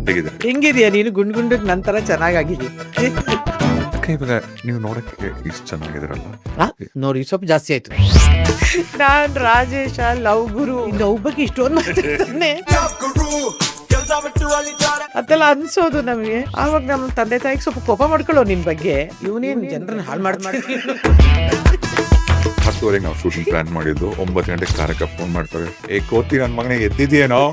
ಹೇಗಿದೆ ಹೆಂಗಿದ್ಯಾ ನೀನು ಗುಂಡ್ ನಂತರ ಚೆನ್ನಾಗಿದ್ದೀಯ. ಇವಾಗ ನೀವು ನೋಡಕ್ಕೆ ಇಷ್ಟು ಚೆನ್ನಾಗಿದ್ದೀರಲ್ಲ, ನೋಡಿ ಸ್ವಲ್ಪ ಜಾಸ್ತಿ ಆಯ್ತು. ನಾನ್ ರಾಜೇಶ ಲವ್ ಗುರು ಲವ್ ಬಗ್ಗೆ ಇಷ್ಟೊಂದು ಮಾತಾಡ್ತಾನೆ ಅದೆಲ್ಲ ಅನ್ಸೋದು ನಮಗೆ. ಆವಾಗ ನಮ್ಮ ತಂದೆ ತಾಯಿಗೆ ಸ್ವಲ್ಪ ಕೋಪ ಮಾಡ್ಕೊಳ್ಳೋ ನಿನ್ ಬಗ್ಗೆ. ಇವನೇನ್ ಜನರನ್ನ ಹಾಳು ಮಾಡ್ತಾರೆ. 10:30 ನಾವು ಶೂಟಿಂಗ್ ಪ್ಲಾನ್ ಮಾಡಿದ್ದು, 9 ಗಂಟೆಗೆ ಕಾರ್ಯಕ್ಕೆ ಫೋನ್ ಮಾಡ್ತಾರೆ, ಏ ಕೋತಿ ನನ್ನ ಮಗನೇ ಎದ್ದಿದೆಯೇನೋ.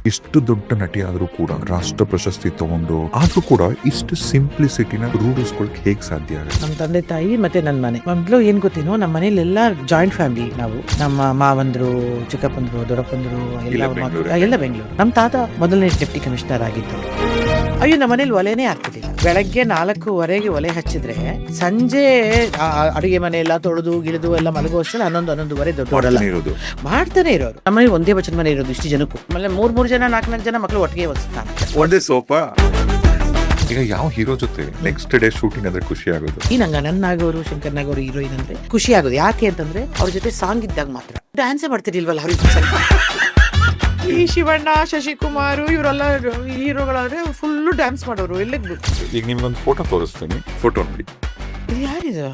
ಇಷ್ಟು ದೊಡ್ಡ ನಟಿ ಆದ್ರೂ ಕೂಡ ರಾಷ್ಟ್ರ ಪ್ರಶಸ್ತಿ ತಗೊಂಡು ಆದ್ರೂ ಕೂಡ ಇಷ್ಟು ಸಿಂಪ್ಲಿಸಿಟಿನ ರೂಢಿಸ್ಕೊಳಕ್ ಹೇಗ್ ಸಾಧ್ಯ ಆಗುತ್ತೆ? ನಮ್ಮ ತಂದೆ ತಾಯಿ ಮತ್ತೆ ನನ್ನ ಮನೆ ಮೊದ್ಲು ಏನ್ ಗೊತ್ತೇನೋ, ನಮ್ಮ ಮನೇಲಿ ಎಲ್ಲ ಜಾಯಿಂಟ್ ಫ್ಯಾಮಿಲಿ. ನಾವು ನಮ್ಮ ಮಾವಂದ್ರು, ಚಿಕ್ಕಪ್ಪಂದ್ರು, ದೊಡ್ಡಪ್ಪಂದ್ರು ಎಲ್ಲ ಬೆಂಗಳೂರು. ನಮ್ಮ ತಾತ ಮೊದಲನೇ ಡೆಪ್ಟಿ ಕಮಿಷನರ್ ಆಗಿದ್ದರು. ಅಯ್ಯೋ ನಮ್ಮ ಮನೇಲಿ ಒಲೆನೇ ಆಗ್ತಿರ್ಲಿಲ್ಲ. ಬೆಳಗ್ಗೆ 4:15 ಒಲೆ ಹಚ್ಚಿದ್ರೆ ಸಂಜೆ ಅಡುಗೆ ಮನೆ ಎಲ್ಲ ತೊಳೆದು ಗಿಳಿದು ಎಲ್ಲ ಮಲಗುವಷ್ಟರಲ್ಲಿ 11:11 ದೊಡ್ಡವರೆಲ್ಲ ಮಾಡ್ತಾನೆ ಇರೋರು. ನಮ್ಮನೆ ಒಂದೇ ಬಚ್ಚನ ಮನೆ ಇರೋದು ಇಷ್ಟು ಜನಕ್ಕೂ. ಆಮೇಲೆ 3 ಜನ 4 ಜನ ಮಕ್ಕಳು ಒಟ್ಟಿಗೆ ಒಂದೇ ಸೋಫಾ. ಈಗ ಯಾವ ಹೀರೋ ಜೊತೆ ನೆಕ್ಸ್ಟ್ ಡೇ ಶೂಟಿಂಗ್ ಅಂದ್ರೆ ಖುಷಿ ಆಗೋದು? ಈ ನಂಗೆ ಅನನ್ನಾಗೋರು, ಶಂಕರ್ ನಾಗೋರು ಹೀರೋಯಿನ್ ಅಂದ್ರೆ ಖುಷಿ ಆಗೋದು. ಯಾಕೆ ಅಂತಂದ್ರೆ ಅವ್ರ ಜೊತೆ ಸಾಂಗ್ ಇದ್ದಾಗ ಮಾತ್ರ. ಡ್ಯಾನ್ಸೇ ಮಾಡ್ತಿರ್ಲಿಲ್ವಲ್ಲ ಅವ್ರಿಗೆ. ಈ ಶಿವಣ್ಣ, ಶಶಿಕುಮಾರ್ ಇವರೆಲ್ಲ ಹೀರೋಗಳಾದ್ರೆ ಫುಲ್ ಡ್ಯಾನ್ಸ್ ಮಾಡೋರು. ಈಗ ನಿಮ್ಗೊಂದು ಫೋಟೋ ತೋರಿಸ್ತೀನಿ, ಫೋಟೋ ನೋಡಿ. ಇದು ಯಾರಿದು?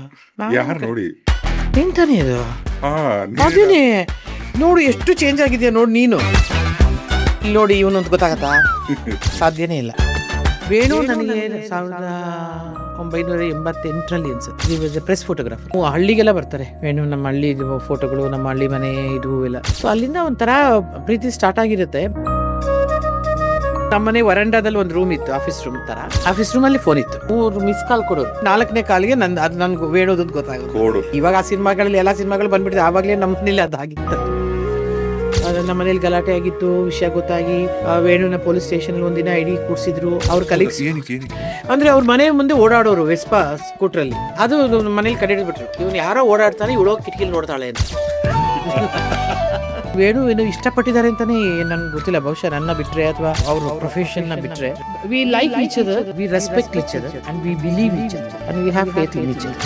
ಯಾರು ನೋಡಿ? ನಿಂತಾನೆ ಇದು. ಅದೇನೆ ನೋಡು ಎಷ್ಟು ಚೇಂಜ್ ಆಗಿದ್ಯಾ ನೋಡು ನೀನು. ಇಲ್ಲಿ ನೋಡಿ ಇವನು ಅಂತ ಗೊತ್ತಾಗತ್ತಾ? ಸಾಧ್ಯನೇ ಇಲ್ಲ. ವೇಣು ನನಗೆ 1988ರಲ್ಲಿ ಅನ್ಸುತ್ತೆ ಪ್ರೆಸ್ ಫೋಟೋಗ್ರಾಫರ್. ಹಳ್ಳಿಗೆಲ್ಲ ಬರ್ತಾರೆ ವೇಣು. ನಮ್ಮ ಹಳ್ಳಿ ಫೋಟೋಗಳು, ನಮ್ಮ ಹಳ್ಳಿ ಮನೆ ಇದು ಎಲ್ಲ. ಸೊ ಅಲ್ಲಿಂದ ಒಂಥರ ಪ್ರೀತಿ ಸ್ಟಾರ್ಟ್ ಆಗಿರುತ್ತೆ. ನಮ್ಮನೆ ವರಂಡಾದಲ್ಲಿ ಒಂದು ರೂಮ್ ಇತ್ತು, ಆಫೀಸ್ ರೂಮ್ ತರ. ಆಫೀಸ್ ರೂಮ್ ಅಲ್ಲಿ ಫೋನ್ ಇತ್ತು. 3 ಮಿಸ್ ಕಾಲ್ ಕೊಡೋರು. 4ನೇ ಕಾಲ್ಗೆ ಅದು ನನ್ಗೆ ವೇಣೋದು ಗೊತ್ತಾಗೋದು. ಇವಾಗ ಆ ಸಿನಿಮಾಗಳಲ್ಲಿ ಎಲ್ಲಾ ಸಿನಿಮಾಗಳು ಬಂದ್ಬಿಟ್ಟಿದೆ. ಆವಾಗಲೇ ನಮ್ಮ ಮನೇಲಿ ಅದಾಗಿತ್ತು. ನಮ್ಮ ಮನೇಲಿ ಗಲಾಟೆ ಆಗಿತ್ತು, ವಿಷಯ ಗೊತ್ತಾಗಿ ವೇಣುನ ಪೊಲೀಸ್ ಸ್ಟೇಷನ್ ಒಂದಿನ ಐಡಿ ಕೂರ್ಸಿದ್ರು. ಅವ್ರ ಕಲೀಗ್ಸ್ ಅಂದ್ರೆ ಅವ್ರ ಮನೆ ಮುಂದೆ ಓಡಾಡೋರು ವೆಸ್ಪಾ ಸ್ಕೂಟ್ರಲ್ಲಿ. ಅದು ಮನೇಲಿ ಕಡಿಡ್ಬಿಟ್ರು. ಇವ್ನು ಯಾರೋ ಓಡಾಡ್ತಾನೆ, ಇವಳೋ ಕಿಟಕಿಲಿ ನೋಡ್ತಾಳೆ ಅಂತ. ವೇಣು ಏನು ಇಷ್ಟಪಟ್ಟಿದ್ದಾರೆ ಅಂತಾನೆ ನನ್ಗೆ ಗೊತ್ತಿಲ್ಲ. ಬಹುಶಃ ನನ್ನ ಬಿಟ್ರೆ ಅಥವಾ ಅವ್ರ ಪ್ರೊಫೆಷನ್ ನ ಬಿಟ್ರೆ. We like each other, we respect each other and we believe each other and we have faith in each other.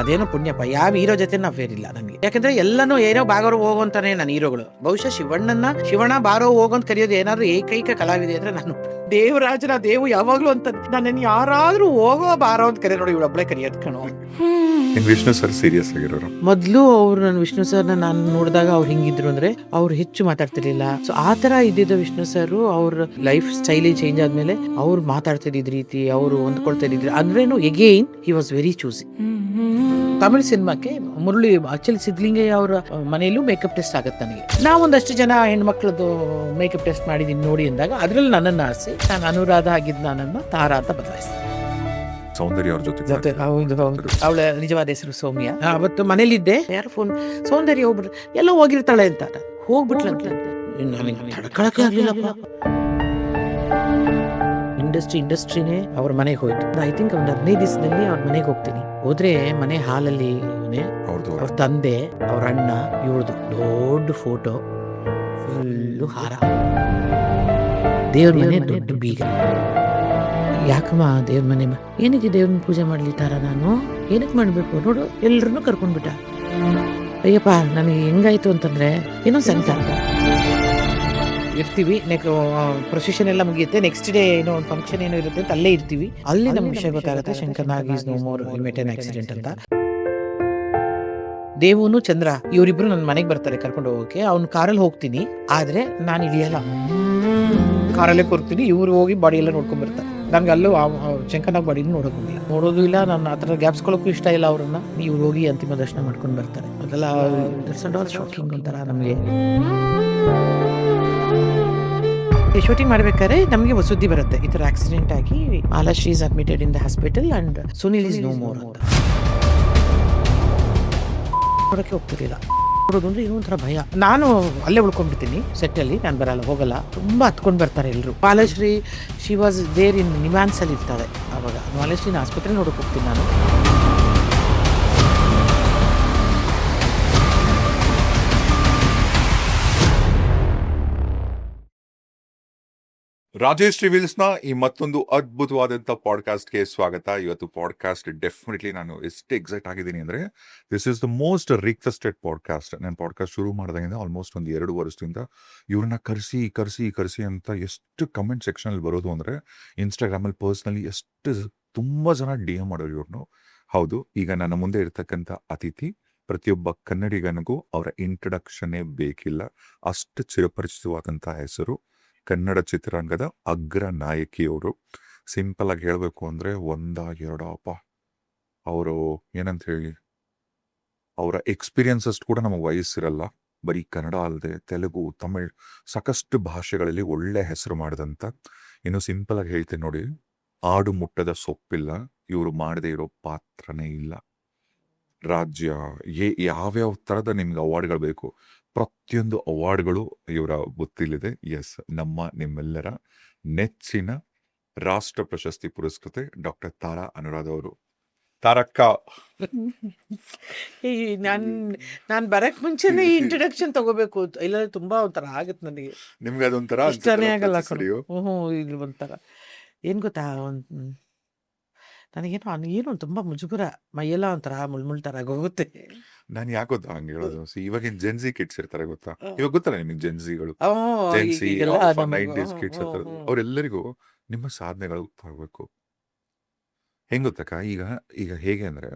ಅದೇನೋ ಪುಣ್ಯಪ್ಪ, ಯಾವ ಹೀರೋ ಜೊತೆ ನಾವು ಫೇರ್ ಇಲ್ಲ ನನಗೆ. ಯಾಕಂದ್ರೆ ಎಲ್ಲನೂ ಏನೋ ಬಾಗೋರು ಹೋಗೋಂತಾನೆ ನನ್ನ ಹೀರೋಗಳು. ಬಹುಶಃ ಶಿವಣ್ಣ ಬಾರೋ ಹೋಗೋಂತ ಕರೆಯೋದು ಏನಾದ್ರು ಏಕೈಕ ಕಲಾವಿದೆ ಅಂದ್ರೆ ನಾನು. ದೇವರಾಜನ ದೇವು ಯಾವಾಗ್ಲೂ ಅಂತ ನನ್ನ ಯಾರಾದ್ರೂ ಹೋಗೋ ಬಾರೋ ಅಂತ ಕರೆ ನೋಡಿ, ಇವಳೊಬ್ಳೆ ಕರೆಯೋದ್ ಕಣೋ. ವಿಷ್ಣು ಸರ್ ಸೀರಿಯಸ್ ಆಗಿರೋರು. ಮೊದ್ಲು ಅವ್ರು ನನ್ನ ವಿಷ್ಣು ಸರ್ನ ನಾನು ನೋಡಿದಾಗ ಅವ್ರು ಹಿಂಗಿದ್ರು ಅಂದ್ರೆ ಅವ್ರು ಹೆಚ್ಚು ಮಾತಾಡ್ತಿರ್ಲಿಲ್ಲ. ಸೊ ಆ ತರ ಇದ್ದಿದ್ದ ವಿಷ್ಣು ಸರ್ ಅವ್ರ ಲೈಫ್ ಸ್ಟೈಲೇ ಚೇಂಜ್ ಆದ್ಮೇಲೆ ಅವ್ರು ಮಾತಾಡ್ತಿದ್ದ ರೀತಿ, ಅವರು ಹೊಂದ್ಕೊಳ್ತಾ ಇದ್ರಿ ಅಂದ್ರೇನು again he was very choosy. Tamil ಸಿನಿಮಾಕ್ಕೆ ಮುರಳಿ ಆಕ್ಚುಲಿ ಸಿದ್ಲಿಂಗಯ್ಯ ಅವರ ಮನೆಯಲ್ಲೂ ಮೇಕಪ್ ಟೆಸ್ಟ್ ಆಗತ್ತೆ ನನಗೆ. ನಾವೊಂದಷ್ಟು ಜನ ಹೆಣ್ಮಕ್ಳದ್ದು ಮೇಕಪ್ ಟೆಸ್ಟ್ ಮಾಡಿದೀನಿ ನೋಡಿ ಅಂದಾಗ ಅದ್ರಲ್ಲಿ ನನ್ನನ್ನು ಆರಿಸಿ ನಾನು ಅನುರಾಧ ಆಗಿದ್ದು ನನ್ನನ್ನು ತಾರಾ ಅಂತ ಬದಲಾಯಿಸಿದೆ. ಸೌಂದರ್ಯ ಅವ್ರ ಜೊತೆ ಹೌದು. ಅವಳ ನಿಜವಾದ ಹೆಸರು ಸೌಮ್ಯ. ಅವತ್ತು ಮನೇಲಿದ್ದೆ, ಯಾರು ಫೋನ್ ಸೌಂದರ್ಯ ಹೋಗ್ಬಿಟ್ರೆ ಎಲ್ಲೋ ಹೋಗಿರ್ತಾಳೆ ಅಂತ ಹೋಗ್ಬಿಟ್ಲಂತ. ನನಗೆ ತಡ್ಕೊಳಕ್ಕೆ ಆಗ್ಲಿಲ್ಲಪ್ಪ. ಇಂಡಸ್ಟ್ರಿನೇ ಅವ್ರ ಮನೆಗೆ ಹೋಯ್ತು. ಐ ಥಿಂಕ್ ಒಂದು 15 ದಿವಸದಲ್ಲಿ ಅವ್ರ ಮನೆಗೆ ಹೋಗ್ತೀನಿ. ಹೋದ್ರೆ ಮನೆ ಹಾಲಲ್ಲಿ ಅವ್ರ ತಂದೆ, ಅವ್ರ ಅಣ್ಣ, ಇವಳ್ದು ದೊಡ್ಡ ಫೋಟೋ, ಫುಲ್ಲು ಹಾರ, ದೇವ್ರ ಮನೆ ದೊಡ್ಡ ಬೀಗ. ಯಾಕಮ್ಮ ದೇವ್ರ ಮನೆ ಏನಕ್ಕೆ ದೇವ್ರನ್ನ ಪೂಜೆ ಮಾಡ್ಲಿ ತಾರ? ನಾನು ಏನಕ್ಕೆ ಮಾಡ್ಬೇಕು ನೋಡು, ಎಲ್ರನ್ನೂ ಕರ್ಕೊಂಡ್ಬಿಟ್ಟ. ಅಯ್ಯಪ್ಪ ನನಗೆ ಹೆಂಗಾಯ್ತು ಅಂತಂದ್ರೆ ಏನೋ ಸಂಕಟ. ಇರ್ತೀವಿ, ಪ್ರೊಸೆಷನ್ ಎಲ್ಲ ಮುಗಿಯುತ್ತೆ, ನೆಕ್ಸ್ಟ್ ಡೇ ಏನೋ ಒಂದು ಫಂಕ್ಷನ್ ಏನೋ ಇರುತ್ತೆ ಅಂತ ಅಲ್ಲೇ ಇರ್ತೀವಿ. ಅಲ್ಲಿ ನಮ್ಗೆ ವಿಷಯ ಗೊತ್ತಾಗುತ್ತೆ, Shankar Nag is no more, he met an accident ಅಂತ. ದೇವುನು ಚಂದ್ರ ಇವರಿಬ್ರು ನನ್ನ ಮನೆಗೆ ಬರ್ತಾರೆ ಕರ್ಕೊಂಡು ಹೋಗೋಕೆ. ಅವ್ನ ಕಾರಲ್ಲಿ ಹೋಗ್ತೀನಿ, ಆದ್ರೆ ನಾನು ಇಳಿಯಲ್ಲ, ಕಾರಲ್ಲೇ ಕೊಡ್ತೀನಿ. ಇವ್ರು ಹೋಗಿ ಬಾಡಿ ಎಲ್ಲ ನೋಡ್ಕೊಂಡ್ ಬರ್ತಾರೆ. ನನ್ಗೆ ಅಲ್ಲೂ ಶಂಕರ್ ನಾಗ್ ಬಾಡಿನೂ ನೋಡೋದು ಇಲ್ಲ. ನಾನು ಆ ಥರ ಗ್ಯಾಪ್ಸ್ಕೊಳ್ಳೋಕ್ಕೂ ಇಷ್ಟ ಇಲ್ಲ ಅವ್ರನ್ನ. ಇವ್ರು ಹೋಗಿ ಅಂತಿಮ ದರ್ಶನ ಮಾಡ್ಕೊಂಡು ಬರ್ತಾರೆ. ಅದೆಲ್ಲ ಶಾಕಿಂಗ್ ಒಂಥರ ನಮಗೆ. ಶೂಟಿಂಗ್ ಮಾಡ್ಬೇಕಾದ್ರೆ ನಮಗೆ ಸುದ್ದಿ ಬರುತ್ತೆ, ಈ ತರ ಆಕ್ಸಿಡೆಂಟ್ ಆಗಿ Malashree is admitted in the hospital and Sunil is no more ಅಂತ. ನೋಡಕ್ಕೆ ಹೋಗ್ತಿರ್ಲಿಲ್ಲ. ನೋಡೋದು ಅಂದ್ರೆ ಏನೋ ಒಂಥರ ಭಯ. ನಾನು ಅಲ್ಲೇ ಉಳ್ಕೊಂಡ್ಬಿಡ್ತೀನಿ ಸೆಟ್ ಅಲ್ಲಿ, ನಾನು ಬರಲ್ಲ, ಹೋಗಲ್ಲ. ತುಂಬಾ ಹತ್ಕೊಂಡ್ ಬರ್ತಾರೆ ಎಲ್ರು. Malashree she was there in NIMHANS ಅಲ್ಲಿ ಇರ್ತಾಳೆ. ಅವಾಗ ಮಾಲಾಶ್ರೀನ ಆಸ್ಪತ್ರೆ ನೋಡಕ್ ಹೋಗ್ತೀನಿ ನಾನು. ರಾಜೇಶ್ ರಿವೀಲ್ಸ್ನ ಈ ಮತ್ತೊಂದು ಅದ್ಭುತವಾದಂಥ ಪಾಡ್ಕಾಸ್ಟ್ಗೆ ಸ್ವಾಗತ. ಇವತ್ತು ಪಾಡ್ಕಾಸ್ಟ್ ಡೆಫಿನೆಟ್ಲಿ ನಾನು ಎಷ್ಟು ಎಕ್ಸೈಟ್ ಆಗಿದ್ದೀನಿ ಅಂದರೆ, this is the most requested podcast. ನಾನು ಪಾಡ್ಕಾಸ್ಟ್ ಶುರು ಮಾಡಿದಾಗಿಂದ ಆಲ್ಮೋಸ್ಟ್ ಒಂದು 2 ವರ್ಷದಿಂದ ಇವ್ರನ್ನ ಕರೆಸಿ ಅಂತ ಎಷ್ಟು ಕಮೆಂಟ್ ಸೆಕ್ಷನಲ್ಲಿ ಬರೋದು ಅಂದರೆ, ಇನ್ಸ್ಟಾಗ್ರಾಮಲ್ಲಿ ಪರ್ಸ್ನಲಿ ಎಷ್ಟು ತುಂಬ ಜನ ಡಿ ಎಮ್ ಮಾಡೋರು ಇವ್ರನ್ನು. ಹೌದು, ಈಗ ನನ್ನ ಮುಂದೆ ಇರ್ತಕ್ಕಂಥ ಅತಿಥಿ ಪ್ರತಿಯೊಬ್ಬ ಕನ್ನಡಿಗನಿಗೂ ಅವರ ಇಂಟ್ರಡಕ್ಷನ್ನೇ ಬೇಕಿಲ್ಲ, ಅಷ್ಟು ಚಿರಪರಿಚಿತವಾದಂಥ ಹೆಸರು. ಕನ್ನಡ ಚಿತ್ರರಂಗದ ಅಗ್ರ ನಾಯಕಿಯವರು. ಸಿಂಪಲ್ ಆಗಿ ಹೇಳಬೇಕು ಅಂದರೆ ಎರಡ ಅವರು ಏನಂತ ಹೇಳಿ, ಅವರ ಎಕ್ಸ್ಪೀರಿಯನ್ಸಸ್ ಕೂಡ ನಮಗೆ ವಯಸ್ಸಿರಲ್ಲ. ಬರೀ ಕನ್ನಡ ಅಲ್ಲದೆ ತೆಲುಗು, ತಮಿಳ್ ಸಾಕಷ್ಟು ಭಾಷೆಗಳಲ್ಲಿ ಒಳ್ಳೆ ಹೆಸರು ಮಾಡಿದಂಥ, ಇನ್ನು ಸಿಂಪಲ್ ಆಗಿ ಹೇಳ್ತೇನೆ ನೋಡಿ, ಆಡು ಮುಟ್ಟದ ಸೊಪ್ಪಿಲ್ಲ, ಇವರು ಮಾಡದೇ ಇರೋ ಪಾತ್ರನೇ ಇಲ್ಲ. ರಾಜ್ಯ ಯಾವ್ಯಾವ ಥರದ ನಿಮ್ಗೆ ಅವಾರ್ಡ್ಗಳು ಬೇಕು, ಪ್ರತಿಯೊಂದು ಅವಾರ್ಡ್ಗಳು ಇವರ ಗೊತ್ತಿಲ್ಲಿದೆ. ಎಸ್, ನಿಮ್ಮೆಲ್ಲರ ನೆಚ್ಚಿನ ರಾಷ್ಟ್ರ ಪ್ರಶಸ್ತಿ ಪುರಸ್ಕೃತೆ ಡಾಕ್ಟರ್ ತಾರಾ ಅನುರಾಧ ಅವರು. ತಾರಕ್ಕ, ಈ ನಾನ್ ಬರಕ್ ಮುಂಚೆನೆ ಈ ಇಂಟ್ರಡಕ್ಷನ್ ತಗೋಬೇಕು, ಇಲ್ಲ ತುಂಬಾ ಒಂಥರ ಆಗತ್ತೆ ನನಗೆ, ನಿಮ್ಗೆ ಅದೊಂಥರ ಇಷ್ಟನೇ ಆಗಲ್ಲ ಕಣೋ. ಇಲ್ಲಿ ಒಂಥರ ಏನ್ ಗೊತ್ತಾ, ನನಗೇನೋ ತುಂಬಾ ಮುಜುಗರ, ಮೈಯೆಲ್ಲ ಒಂಥರ ಮುಳ್ಮುಳ್ ತರ ಹೋಗುತ್ತೆ. ನಾನು ಯಾಕೆ ಗೊತ್ತಾ ಹಂಗೆ ಹೇಳೋದು, ಇವಾಗಿನ ಜೆನ್ಸಿ ಕಿಡ್ಸ್ ಇರ್ತಾರೆ ಗೊತ್ತಾ, ಇವಾಗ ಗೊತ್ತಲ್ಲ ನಿಮಗೆ ಜೆನ್ಸಿಗಳು, ಜೆನ್ಸಿ ಈಗೆಲ್ಲ 90s ಕಿಡ್ಸ್ ಇರ್ತಾರೆ, ಅವರೆಲ್ಲರಿಗೂ ನಿಮ್ಮ ಸಾಧನೆಗಳು ಗೊತ್ತಾಗಬೇಕು. ಹೆಂಗ್ ಗೊತ್ತಕ್ಕ, ಈಗ ಹೇಗೆ ಅಂದ್ರೆ,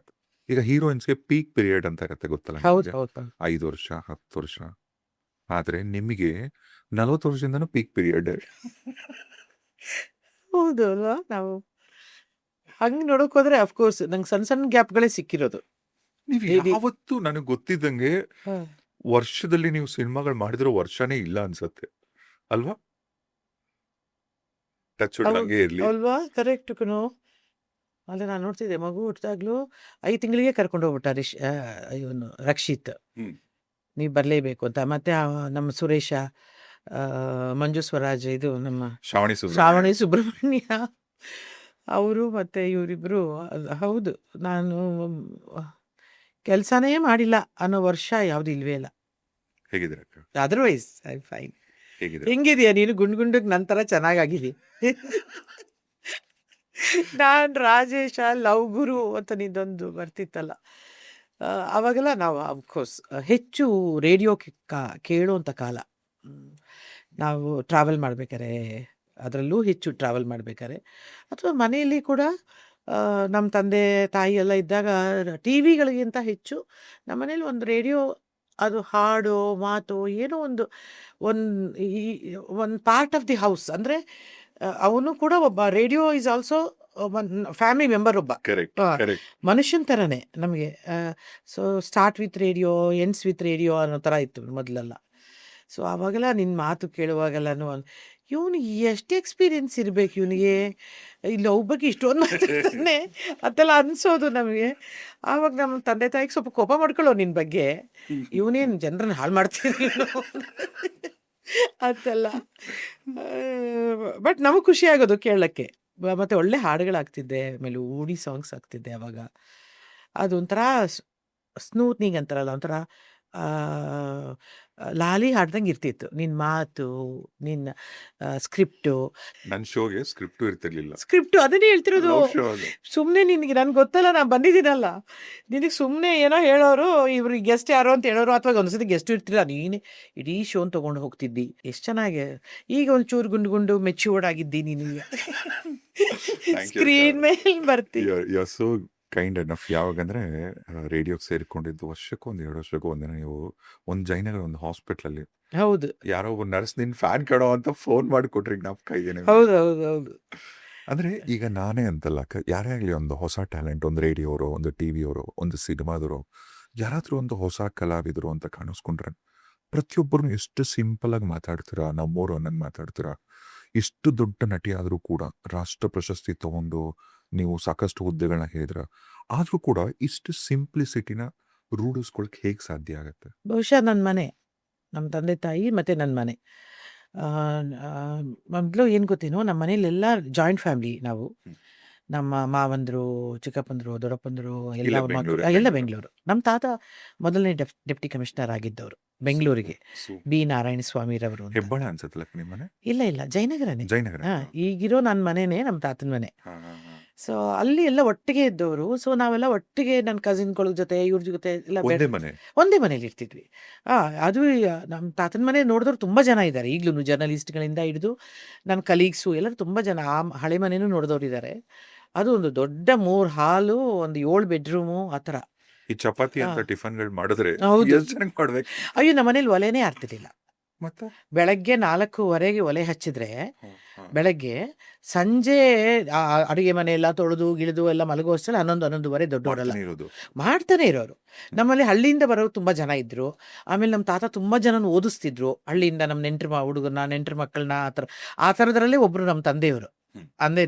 ಈಗ ಹೀರೋಯಿನ್ಸ್ಗೆ ಪೀಕ್ ಪೀರಿಯಡ್ ಅಂತ ಇರುತ್ತೆ ಗೊತ್ತಲ್ಲ ಹೌದು ನಿಮ್ಗೆ? ಹೌದು 5 ವರ್ಷ 10 ವರ್ಷ. ಆದ್ರೆ ನಿಮಗೆ 40 ವರ್ಷದಿಂದನೂ ಪೀಕ್ ಪೀರಿಯಡ್. ಹೌದು ಅಲ್ವಾ. ನಾವು ಹಂಗ್ ನೋಡಕ್ ಹೋದ್ರೆ ಅಫ್ಕೋರ್ಸ್ ನಂಗೆ ಸಣ್ಣ ಸಣ್ಣ ಗ್ಯಾಪ್ಗಳೇ ಸಿಕ್ಕಿರೋದು. ನೀವು Maybe. ಯಾವತ್ತೂ ನನಗೆ ಗೊತ್ತಿದ್ದಂಗೆ ವರ್ಷದಲ್ಲಿ ನೀವು ಸಿನಿಮಾಗಳು ಮಾಡಿದಿರೋ ವರ್ಷನೇ ಇಲ್ಲ ಅನ್ಸತ್ತೆ ಅಲ್ವಾ? ಟಚ್ ವುಡ್ ಹೌದು ಹಂಗೆ ಇರ್ಲಿ. ಅಲ್ವಾ, ಕರೆಕ್ಟ್ ಕಣೋ. ಅಲ್ಲ, ನಾನು ನೋಡ್ತಿದ್ದೆ, ಮಗು ಹುಟ್ಟಿದಾಗ್ಲೂ 5 ತಿಂಗಳಿಗೆ ಕರ್ಕೊಂಡು ಹೋಗ್ಬಿಟ್ಟ ಇವನು ರಕ್ಷಿತ್, ಹ್ಮ್. ನೀವು ಬರಲೇಬೇಕು ಅಂತ. ಮತ್ತೆ ನಮ್ಮ ಸುರೇಶ, ಮಂಜು ಸ್ವರಾಜ್, ಇದು ನಮ್ಮ ಶ್ರಾವಣಿ ಸುಬ್ರಹ್ಮಣ್ಯ, ಅವರು ಮತ್ತೆ ಇವರಿಬ್ರು. ಹೌದು, ನಾನು ಕೆಲಸನೇ ಮಾಡಿಲ್ಲ ಅನ್ನೋ ವರ್ಷ ಯಾವ್ದು ಇಲ್ವೇ ಇಲ್ಲ. ಹೇಗಿದ್ದೀರ ಅಕ್ಕ? Otherwise I fine. ಹೇಗಿದ್ದೀರ? ಹೆಂಗಿದೀಯ ನೀನು? ಗುಂಡ್ಗುಂಡಕ್ ನಂತರ ಚೆನ್ನಾಗಿದ್ದೀನಿ. ನಾನ್ ರಾಜೇಶ ಲವ್ ಗುರು ಅಂತ ನಿಂದೊಂದು ಬರ್ತಿತ್ತಲ್ಲ, ಅವಾಗೆಲ್ಲ ನಾವು ಅಫ್ಕೋರ್ಸ್ ಹೆಚ್ಚು ರೇಡಿಯೋ ಕೇಳುವಂಥ ಕಾಲ. ನಾವು ಟ್ರಾವೆಲ್ ಮಾಡ್ಬೇಕಾರೆ, ಅದರಲ್ಲೂ ಹೆಚ್ಚು ಟ್ರಾವೆಲ್ ಮಾಡ್ಬೇಕಾರೆ, ಅಥವಾ ಮನೆಯಲ್ಲಿ ಕೂಡ ನಮ್ಮ ತಂದೆ ತಾಯಿ ಎಲ್ಲ ಇದ್ದಾಗ ಟಿ ವಿಗಳಿಗಿಂತ ಹೆಚ್ಚು ನಮ್ಮ ಮನೇಲಿ ಒಂದು ರೇಡಿಯೋ, ಅದು ಹಾಡೋ ಮಾತು ಏನೋ ಒಂದು ಒಂದು ಪಾರ್ಟ್ ಆಫ್ ದಿ ಹೌಸ್. ಅಂದರೆ ಅವನು ಕೂಡ ಒಬ್ಬ, radio is also one family member, ಒಬ್ಬ ಕರೆಕ್ಟ್ ಆ, ಕರೆಕ್ಟ್. ಮನುಷ್ಯನ ಥರನೇ ನಮಗೆ. So start with radio, ends with radio ಅನ್ನೋ ಥರ ಇತ್ತು ಮೊದಲೆಲ್ಲ. ಸೊ ಆವಾಗೆಲ್ಲ ನಿನ್ನ ಮಾತು ಕೇಳುವಾಗೆಲ್ಲನೂ ಇವನು ಎಷ್ಟು ಎಕ್ಸ್ಪೀರಿಯನ್ಸ್ ಇರಬೇಕು ಇವನಿಗೆ, ಇಲ್ಲ ಒಬ್ಬಕ್ಕೆ ಇಷ್ಟೊಂದು ಮಾತಾಡ್ತಾನೆ ಅಂತೆಲ್ಲ ಅನಿಸೋದು ನಮಗೆ. ಆವಾಗ ನಮ್ಮ ತಂದೆ ತಾಯಿಗೆ ಸ್ವಲ್ಪ ಕೋಪ ಮಾಡ್ಕೊಳ್ಳೋ ನಿನ್ನ ಬಗ್ಗೆ, ಇವನೇನು ಜನರನ್ನ ಹಾಳು ಮಾಡ್ತೀನಿ ಅಂತೆಲ್ಲ. ಬಟ್ ನಮಗೆ ಖುಷಿ ಆಗೋದು ಕೇಳಕ್ಕೆ. ಮತ್ತೆ ಒಳ್ಳೆ ಹಾಡುಗಳಾಗ್ತಿದ್ದೆ, ಆಮೇಲೆ ಊಡಿ ಸಾಂಗ್ಸ್ ಆಗ್ತಿದ್ದೆ ಅವಾಗ. ಅದೊಂಥರ ಸ್ನೂತ್ನಿಂಗ್ ಅಂತಾರಲ್ಲ, ಒಂಥರ ಲಾಲಿ ಹಾಡ್ದಂಗೆ ಇರ್ತಿತ್ತು. ನಿನ್ನ ಮಾತು, ನಿನ್ನ ಸ್ಕ್ರಿಪ್ಟು ನನ್ನ ಶೋಗೆ ಸ್ಕ್ರಿಪ್ಟು ಇರ್ತಿರ್ಲಿಲ್ಲ. ಅದನ್ನೇ ಹೇಳ್ತಿರೋದು. ಲವ್ ಶೋ ಅದು. ಸುಮ್ಮನೆ ನಿನಗೆ ನನ್ಗೆ ಗೊತ್ತಲ್ಲ, ನಾನು ಬಂದಿದ್ದೀನಲ್ಲ, ನಿನಗೆ ಸುಮ್ಮನೆ ಏನೋ ಹೇಳೋರು, ಇವ್ರಿಗೆ ಗೆಸ್ಟ್ ಯಾರೋ ಅಂತ ಹೇಳೋರು, ಅಥವಾ ಒಂದ್ಸತಿ ಗೆಸ್ಟ್ ಇರ್ತಿಲ್ಲ, ನೀನು ಇಡೀ ಶೋನ್ ತೊಗೊಂಡು ಹೋಗ್ತಿದ್ದಿ. ಎಷ್ಟು ಚೆನ್ನಾಗಿ. ಈಗ ಒಂಚೂರು ಗುಂಡು ಮೆಚ್ಯೂರ್ಡ್ ಆಗಿದ್ದಿ ನೀನು, Thank you, ಸ್ಕ್ರೀನ್ sir. ಮೇಲೆ ಬರ್ತಿ. You are so kind enough. ಯಾವಾಗಂದ್ರೆ ರೇಡಿಯೋಗೆ ಸೇರಿಕೊಂಡಿದ್ದು ವರ್ಷಕ್ಕೂ 2 ವರ್ಷಕ್ಕೂ ಒಂದಿನ ನೀವು ಒಂದು ಜೈನಗರ ಒಂದು ಹಾಸ್ಪಿಟ್ಲಲ್ಲಿ ಹೌದು ಯಾರೋ ಒಬ್ಬ ನರ್ಸ್ ನಿನ್ ಫ್ಯಾನ್ ಕಾಣೋ ಅಂತ ಫೋನ್ ಮಾಡಿ ಕೊಟ್ರಿ ಜ್ಞಾಪಕ ಇದೆಯಾ ನಿಮ್ಗೆ? ಹೌದು ಹೌದು ಹೌದು. ಅಂದ್ರೆ ಈಗ ನಾನೇ ಅಂತಲ್ಲ ಅಕ್ಕ, ಯಾರೇ ಆಗಲಿ ಒಂದು ಹೊಸ ಟ್ಯಾಲೆಂಟ್, ಒಂದು ರೇಡಿಯೋರು, ಒಂದು ಟಿವಿಯವರು, ಒಂದು ಸಿನಿಮಾದವರು, ಯಾರಾದ್ರೂ ಒಂದು ಹೊಸ ಕಲಾವಿದರು ಅಂತ ಕಾಣಿಸ್ಕೊಂಡ್ರೆ ಪ್ರತಿಯೊಬ್ಬರು ಎಷ್ಟು ಸಿಂಪಲ್ ಆಗಿ ಮಾತಾಡ್ತೀರಾ, ನಮ್ಮೋರು ಅನ್ನಂಗೆ ಮಾತಾಡ್ತೀರಾ. ಇಷ್ಟು ದೊಡ್ಡ ನಟಿ ಆದರೂ ಕೂಡ ರಾಷ್ಟ್ರ ಪ್ರಶಸ್ತಿ ತಗೊಂಡು ನೀವು ಸಾಕಷ್ಟು ಹುದ್ದೆಗಳನ್ನ ಹೇಳಿದ್ರ, ಆದ್ರೂ ಕೂಡ ಇಷ್ಟು ಸಿಂಪ್ಲಿಸಿಟಿನ ರೂಢಿಸ್ಕೊಳಕ್ ಹೇಗೆ ಸಾಧ್ಯ ಆಗತ್ತೆ? ಬಹುಶಃ ನನ್ನ ಮನೆ, ನಮ್ಮ ತಂದೆ ತಾಯಿ ಮತ್ತು ನನ್ನ ಮನೆ. ಮೊದಲು ಏನು ಗೊತ್ತೇನೋ, ನಮ್ಮ ಮನೇಲೆಲ್ಲ ಜಾಯಿಂಟ್ ಫ್ಯಾಮಿಲಿ ನಾವು. ಹ್ಮ್. ನಮ್ಮ ಮಾವಂದ್ರು, ಚಿಕ್ಕಪ್ಪಂದ್ರು, ದೊಡ್ಡಪ್ಪಂದ್ರು ಎಲ್ಲ ಇಲ್ಲ ಮಕ್ಕಳು ಬೆಂಗಳೂರೇ ಎಲ್ಲ ಬೆಂಗಳೂರು. ಬೆಂಗಳೂರು. ನಮ್ಮ ತಾತ ಮೊದಲನೇ ಡೆಪ್ಟಿ ಕಮಿಷನರ್ ಆಗಿದ್ದವರು ಬೆಂಗಳೂರಿಗೆ. ಸೂಪರ್. ಬಿ ನಾರಾಯಣ ಸ್ವಾಮಿರವರು ಅಂತ. ಹೆಬ್ಬಾಳ ಅನ್ಸತ್ತಲ್ಲ ನಿಮ್ಮ ಮನೆ? ಇಲ್ಲ ಜಯನಗರನೇ. ಜಯನಗರ. ಈಗಿರೋ ನನ್ನ ಮನೆನೇ ನಮ್ಮ ತಾತನ ಮನೆ. ಹಾ, ಹಾ, ಹಾ. ಸೊ ಅಲ್ಲಿ ಎಲ್ಲ ಒಟ್ಟಿಗೆ ಇದ್ದವರು. ಸೊ ನಾವೆಲ್ಲ ಒಟ್ಟಿಗೆ ನನ್ನ ಕಸಿನ್ಗಳ ಜೊತೆ ಇವ್ರ ಜೊತೆ ಎಲ್ಲ ಒಂದೇ ಮನೆ. ಒಂದೇ ಮನೇಲಿ ಇರ್ತಿದ್ವಿ. ಅದು ನಮ್ಮ ತಾತನ ಮನೆ ನೋಡಿದವ್ರು ತುಂಬ ಜನ ಇದ್ದಾರೆ ಈಗಲೂ, ಜರ್ನಲಿಸ್ಟ್ಗಳಿಂದ ಹಿಡಿದು ನನ್ನ ಕಲೀಗ್ಸು ಎಲ್ಲರೂ ತುಂಬ ಜನ ಆ ಹಳೆ ಮನೆನೂ ನೋಡಿದವ್ರು ಇದ್ದಾರೆ. ಅದು ಒಂದು ದೊಡ್ಡ 3 ಹಾಲು, ಒಂದು 7 ಬೆಡ್ರೂಮು ಆ ಥರ. ಈ ಚಪಾತಿ ಅಂತ ಟಿಫನ್ಗಳು ಮಾಡಿದ್ರೆ ಹೌದು. ಎಷ್ಟು ಜನಕ್ಕೆ ಮಾಡ್ಬೇಕು? ಅಯ್ಯೋ ನಮ್ಮ ಮನೇಲಿ ಒಲೆನೇ ಆರ್ತಿರ್ಲಿಲ್ಲ. ಮತ್ತೆ ಬೆಳಗ್ಗೆ 4:15ಗೆ ಒಲೆ ಹಚ್ಚಿದ್ರೆ ಹಾ, ಹಾ. ಬೆಳಗ್ಗೆ, ಸಂಜೆ ಅಡುಗೆ ಮನೆ ಎಲ್ಲ ತೊಳೆದು ಗಿಳಿದು ಎಲ್ಲ ಮಲಗೋ ಅಷ್ಟರಲ್ಲಿ 11:30 ದೊಡ್ಡವರೆಲ್ಲ ಮಾಡ್ತಾನೆ ಇರೋದು. ಮಾಡ್ತಾನೆ ಇರೋರು. ನಮ್ಮಲ್ಲಿ ಹಳ್ಳಿಯಿಂದ ಬರೋರು ತುಂಬ ಜನ ಇದ್ರು. ಆಮೇಲೆ ನಮ್ಮ ತಾತ ತುಂಬ ಜನನ ಓದಿಸ್ತಿದ್ರು ಹಳ್ಳಿಯಿಂದ. ನಮ್ಮ ನೆಂಟ್ರ ಮಕ್ಕಳನ್ನ ಆ ಥರದ್ರಲ್ಲೇ ಒಬ್ರು ನಮ್ಮ ತಂದೆಯವರು. ಹ್ಮ್. ಅಂದರೆ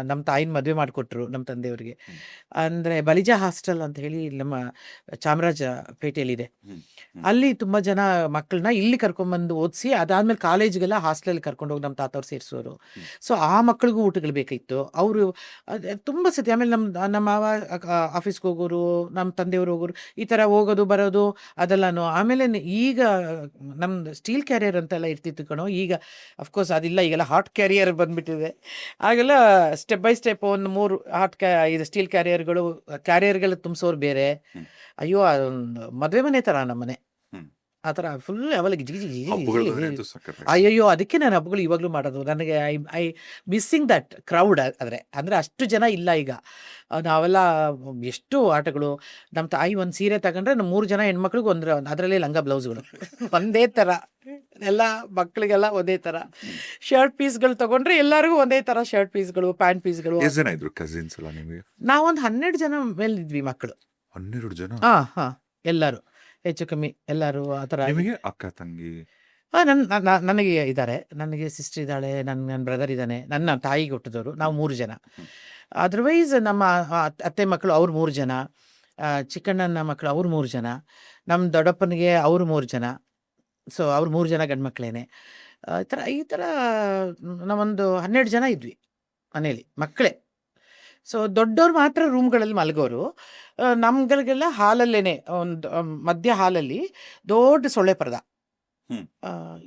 ನಮ್ಮ ತಾಯಿನ ಮದುವೆ ಮಾಡಿಕೊಟ್ರು ನಮ್ಮ ತಂದೆಯವ್ರಿಗೆ. ಹ್ಮ್. ಅಂದರೆ ಬಲಿಜಾ ಹಾಸ್ಟೆಲ್ ಅಂತ ಹೇಳಿ ನಮ್ಮ ಚಾಮರಾಜಪೇಟೆಯಲ್ಲಿದೆ. ಹ್ಮ್. ಅಲ್ಲಿ ತುಂಬ ಜನ ಮಕ್ಕಳನ್ನ ಇಲ್ಲಿ ಕರ್ಕೊಂಬಂದು ಓದಿಸಿ, ಅದಾದ್ಮೇಲೆ ಕಾಲೇಜ್ಗೆಲ್ಲ ಹಾಸ್ಟೆಲಲ್ಲಿ ಕರ್ಕೊಂಡೋಗಿ ನಮ್ಮ ತಾತವ್ರು ಸೇರಿಸೋರು. ಸೊ ಆ ಮಕ್ಕಳಿಗೂ ಊಟಗಳು ಬೇಕಿತ್ತು. ಅವರು ತುಂಬ ಸತಿ, ಆಮೇಲೆ ನಮ್ಮ ಮಾವ ಆಫೀಸ್ಗೆ ಹೋಗೋರು, ನಮ್ಮ ತಂದೆಯವರು ಹೋಗೋರು, ಈ ಥರ ಹೋಗೋದು ಬರೋದು ಅದೆಲ್ಲನೂ. ಆಮೇಲೆ ಈಗ ನಮ್ದು ಸ್ಟೀಲ್ ಕ್ಯಾರಿಯರ್ ಅಂತೆಲ್ಲ ಇರ್ತಿತ್ತು ಕಣೋ. ಈಗ ಅಫ್ಕೋರ್ಸ್ ಅದಿಲ್ಲ, ಈಗೆಲ್ಲ ಹಾಟ್ ಕ್ಯಾರಿಯರ್ ಬಂದ್ಬಿಟ್ಟಿದೆ. ಆಗೆಲ್ಲ ಸ್ಟೆಪ್ ಬೈ ಸ್ಟೆಪ್ ಒಂದು 3 ಇದು ಸ್ಟೀಲ್ ಕ್ಯಾರಿಯರ್ಗಳು ತುಂಬಿಸೋರು ಬೇರೆ. ಹ್ಮ್. ಅಯ್ಯೋ ಅದೊಂದು ಮದುವೆ ಮನೆ ಥರ ನಮ್ಮ ಮನೆ. ಹ್ಮ್. ಆ ಥರ ಫುಲ್ ಅವಲಿಗೆ ಜಿಗಿ ಜಿಗಿ ಜಿಗಿ ಹಬ್ಬಗಳು ಜಿಗಿ ಬಂದ್ರೆ ಜಿಗಿ. ಅಂತೂ ಸಖತ್. ಅಯ್ಯಯ್ಯೋ, ಅದಕ್ಕೆ ನಾನು ಹಬ್ಬಗಳು ಇವಾಗಲೂ ಮಾಡೋದು. ನನಗೆ ಐ ಮಿಸ್ಸಿಂಗ್ ದಟ್ ಕ್ರೌಡ್. ಅಂದರೆ ಅಷ್ಟು ಜನ ಇಲ್ಲ ಈಗ. ನಾವೆಲ್ಲ ಎಷ್ಟು ಆಟಗಳು. ನಮ್ಮ ತಾಯಿ ಒಂದು ಸೀರೆ ತಗೊಂಡ್ರೆ ನಮ್ಮ 3 ಜನ ಹೆಣ್ಮಕ್ಳಿಗೆ ಅದರಲ್ಲೇ ಲಂಗ ಬ್ಲೌಸ್ಗಳು ಒಂದೇ ಥರ. ಎಲ್ಲ ಮಕ್ಕಳಿಗೆಲ್ಲ ಒಂದೇ ಥರ ಶರ್ಟ್ ಪೀಸ್ಗಳು ತಗೊಂಡ್ರೆ ಎಲ್ಲರಿಗೂ ಒಂದೇ ಥರ ಶರ್ಟ್ ಪೀಸ್ಗಳು, ಪ್ಯಾಂಟ್ ಪೀಸ್ಗಳು. ಎಷ್ಟು ಜನ ಇದ್ರು ಕಸಿನ್ಸ್ ಎಲ್ಲ ನಿಮಗೆ? ನಾವೊಂದು 12 ಜನ ಮೇಲಿದ್ವಿ ಮಕ್ಕಳು. 12 ಜನ? ಹಾಂ ಎಲ್ಲರೂ ಹೆಚ್ಚು ಕಮ್ಮಿ ಎಲ್ಲರೂ ಆ ಥರ. ನಿಮಗೆ ಅಕ್ಕ ತಂಗಿ? ನನಗೆ ಇದ್ದಾರೆ. ನನಗೆ ಸಿಸ್ಟರ್ ಇದ್ದಾಳೆ, ನನ್ನ ಬ್ರದರ್ ಇದ್ದಾನೆ. ನನ್ನ ತಾಯಿಗೆ ಹುಟ್ಟಿದವರು ನಾವು 3 ಜನ. ಅದರ್ವೈಸ್ ನಮ್ಮ ಅತ್ತೆ ಮಕ್ಕಳು ಅವ್ರು 3 ಜನ, ಚಿಕ್ಕಣ್ಣನ ಮಕ್ಕಳು ಅವ್ರು 3 ಜನ, ನಮ್ಮ ದೊಡ್ಡಪ್ಪನಿಗೆ ಅವರು 3 ಜನ. ಸೊ ಅವ್ರು 3 ಜನ ಗಂಡು ಮಕ್ಕಳೇನೆ. ಈ ಥರ ನಾವೊಂದು 12 ಜನ ಇದ್ವಿ ಮನೇಲಿ, ಮಕ್ಕಳೇ. ಸೊ ದೊಡ್ಡವ್ರು ಮಾತ್ರ ರೂಮ್ಗಳಲ್ಲಿ ಮಲಗೋರು. ನಮ್ಗಳಿಗೆಲ್ಲ ಹಾಲಲ್ಲೇನೆ ಒಂದು ಮಧ್ಯ ಹಾಲಲ್ಲಿ ದೊಡ್ಡ ಸೊಳ್ಳೆ ಪರ್ದ. ಹ್ಮ್.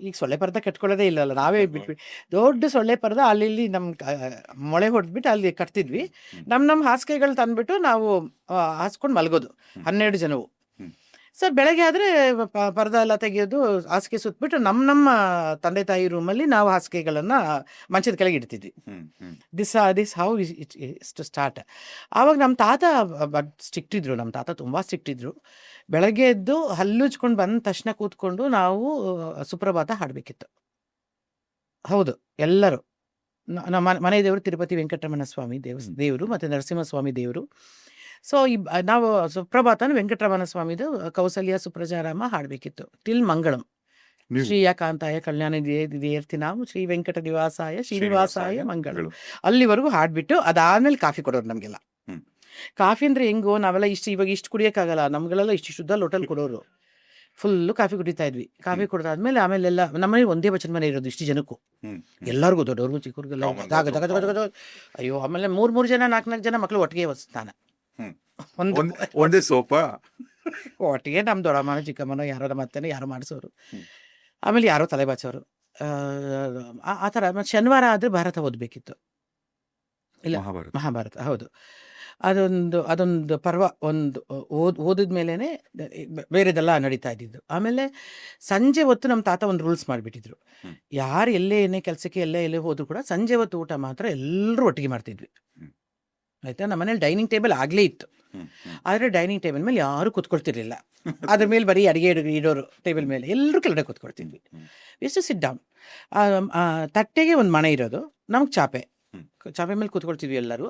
ಈಗ ಸೊಳ್ಳೆ ಪರ್ದ ಕಟ್ಕೊಳ್ಳೋದೇ ಇಲ್ಲಲ್ಲ, ನಾವೇ ಬಿಟ್ವಿ. ದೊಡ್ಡ ಸೊಳ್ಳೆ ಪರ್ದ ಅಲ್ಲಿ ನಮ್ಮ ಮೊಳೆ ಹೊಡೆದ್ಬಿಟ್ಟು ಅಲ್ಲಿ ಕಟ್ತಿದ್ವಿ. ಹ್ಮ್. ನಮ್ಮ ಹಾಸಿಗೆಗಳು ತಂದ್ಬಿಟ್ಟು ನಾವು ಹಾಸ್ಕೊಂಡು ಮಲಗೋದು, ಹ್ಮ್. 12 ಜನವು. ಹ್ಮ್. ಸರ್ ಬೆಳಗ್ಗೆ ಆದರೆ ಪರ್ದ ಎಲ್ಲ ತೆಗೆಯೋದು, ಹಾಸಿಗೆ ಸುತ್ತಬಿಟ್ಟು ನಮ್ಮ ತಂದೆ ತಾಯಿ ರೂಮಲ್ಲಿ ನಾವು ಹಾಸಿಗೆಗಳನ್ನು ಮಂಚದ ಕೆಳಗೆ ಇಡ್ತಿದ್ವಿ. Hmm. Hmm. This how is to start. ಆವಾಗ ನಮ್ಮ ತಾತ ಸ್ಟ್ರಿಕ್ಟ್ ಇದ್ರು. ನಮ್ಮ ತಾತ ತುಂಬ ಸ್ಟ್ರಿಕ್ಟ್ ಇದ್ರು. ಬೆಳಗ್ಗೆ ಎದ್ದು ಹಲ್ಲುಜ್ಕೊಂಡು ಬಂದ ತಕ್ಷಣ ಕೂತ್ಕೊಂಡು ನಾವು ಸುಪ್ರಭಾತ ಹಾಡಬೇಕಿತ್ತು. ಹೌದು, ಎಲ್ಲರೂ. ನಮ್ಮ ಮನೆ ದೇವರು ತಿರುಪತಿ ವೆಂಕಟರಮಣ ಸ್ವಾಮಿ ದೇವರು ಮತ್ತು ನರಸಿಂಹಸ್ವಾಮಿ ದೇವರು. ಸೊ ನಾವು ಸುಪ್ರಭಾತನ ವೆಂಕಟರಮಣ ಸ್ವಾಮಿದು ಕೌಸಲ್ಯ ಸುಪ್ರಜಾರಾಮ ಹಾಡಬೇಕಿತ್ತು ಟಿಲ್ ಮಂಗಳಂ. ನೀವು? ಶ್ರೀಯ ಕಾಂತಾಯ ಕಲ್ಯಾಣ ನಾವು ಶ್ರೀ ವೆಂಕಟ ನಿವಾಸಾಯ ಶ್ರೀನಿವಾಸಾಯ ಮಂಗಳಂ. ಗಳು. ಅಲ್ಲಿವರೆಗೂ ಹಾಡ್ಬಿಟ್ಟು ಅದಾದ್ಮೇಲೆ ಕಾಫಿ ಕೊಡೋರು ನಮಗೆಲ್ಲ. ಹ್ಮ್. ಕಾಫಿ ಅಂದರೆ ಹೆಂಗೋ, ನಾವೆಲ್ಲ ಇವಾಗ ಇಷ್ಟು ಕುಡಿಯೋಕ್ಕಾಗಲ್ಲ, ನಮಗೆಲ್ಲ ಇಷ್ಟು ಶುದ್ಧ ಲೋಟಲ್ ಕೊಡೋರು. ಫುಲ್ಲು ಕಾಫಿ ಕುಡಿತಾ ಇದ್ವಿ. ಕಾಫಿ ಕುಡ್ದಾದ್ಮೇಲೆ ಆಮೇಲೆಲ್ಲ ನಮ್ಮನೆ ಒಂದೇ ಬಚನ ಮನೆ ಇರೋದು ಇಷ್ಟು ಜನಕ್ಕೂ, ಹ್ಮ್. ಎಲ್ಲರಿಗೂ, ದೊಡ್ಡವ್ರಿಗೂ ಚಿಕ್ಕವ್ರಿಗೆಲ್ಲ. Common ಜಾಗ ಅದು. ಜಾಗ ಜಾಗ ಜಾಗ ಜಾಗ. ಅಯ್ಯೋ, ಆಮೇಲೆ 3 ಜನ 4 ಜನ ಮಕ್ಕಳು ಒಟ್ಟಿಗೆ ಸ್ನಾನ. ಹ್ಮ್. ಒಂದು ಒಂದೇ ಸೋಪಾ? ಒಟ್ಟಿಗೆ ನಮ್ಮ ದೊಡ್ಡಮ್ಮನ ಚಿಕ್ಕಮ್ಮನ ಯಾರೋ ನಮ್ಮ ಅತ್ತೆನೋ ಯಾರೋ ಮಾಡಿಸೋರು. ಹ್ಮ್. ಆಮೇಲೆ ಯಾರೋ ತಲೆ ಬಾಚೋರು. ಆ ಥರ. ಮತ್ತು ಶನಿವಾರ ಆದರೆ ಭಾರತ ಓದಬೇಕಿತ್ತು. ಇಲ್ಲ, ಮಹಾಭಾರತ. ಮಹಾಭಾರತ, ಹೌದು. ಅದೊಂದು ಪರ್ವ. ಒಂದು ಓದಿದ ಮೇಲೇ ಬೇರೆದೆಲ್ಲ ನಡೀತಾ ಇದ್ದಿದ್ದು. ಆಮೇಲೆ ಸಂಜೆ ಹೊತ್ತು ನಮ್ಮ ತಾತ ಒಂದು ರೂಲ್ಸ್ ಮಾಡಿಬಿಟ್ಟಿದ್ರು. ಹ್ಮ್. ಯಾರು ಏನೇ ಕೆಲಸಕ್ಕೆ ಎಲ್ಲೇ ಹೋದ್ರು ಕೂಡ ಸಂಜೆ ಹೊತ್ತು ಊಟ ಮಾತ್ರ ಎಲ್ಲರೂ ಒಟ್ಟಿಗೆ ಮಾಡ್ತಿದ್ವಿ. ಹ್ಮ್. ಆಯಿತಾ. ನಮ್ಮ ಮನೇಲಿ ಡೈನಿಂಗ್ ಟೇಬಲ್ ಆಗಲೇ ಇತ್ತು. ಹ್ಮ್. ಹ್ಮ್. ಆದರೆ ಡೈನಿಂಗ್ ಟೇಬಲ್ ಮೇಲೆ ಯಾರೂ ಕೂತ್ಕೊಳ್ತಿರ್ಲಿಲ್ಲ. ಅದ್ರ ಮೇಲೆ ಬರೀ ಅಡುಗೆ ಇಡೋರು ಟೇಬಲ್ ಮೇಲೆ, ಎಲ್ಲರೂ ಕೆಳಗಡೆ ಕೂತ್ಕೊಳ್ತಿದ್ವಿ. ಹ್ಮ್. ಎಷ್ಟು ಸಿಟ್ ಡೌನ್. ತಟ್ಟೆಗೆ ಒಂದು ಮಣೆ ಇರೋದು, ನಮಗೆ ಚಾಪೆ. ಹ್ಮ್. ಚಾಪೆ ಮೇಲೆ ಕೂತ್ಕೊಳ್ತಿದ್ವಿ ಎಲ್ಲರೂ.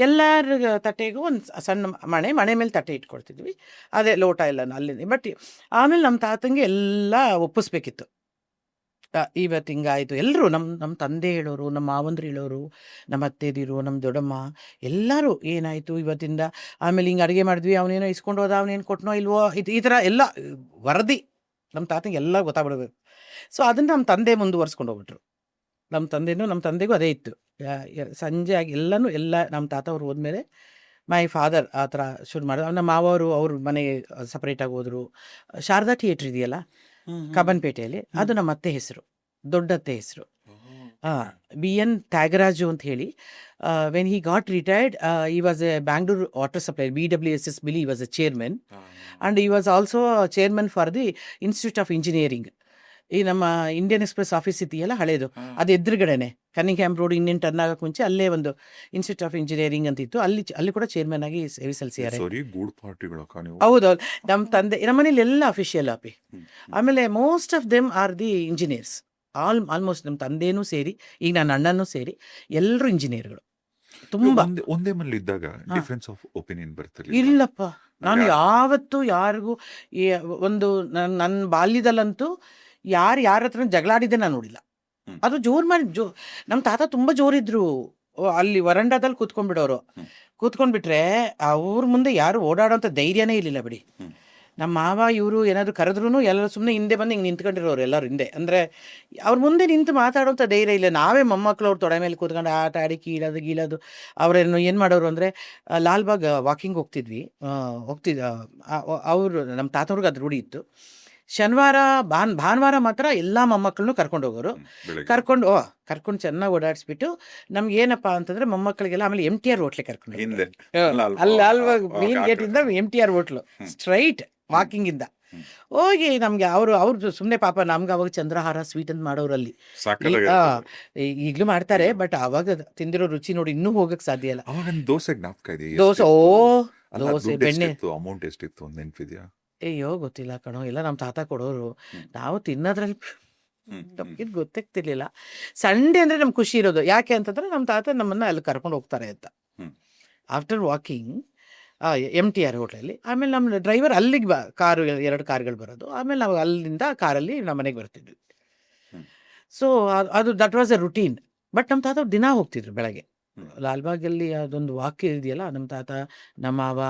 ಎಲ್ಲರ ತಟ್ಟೆಗೂ ಒಂದು ಸಣ್ಣ ಮಣೆ ಮೇಲೆ ತಟ್ಟೆ ಇಟ್ಕೊಳ್ತಿದ್ವಿ. ಅದೇ ಲೋಟ ಎಲ್ಲ ಅಲ್ಲಿಂದ. ಬಟ್ ಆಮೇಲೆ ನಮ್ಮ ತಾತಂಗೆ ಎಲ್ಲ ಒಪ್ಪಿಸ್ಬೇಕಿತ್ತು. ಇವತ್ತು ಹಿಂಗಾಯಿತು. ಎಲ್ಲರೂ ನಮ್ಮ ತಂದೆ ಹೇಳೋರು, ನಮ್ಮ ಮಾವಂದ್ರು ಹೇಳೋರು, ನಮ್ಮ ಅತ್ತೆದಿರು, ನಮ್ಮ ದೊಡ್ಡಮ್ಮ ಎಲ್ಲರೂ ಏನಾಯಿತು ಇವತ್ತಿಂದ. ಆಮೇಲೆ ಹಿಂಗೆ ಅಡುಗೆ ಮಾಡಿದ್ವಿ, ಅವನೇನೋ ಇಸ್ಕೊಂಡು ಹೋದ, ಅವನೇನು ಕೊಟ್ಟನೋ ಇಲ್ವೋ, ಈ ಥರ ಎಲ್ಲ ವರದಿ ನಮ್ಮ ತಾತಂಗೆ ಎಲ್ಲ ಗೊತ್ತಾಗ್ಬಿಡ್ಬೇಕು. ಸೊ ಅದನ್ನು ನಮ್ಮ ತಂದೆ ಮುಂದುವರ್ಸ್ಕೊಂಡು ಹೋಗ್ಬಿಟ್ರು. ನಮ್ಮ ತಂದೆಗೂ ಅದೇ ಇತ್ತು. ಸಂಜೆ ಆಗಿ ಎಲ್ಲ ನಮ್ಮ ತಾತ ಅವ್ರು ಹೋದ್ಮೇಲೆ ಮೈ ಫಾದರ್ ಆ ಥರ ಶುರು ಮಾಡಿದ್ರು. ನಮ್ಮ ಮಾವರು ಅವ್ರ ಮನೆಗೆ ಸಪ್ರೇಟಾಗಿ ಹೋದರು. ಶಾರದಾ ಥಿಯೇಟ್ರ್ ಇದೆಯಲ್ಲ ಕಬ್ಬನ್ಪೇಟೆಯಲ್ಲಿ, ಅದು ನಮ್ಮ ಅತ್ತೆ ಹೆಸರು, ದೊಡ್ಡತ್ತೆ ಹೆಸರು. ಬಿ ಎನ್ ತ್ಯಾಗರಾಜು ಅಂತ ಹೇಳಿ. ವೆನ್ ಹಿ ಗಾಟ್ ರಿಟೈರ್ಡ್, ಈ was A Bangalore water supply, BWSS ಬಿಲಿ, ಈ ವಾಸ್ ಎ ಚೇರ್ಮನ್. ಆ್ಯಂಡ್ ಈ was also chairman for the institute of engineering. ಈ ನಮ್ಮ ಇಂಡಿಯನ್ ಎಕ್ಸ್ಪ್ರೆಸ್ ಆಫೀಸ್ ಇದೆಯಲ್ಲ ಹಳೇದು, ಅದು ಎದುರುಗಡೆನೆ ಕನಿಂಗ್ಹ್ಯಾಮ್ ರೋಡ್ ಇನ್ನೇನು ಟರ್ನ್ ಆಗಕ್ಕೆ ಮುಂಚೆ ಅಲ್ಲೇ ಒಂದು ಇನ್ಸ್ಟಿಟ್ಯೂಟ್ ಆಫ್ ಇಂಜಿನಿಯರಿಂಗ್ ಅಂತ ಇತ್ತು. ಅಲ್ಲಿ ಕೂಡ ಚೇರ್ಮನ್ ಆಗಿ ಸೇವೆ ಸಲ್ಲಿಸಿದ್ದಾರೆ. ಹೌದೌದು, ನಮ್ಮ ತಂದೆ ನಮ್ಮ ಮನೇಲಿ ಎಲ್ಲ ಅಫಿಷಿಯಲ್ ಅಪಿ. ಆಮೇಲೆ most of them are the engineers, almost ನಮ್ಮ ತಂದೆನೂ ಸೇರಿ, ಈಗ ನನ್ನ ಅಣ್ಣನೂ ಸೇರಿ ಎಲ್ಲರೂ ಇಂಜಿನಿಯರ್ಗಳು. ತುಂಬಾ ಒಂದೇ ಮನೇಲಿ ಇದ್ದಾಗ ಡಿಫರೆನ್ಸ್ ಆಫ್ ಒಪಿನಿಯನ್ ಬರ್ತದೆ. ಇಲ್ಲಪ್ಪ, ನಾನು ಯಾವತ್ತೂ ಯಾರಿಗೂ ಒಂದು ನನ್ನ ಬಾಲ್ಯದಲ್ಲಂತೂ ಯಾರ ಹತ್ರ ಜಗಳಾಡಿದ್ದೆ ನಾನು ನೋಡಿಲ್ಲ. ಅದು ಜೋರು ಮಾಡಿ ನಮ್ಮ ತಾತ ತುಂಬ ಜೋರಿದ್ರು. ಅಲ್ಲಿ ವರಂಡಾದಲ್ಲಿ ಕೂತ್ಕೊಂಡ್ಬಿಡೋರು. ಕೂತ್ಕೊಂಡ್ಬಿಟ್ರೆ ಅವ್ರ ಮುಂದೆ ಯಾರು ಓಡಾಡೋಂಥ ಧೈರ್ಯನೇ ಇರಲಿಲ್ಲ ಬಿಡಿ. ನಮ್ಮ ಮಾವ ಇವರು ಏನಾದರೂ ಕರೆದ್ರೂ ಎಲ್ಲರೂ ಸುಮ್ಮನೆ ಹಿಂದೆ ಬಂದು ಹಿಂಗೆ ನಿಂತ್ಕೊಂಡಿರೋರು, ಎಲ್ಲರೂ ಹಿಂದೆ. ಅಂದರೆ ಅವ್ರ ಮುಂದೆ ನಿಂತು ಮಾತಾಡೋಂಥ ಧೈರ್ಯ ಇಲ್ಲ. ನಾವೇ ಮೊಮ್ಮಕ್ಕಳು ಅವ್ರ ತೊಡೆ ಮೇಲೆ ಕೂತ್ಕೊಂಡು ಆಟ ಆಡಿ ಗೀಳೋದು. ಅವರೇನು ಏನು ಮಾಡೋರು ಅಂದರೆ, ಲಾಲ್ಬಾಗ್ ವಾಕಿಂಗ್ ಹೋಗ್ತಿದ್ವಿ. ಅವರು ನಮ್ಮ ತಾತವ್ರಿಗೆ ಅದು ರೂಢಿ ಇತ್ತು. ಶನಿವಾರ ಭಾನುವಾರ ಮಾತ್ರ ಎಲ್ಲ ಮೊಮ್ಮಕ್ಕಳನ್ನು ಕರ್ಕೊಂಡು ಹೋಗೋರು. ಕರ್ಕೊಂಡು ಚೆನ್ನಾಗಿ ಓಡಾಡಿಸ್ಬಿಟ್ಟು ನಮ್ಗೆ ಏನಪ್ಪ ಅಂತಂದ್ರೆ ಮೊಮ್ಮಕ್ಕಳಿಗೆಲ್ಲ ಆಮೇಲೆ MTR ಹೋಟ್ಲಿಗೆ ಕರ್ಕೊಂಡು ಅಲ್ಲಿ ಲಾಲ್ಬಾಗ್ ಮೇನ್ ಗೇಟಿಂದ MTR ಹೋಟ್ಲು ಸ್ಟ್ರೈಟ್ ವಾಕಿಂಗ್ ಇಂದ ಹೋಗಿ ನಮ್ಗೆ ಅವ್ರು ಸುಮ್ಮನೆ ಪಾಪ ನಮ್ಗೆ ಅವಾಗ ಚಂದ್ರಹಾರ ಸ್ವೀಟ್ ಅಂತ ಮಾಡೋರಲ್ಲಿ ಈಗಲೂ ಮಾಡ್ತಾರೆ. ಬಟ್ ಅವಾಗ ತಿಂದಿರೋ ರುಚಿ ನೋಡಿ ಇನ್ನೂ ಹೋಗಕ್ ಸಾಧ್ಯ ಇಲ್ಲ. ದೋಸೆ ಬೆಣ್ಣೆ ಅಮೌಂಟ್ ಎಷ್ಟಿತ್ತು ನೆನಪಿದ್ಯಾ? ಅಯ್ಯೋ ಗೊತ್ತಿಲ್ಲ ಕಣೋ, ಎಲ್ಲ ನಮ್ಮ ತಾತ ಕೊಡೋರು. ನಾವು ತಿನ್ನೋದ್ರಲ್ಲಿ ನಮ್ಗಿದ್ ಗೊತ್ತಾಗ್ತಿರ್ಲಿಲ್ಲ. ಸಂಡೇ ಅಂದರೆ ನಮ್ಗೆ ಖುಷಿ ಇರೋದು. ಯಾಕೆ ಅಂತಂದ್ರೆ ನಮ್ಮ ತಾತ ನಮ್ಮನ್ನ ಅಲ್ಲಿ ಕರ್ಕೊಂಡು ಹೋಗ್ತಾರೆ ಅಂತ. ಆಫ್ಟರ್ ವಾಕಿಂಗ್ MTR ಹೋಟ್ಲಲ್ಲಿ. ಆಮೇಲೆ ನಮ್ಮ ಡ್ರೈವರ್ ಅಲ್ಲಿಗೆ ಕಾರು 2 ಕಾರ್ಗಳು ಬರೋದು. ಆಮೇಲೆ ನಾವು ಅಲ್ಲಿಂದ ಕಾರಲ್ಲಿ ನಮ್ಮ ಮನೆಗೆ ಬರ್ತಿದ್ವಿ. ಸೊ ಅದು that was A routine. But ನಮ್ಮ ತಾತ ದಿನ ಹೋಗ್ತಿದ್ರು ಬೆಳಗ್ಗೆ ಲಾಲ್ಬಾಗಲ್ಲಿ. ಅದೊಂದು ವಾಕ್ಯ ಇದೆಯಲ್ಲ, ನಮ್ಮ ತಾತ, ನಮ್ಮ ಮಾವ,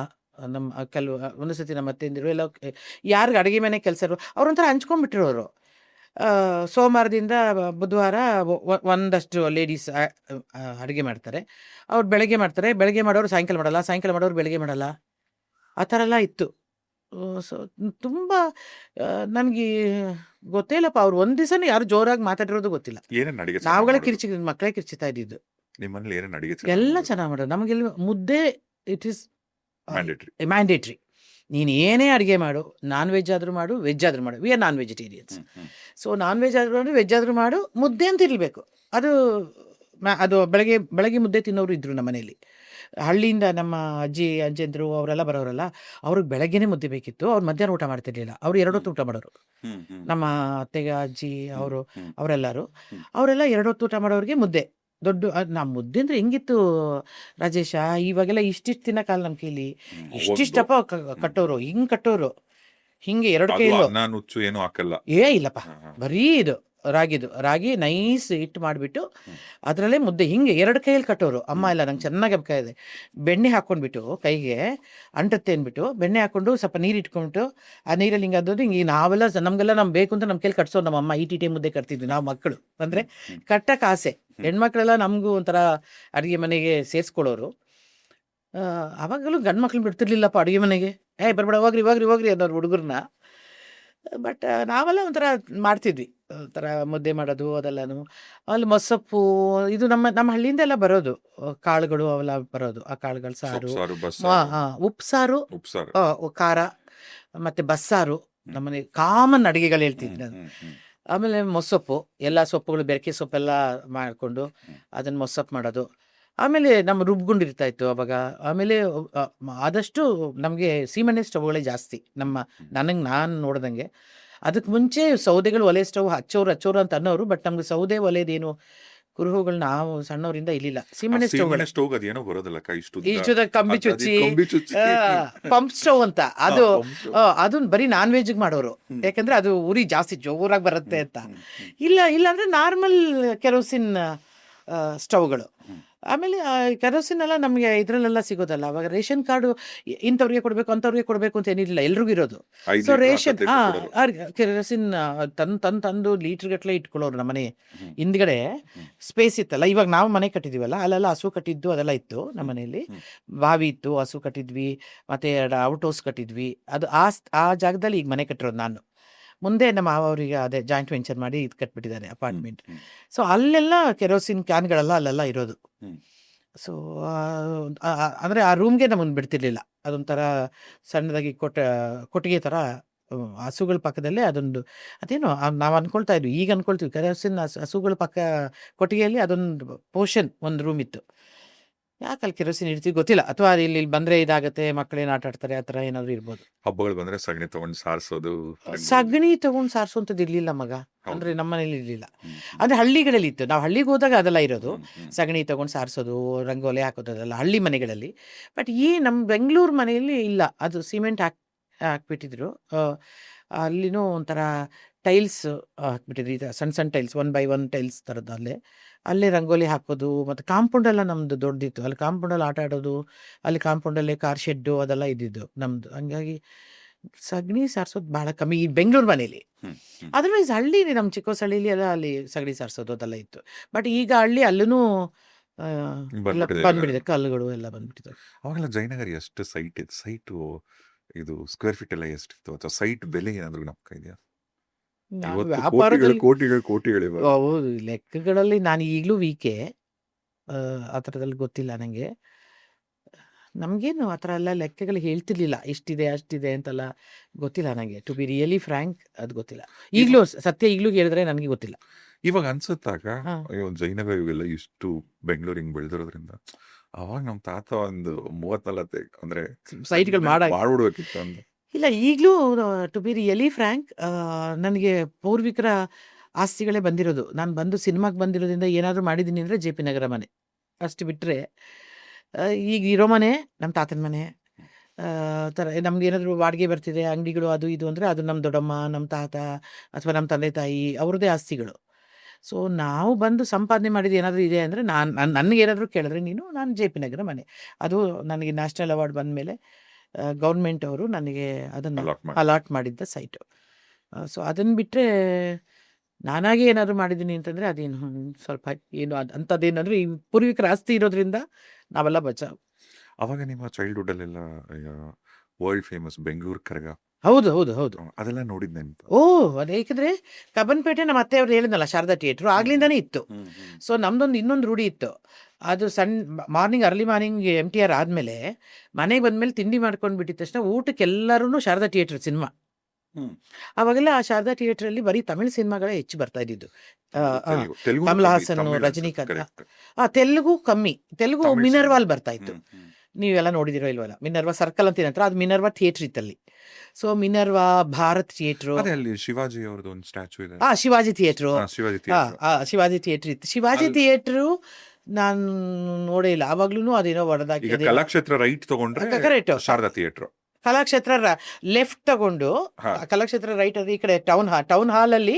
ನಮ್ಮ ಕೆಲವು ಒಂದು ಸತಿ ನಮ್ಮ ಅತ್ತೆಂದಿರು ಎಲ್ಲ ಯಾರಿಗೆ ಅಡುಗೆ ಮನೆ ಕೆಲಸ ಇರೋ ಅವ್ರೊಂಥರ ಹಂಚ್ಕೊಂಡ್ಬಿಟ್ಟಿರೋರು. ಸೋಮವಾರದಿಂದ ಬುಧವಾರ ಒಂದಷ್ಟು ಲೇಡೀಸ್ ಅಡುಗೆ ಮಾಡ್ತಾರೆ. ಅವ್ರು ಬೆಳಗ್ಗೆ ಮಾಡ್ತಾರೆ, ಬೆಳಗ್ಗೆ ಮಾಡೋರು ಸಾಯಂಕಾಲ ಮಾಡಲ್ಲ, ಸಾಯಂಕಾಲ ಮಾಡೋರು ಬೆಳಗ್ಗೆ ಮಾಡಲ್ಲ. ಆ ಥರ ಎಲ್ಲ ಇತ್ತು. ಸೊ ತುಂಬ ನನಗೆ ಗೊತ್ತೇ ಇಲ್ಲಪ್ಪ. ಅವ್ರು ಒಂದು ದಿವಸನೂ ಯಾರು ಜೋರಾಗಿ ಮಾತಾಡಿರೋದು ಗೊತ್ತಿಲ್ಲ. ನಾವುಗಳೇ ಮಕ್ಕಳೇ ಕಿರ್ಚಿತಾ ಇದ್ದಿದ್ದು. ಎಲ್ಲ ಚೆನ್ನಾಗಿ ಮಾಡೋದು. ನಮಗೆಲ್ಲ ಮುದ್ದೆ ಇಟ್ ಈಸ್ ಮ್ಯಾಂಡೇಟ್ರಿ. ನೀನು ಏನೇ ಅಡುಗೆ ಮಾಡು, ನಾನ್ ವೆಜ್ ಆದರೂ ಮಾಡು, ವೆಜ್ ಆದರೂ ಮಾಡು. We are non vegetarians. So non veg ಆದರೂ ಮಾಡು, ವೆಜ್ ಆದರೂ ಮಾಡು, ಮುದ್ದೆ ಅಂತ ಇರಬೇಕು. ಅದು ಬೆಳಗ್ಗೆ ಮುದ್ದೆ ತಿನ್ನೋರು ಇದ್ದರು ನಮ್ಮ ಮನೇಲಿ. ಹಳ್ಳಿಯಿಂದ ನಮ್ಮ ಅಜ್ಜಂದ್ರು ಅವರೆಲ್ಲ ಬರೋರಲ್ಲ, ಅವ್ರಿಗೆ ಬೆಳಗ್ಗೆನೇ ಮುದ್ದೆ ಬೇಕಿತ್ತು. ಅವ್ರು ಮಧ್ಯಾಹ್ನ ಊಟ ಮಾಡ್ತಿರ್ಲಿಲ್ಲ. ಅವ್ರು 2 ಹೊತ್ತು ಊಟ ಮಾಡೋರು. ನಮ್ಮ ಅತ್ತೆಗೆ ಅಜ್ಜಿ ಅವರೆಲ್ಲರೂ ಅವರೆಲ್ಲ 2 ಹೊತ್ತು ಊಟ ಮಾಡೋರಿಗೆ ಮುದ್ದೆ. ನಮ್ಮ ಮುದ್ದೆ ಅಂದ್ರೆ ಹೆಂಗಿತ್ತು ರಾಜೇಶ, ಇವಾಗೆಲ್ಲ ಇಷ್ಟಿಷ್ಟು ತಿನ್ನಕಾಲ ನಮ್ಮ ಕೈಲಿ. ಇಷ್ಟಿಷ್ಟಪ್ಪ ಕಟ್ಟೋರು, ಹಿಂಗ್ ಕಟ್ಟೋರು, ಹಿಂಗೆ 2 ಕೈಲು ಇಲ್ಲಪ್ಪ, ಬರೀ ಇದು ರಾಗಿ ನೈಸ್ ಹಿಟ್ಟು ಮಾಡಿಬಿಟ್ಟು ಅದರಲ್ಲೇ ಮುದ್ದೆ ಹಿಂಗೆ 2 ಕೈಯಲ್ಲಿ ಕಟ್ಟೋರು. ಅಮ್ಮ ಎಲ್ಲ ನಂಗೆ ಚೆನ್ನಾಗಿ ಇದೆ. ಬೆಣ್ಣೆ ಹಾಕ್ಕೊಂಡ್ಬಿಟ್ಟು ಕೈಗೆ ಅಂಟತ್ತೆ ಅಂದ್ಬಿಟ್ಟು ಬೆಣ್ಣೆ ಹಾಕ್ಕೊಂಡು ಸ್ವಲ್ಪ ನೀರು ಇಟ್ಕೊಂಡ್ಬಿಟ್ಟು ಆ ನೀರಲ್ಲಿ ಹಿಂಗೆ ಅದ್ದು ಹಿಂಗೆ ನಾವೆಲ್ಲ ನಮಗೆಲ್ಲ ಬೇಕು ಅಂತ ನಮ್ಮ ಕೈಲಿ ಕಟ್ಸೋರು. ನಮ್ಮ ಅಮ್ಮ ಈಟೀಟೆ ಮುದ್ದೆ ಕಟ್ತಿದ್ವಿ ನಾವು ಮಕ್ಕಳು. ಅಂದರೆ ಕಟ್ಟಕ್ಕೆ ಆಸೆ. ಹೆಣ್ಮಕ್ಳೆಲ್ಲ ನಮಗೂ ಒಂಥರ ಅಡುಗೆ ಮನೆಗೆ ಸೇರಿಸ್ಕೊಳ್ಳೋರು. ಅವಾಗಲೂ ಗಂಡು ಮಕ್ಳು ಬಿಡ್ತಿರ್ಲಿಲ್ಲಪ್ಪ ಅಡುಗೆ ಮನೆಗೆ. ಬರ್ಬೇಡ, ಹೋಗ್ರಿ ಅನ್ನೋರು ಹುಡುಗರನ್ನ. ಬಟ್ ನಾವೆಲ್ಲ ಒಂಥರ ಮಾಡ್ತಿದ್ವಿ, ಒಂಥರ ಮುದ್ದೆ ಮಾಡೋದು ಅದೆಲ್ಲನು. ಅಲ್ಲಿ ಮೊಸಪ್ಪು ಇದು ನಮ್ಮ ಹಳ್ಳಿಯಿಂದ ಎಲ್ಲ ಬರೋದು, ಕಾಳುಗಳು ಅವೆಲ್ಲ ಬರೋದು. ಆ ಕಾಳುಗಳ ಸಾರು, ಉಪ್ಸಾರು, ಖಾರ, ಮತ್ತೆ ಬಸ್ಸಾರು ನಮ್ಮನೆ ಕಾಮನ್ ಅಡುಗೆಗಳು ಹೇಳ್ತಿದ್ವಿ ನಾನು. ಆಮೇಲೆ ಮೊಸಪ್ಪು, ಎಲ್ಲ ಸೊಪ್ಪುಗಳು, ಬೆರಕೆ ಸೊಪ್ಪೆಲ್ಲ ಮಾಡಿಕೊಂಡು ಅದನ್ನು ಮೊಸಪ್ಪು ಮಾಡೋದು. ಆಮೇಲೆ ನಮ್ಮ ರುಬ್ಗುಂಡು ಇರ್ತಾ ಇತ್ತು ಅವಾಗ. ಆಮೇಲೆ ಆದಷ್ಟು ನಮಗೆ ಸೀಮೆಣ್ಣೆ ಸ್ಟವ್ಗಳೇ ಜಾಸ್ತಿ ನಾನು ನೋಡ್ದಂಗೆ. ಅದಕ್ಕೆ ಮುಂಚೆ ಸೌದೆಗಳು, ಒಲೆ ಸ್ಟವ್ ಹಚ್ಚೋರು ಅಂತ ಅನ್ನೋರು. ಬಟ್ ನಮ್ಗೆ ಸೌದೆ ಒಲೆದೇನು ಕುರುಹುಗಳು ನಾವು ಸಣ್ಣವರಿಂದ ಇಲ್ಲಿಲ್ಲ. ಸೀಮೆಣ್ಣೆ ಸ್ಟವ್ ಇಷ್ಟುದ ಕಂಬಿ ಚುಚ್ಚಿ ಪಂಪ್ ಸ್ಟವ್ ಅಂತ ಅದನ್ನ ಬರೀ ನಾನ್ ವೆಜ್ಗೆ ಮಾಡೋರು. ಯಾಕಂದ್ರೆ ಅದು ಉರಿ ಜಾಸ್ತಿ ಜೋರಾಗಿ ಬರುತ್ತೆ ಅಂತ. ಇಲ್ಲ ಅಂದ್ರೆ ನಾರ್ಮಲ್ ಕೆರೋಸಿನ್ ಸ್ಟವ್ಗಳು. ಆಮೇಲೆ ಕೆರೋಸಿನ್ ಎಲ್ಲ ನಮಗೆ ಇದರಲ್ಲೆಲ್ಲ ಸಿಗೋದಲ್ಲ. ಅವಾಗ ರೇಷನ್ ಕಾರ್ಡು ಇಂಥವ್ರಿಗೆ ಕೊಡಬೇಕು ಅಂಥವ್ರಿಗೆ ಕೊಡಬೇಕು ಅಂತ ಏನಿರಲಿಲ್ಲ, ಎಲ್ರಿಗೂ ಇರೋದು. 5 ಸೊ ಲೀಟರ್ ರೇಷನ್ 10 ಲೀಟರ್ ಕೊಡೋರು. ಕೆರೋಸಿನ್ ತಂದು ಲೀಟರ್ಗಟ್ಟಲೆ ಇಟ್ಕೊಳ್ಳೋರು ನಮ್ಮ ಮನೆ ಹ್ಮ್. ಹಿಂದ್ಗಡೆ. ಹ್ಮ್. ಸ್ಪೇಸ್ ಇತ್ತಲ್ಲ, ಇವಾಗ ನಾವು ಮನೆ ಕಟ್ಟಿದೀವಲ್ಲ, ಅಲ್ಲೆಲ್ಲ ಹಸು ಕಟ್ಟಿದ್ದು ಅದೆಲ್ಲ ಇತ್ತು ನಮ್ಮ ಮನೆಯಲ್ಲಿ. ಹ್ಮ್. ಬಾವಿ ಇತ್ತು, ಹಸು ಕಟ್ಟಿದ್ವಿ, ಮತ್ತೆ 2 ಔಟ್ ಹೌಸ್ ಕಟ್ಟಿದ್ವಿ. ಅದು ಆ ಜಾಗದಲ್ಲಿ ಈಗ ಮನೆ ಕಟ್ಟಿರೋದು ನಾನು. ಮುಂದೆ ನಮ್ಮ ಅವರಿಗೆ ಅದೇ ಜಾಯಿಂಟ್ ವೆಂಚರ್ ಮಾಡಿ ಇದು ಕಟ್ಬಿಟ್ಟಿದ್ದಾರೆ ಅಪಾರ್ಟ್ಮೆಂಟ್. ಹ್ಮ್. ಸೊ ಅಲ್ಲೆಲ್ಲ ಕೆರೋಸಿನ್ ಕ್ಯಾನ್ಗಳೆಲ್ಲ ಅಲ್ಲೆಲ್ಲ ಇರೋದು. ಹ್ಮ್. ಸೊ ಅಂದರೆ ಆ ರೂಮ್ಗೆ ನಮ್ಮನ್ನು ಬಿಡ್ತಿರ್ಲಿಲ್ಲ. ಅದೊಂಥರ ಸಣ್ಣದಾಗಿ ಕೊಟ್ಟಿಗೆ ಥರ, ಹಸುಗಳ ಪಕ್ಕದಲ್ಲೇ ಅದೊಂದು ಅದೇನೋ ನಾವು ಅನ್ಕೊಳ್ತಾ ಇದ್ವಿ, ಈಗ ಅನ್ಕೊಳ್ತೀವಿ ಕೆರೋಸಿನ್ ಹಸುಗಳ ಪಕ್ಕ ಕೊಟ್ಟಿಗೆಯಲ್ಲಿ ಅದೊಂದು ಪೋರ್ಷನ್ ಒಂದು ರೂಮ್ ಇತ್ತು. ಯಾಕೆ ಅಲ್ಲಿ ಕೆರೋಸಿನ್ ಇಡ್ತೀವಿ ಗೊತ್ತಿಲ್ಲ, ಅಥವಾ ಇಲ್ಲಿ ಬಂದರೆ ಇದಾಗುತ್ತೆ, ಮಕ್ಕಳೇನು ಆಟ ಆಡ್ತಾರೆ, ಆ ಥರ ಏನಾದರೂ ಇರ್ಬೋದು. ಹಬ್ಬಗಳು ಬಂದ್ರೆ ಸಗಣಿ ತಗೊಂಡು ಸಾರಿಸೋದು. ಸಗಣಿ ತಗೊಂಡು ಸಾರಿಸುವಂಥದ್ದು ಇರಲಿಲ್ಲ ಮಗ, ಹೌದು. ಅಂದರೆ ನಮ್ಮ ಮನೇಲಿ ಇರಲಿಲ್ಲ. ಹ್ಮ್. ಅಂದರೆ ಹಳ್ಳಿಗಳಲ್ಲಿ ಇತ್ತು, ನಾವು ಹಳ್ಳಿಗೆ ಹೋದಾಗ ಅದೆಲ್ಲ ಇರೋದು. ಹ್ಮ್. ಹ್ಮ್. ಸಗಣಿ ತಗೊಂಡು ಸಾರಿಸೋದು, ರಂಗೋಲಿ ಹಾಕೋದು, ಅದೆಲ್ಲ ಹಳ್ಳಿ ಮನೆಗಳಲ್ಲಿ. ಬಟ್ ಈ ನಮ್ಮ ಬೆಂಗಳೂರು ಮನೆಯಲ್ಲಿ ಇಲ್ಲ, ಅದು ಸಿಮೆಂಟ್ ಹಾಕ್ಬಿಟ್ಟಿದ್ರು. ಅಲ್ಲಿನೂ ಒಂಥರ ಟೈಲ್ಸ್ ಹಾಕ್ಬಿಟ್ಟಿದ್ರು, ಈ ಥರ ಸಣ್ಣ ಸಣ್ಣ ಟೈಲ್ಸ್, 1 by 1 ಟೈಲ್ಸ್ ಥರದ್ದು. ಅಲ್ಲೇ ರಂಗೋಲಿ ಹಾಕೋದು. ಮತ್ತು ಕಾಂಪೌಂಡೆಲ್ಲ ನಮ್ಮದು ದೊಡ್ಡದಿತ್ತು, ಅಲ್ಲಿ ಕಾಂಪೌಂಡಲ್ಲಿ ಆಟ ಆಡೋದು, ಅಲ್ಲಿ ಕಾಂಪೌಂಡಲ್ಲೇ ಕಾರ್ ಶೆಡ್ಡು ಅದೆಲ್ಲ ಇದ್ದಿದ್ದು ನಮ್ಮದು. ಹಂಗಾಗಿ ಸಗಣಿ ಸಾರಿಸೋದು ಭಾಳ ಕಮ್ಮಿ ಈ ಬೆಂಗಳೂರು ಮನೇಲಿ. ಹ್ಮ್. ಹ್ಮ್. ಅದರ್ವೈಸ್ ಹಳ್ಳೀಲಿ ನಮ್ಮ ಚಿಕ್ಕ ಹಳ್ಳಿಲಿ ಎಲ್ಲ ಅಲ್ಲಿ ಸಗಣಿ ಸಾರಿಸೋದು ಅದೆಲ್ಲ ಇತ್ತು. ಬಟ್ ಈಗ ಅಲ್ಲೂ ಎಲ್ಲ ಬಂದ್ಬಿಟ್ಟಿದೆ. ಬಂದ್ಬಿಟ್ಟಿದೆ, ಕಲ್ಲುಗಳು ಎಲ್ಲ ಬಂದ್ಬಿಟ್ಟಿದೆ. ಅವಾಗೆಲ್ಲ ಜಯನಗರ ಎಷ್ಟು ಸೈಟ್ ಇತ್ತು? ಸೈಟು ಇದು ಸ್ಕ್ವೇರ್ ಫೀಟ್ ಎಲ್ಲ ಎಷ್ಟಿತ್ತು? ಅಥವಾ ಸೈಟ್ ಬೆಲೆ ಏನಾದ್ರು ಜ್ಞಾಪಕ ಇದೆಯಾ? ನಾವು ಇವತ್ತು ವ್ಯಾಪಾರದಲ್ಲಿ ಕೋಟಿಗಳಿವೆ. ಹೌದು, ಲೆಕ್ಕಗಳಲ್ಲಿ ನಾನು ಈಗಲೂ ವೀಕೆ, ಆ ಥರದಲ್ಲಿ ಗೊತ್ತಿಲ್ಲ ನನಗೆ. ನಮಗೇನು ಆ ಥರ ಎಲ್ಲ ಲೆಕ್ಕಗಳು ಹೇಳ್ತಿರ್ಲಿಲ್ಲ, ಇಷ್ಟಿದೆ ಅಷ್ಟಿದೆ ಅಂತೆಲ್ಲ ಗೊತ್ತಿಲ್ಲ ನನಗೆ. ಟು ಬಿ ರಿಯಲಿ ಫ್ರ್ಯಾಂಕ್, ಅದು ಗೊತ್ತಿಲ್ಲ. ಈಗಲೂ ಸತ್ಯ ಈಗಲೂ ಹೇಳಿದ್ರೆ ನನಗೆ ಗೊತ್ತಿಲ್ಲ. ಇವಾಗ ಅನ್ಸುತ್ತಾಗ ಹಾಂ ಅಯ್ಯೋ ಜಯನಗರ ಇವೆಲ್ಲ ಇಷ್ಟು ಬೆಂಗಳೂರು ಹಿಂಗ್ ಬೆಳೆದಿರೋದ್ರಿಂದ ಅವಾಗ ನಮ್ಮ ತಾತ ಒಂದು 30-40 ಅಂದ್ರೆ ಸೈಟ್ಗಳು ಮಾಡ್ಬಿಡ್ಬೇಕಿತ್ತು ಅಂತ. ಇಲ್ಲ, ಈಗಲೂ ಟು ಬಿ ರಿಯಲಿ ಫ್ರ್ಯಾಂಕ್, ನನಗೆ ಪೂರ್ವಿಕರ ಆಸ್ತಿಗಳೇ ಬಂದಿರೋದು. ನಾನು ಬಂದು ಸಿನಿಮಾಗೆ ಬಂದಿರೋದ್ರಿಂದ ಏನಾದರೂ ಮಾಡಿದ್ದೀನಿ ಅಂದರೆ ಜೆ ಪಿ ನಗರ ಮನೆ, ಅಷ್ಟು ಬಿಟ್ಟರೆ ಈಗ ಇರೋ ಮನೆ ನಮ್ಮ ತಾತನ ಮನೆ. ಥರ ನಮ್ಗೆ ಏನಾದರೂ ಬಾಡಿಗೆ ಬರ್ತಿದೆ, ಅಂಗಡಿಗಳು ಅದು ಇದು ಅಂದರೆ ಅದು ನಮ್ಮ ದೊಡ್ಡಮ್ಮ, ನಮ್ಮ ತಾತ ಅಥವಾ ನಮ್ಮ ತಂದೆ ತಾಯಿ ಅವ್ರದ್ದೇ ಆಸ್ತಿಗಳು. ಸೊ ನಾವು ಬಂದು ಸಂಪಾದನೆ ಮಾಡಿದ್ದು ಏನಾದರೂ ಇದೆ ಅಂದರೆ ನನಗೇನಾದರೂ ಕೇಳಿದ್ರೆ ನಾನು ಜೆ ಪಿ ನಗರ ಮನೆ. ಅದು ನನಗೆ ನ್ಯಾಷನಲ್ ಅವಾರ್ಡ್ ಬಂದ ಮೇಲೆ ಗೌರ್ಮೆಂಟ್ ಅವರು ನನಗೆ ಅದನ್ನು Allot ಮಾಡಿ. ಅಲಾಟ್ ಮಾಡಿದ್ದ ಸೈಟು. ಸೊ ಅದನ್ನು ಬಿಟ್ಟರೆ ನಾನಾಗೆ ಏನಾದರೂ ಮಾಡಿದ್ದೀನಿ ಅಂತಂದರೆ ಅದೇನು ಸ್ವಲ್ಪ ಏನು ಅಂಥದ್ದೇನಂದರೆ ಈ ಪೂರ್ವಿಕರ ಆಸ್ತಿ ಇರೋದ್ರಿಂದ ನಾವೆಲ್ಲ ಬಚಾವ್. ಅವಾಗ ನಿಮ್ಮ ಚೈಲ್ಡ್ಹುಡ್ ಅಲ್ಲೆಲ್ಲ ವರ್ಲ್ಡ್ ಫೇಮಸ್ ಬೆಂಗಳೂರು ಕರಗ ಹೌದು ಹೌದು ಹೌದು. ಅದೆಲ್ಲ ನೋಡಿದ್ ನೆನಪು. ಅದು ಏಕೆಂದರೆ ಕಬ್ಬನ್ಪೇಟೆ ನಮ್ಮ ಅತ್ತೆಯವ್ರು ಹೇಳಿದ್ನಲ್ಲ, ಶಾರದಾ ಥಿಯೇಟ್ರು ಆಗ್ಲಿಂದನೇ ಇತ್ತು. ಸೊ ನಮ್ದೊಂದು ಇನ್ನೊಂದು ರೂಢಿ ಇತ್ತು, ಅದು ಮಾರ್ನಿಂಗ್ ಅರ್ಲಿ ಮಾರ್ನಿಂಗ್ MTR ಆದಮೇಲೆ ಮನೆಗೆ ಬಂದಮೇಲೆ ತಿಂಡಿ ಮಾಡ್ಕೊಂಡು ಬಿಟ್ಟಿದ ತಕ್ಷಣ ಊಟಕ್ಕೆ ಎಲ್ಲರೂ ಶಾರದಾ ಥಿಯೇಟ್ರ್ ಸಿನಿಮಾ. ಅವಾಗೆಲ್ಲ ಆ ಶಾರದಾ ಥಿಯೇಟ್ರಲ್ಲಿ ಬರೀ ತಮಿಳ್ ಸಿನಿಮಾಗಳೇ ಹೆಚ್ಚು ಬರ್ತಾ ಇದ್ದಿದ್ದು. ತೆಲುಗು ಕಮಲ್ ಹಾಸನ್, ರಜನಿಕಾಂತ್. ತೆಲುಗು ಕಮ್ಮಿ, ತೆಲುಗು ತಮಿಳ್ ಮಿನರ್ವಾಲ್ ಬರ್ತಾ ಇತ್ತು. ನೀವೆಲ್ಲ ನೋಡಿದಿರೋ ಇಲ್ವಲ್ಲ, ಮಿನರ್ವಾ ಸರ್ಕಲ್ ಅಂತ ಏನಂತಾರೆ, ಅದು ಮಿನರ್ವಾ ಥಿಯೇಟ್ರ್ ಇತ್ತಲ್ಲಿ. ಸೊ ಮಿನರ್ವಾ, ಭಾರತ್ ಥಿಯೇಟ್ರು, ಅದೇ ಅಲ್ಲಿ ಶಿವಾಜಿ ಅವ್ರದ್ದು ಒಂದು ಸ್ಟ್ಯಾಚು ಇದೆ. ಶಿವಾಜಿ ಥಿಯೇಟ್ರು, ಶಿವಾಜಿ ಶಿವಾಜಿ ಥಿಯೇಟ್ರ್ ಇತ್ತು. ಶಿವಾಜಿ ಥಿಯೇಟ್ರು ನಾನು ನೋಡೇ ಇಲ್ಲ, ಆವಾಗ್ಲೂ ಅದೇನೋ ಈಗ ಹೊಡೆದಾಕಿ. ಕಲಾಕ್ಷೇತ್ರ ರೈಟ್ ತಗೊಂಡ್ರೆ correct, Sharada theatre. Kalakshetra left ತಗೊಂಡು, ಕಲಾಕ್ಷೇತ್ರ ರೈಟ್ ಅದು ಈ ಕಡೆ ಟೌನ್ ಹಾಲಲ್ಲಿ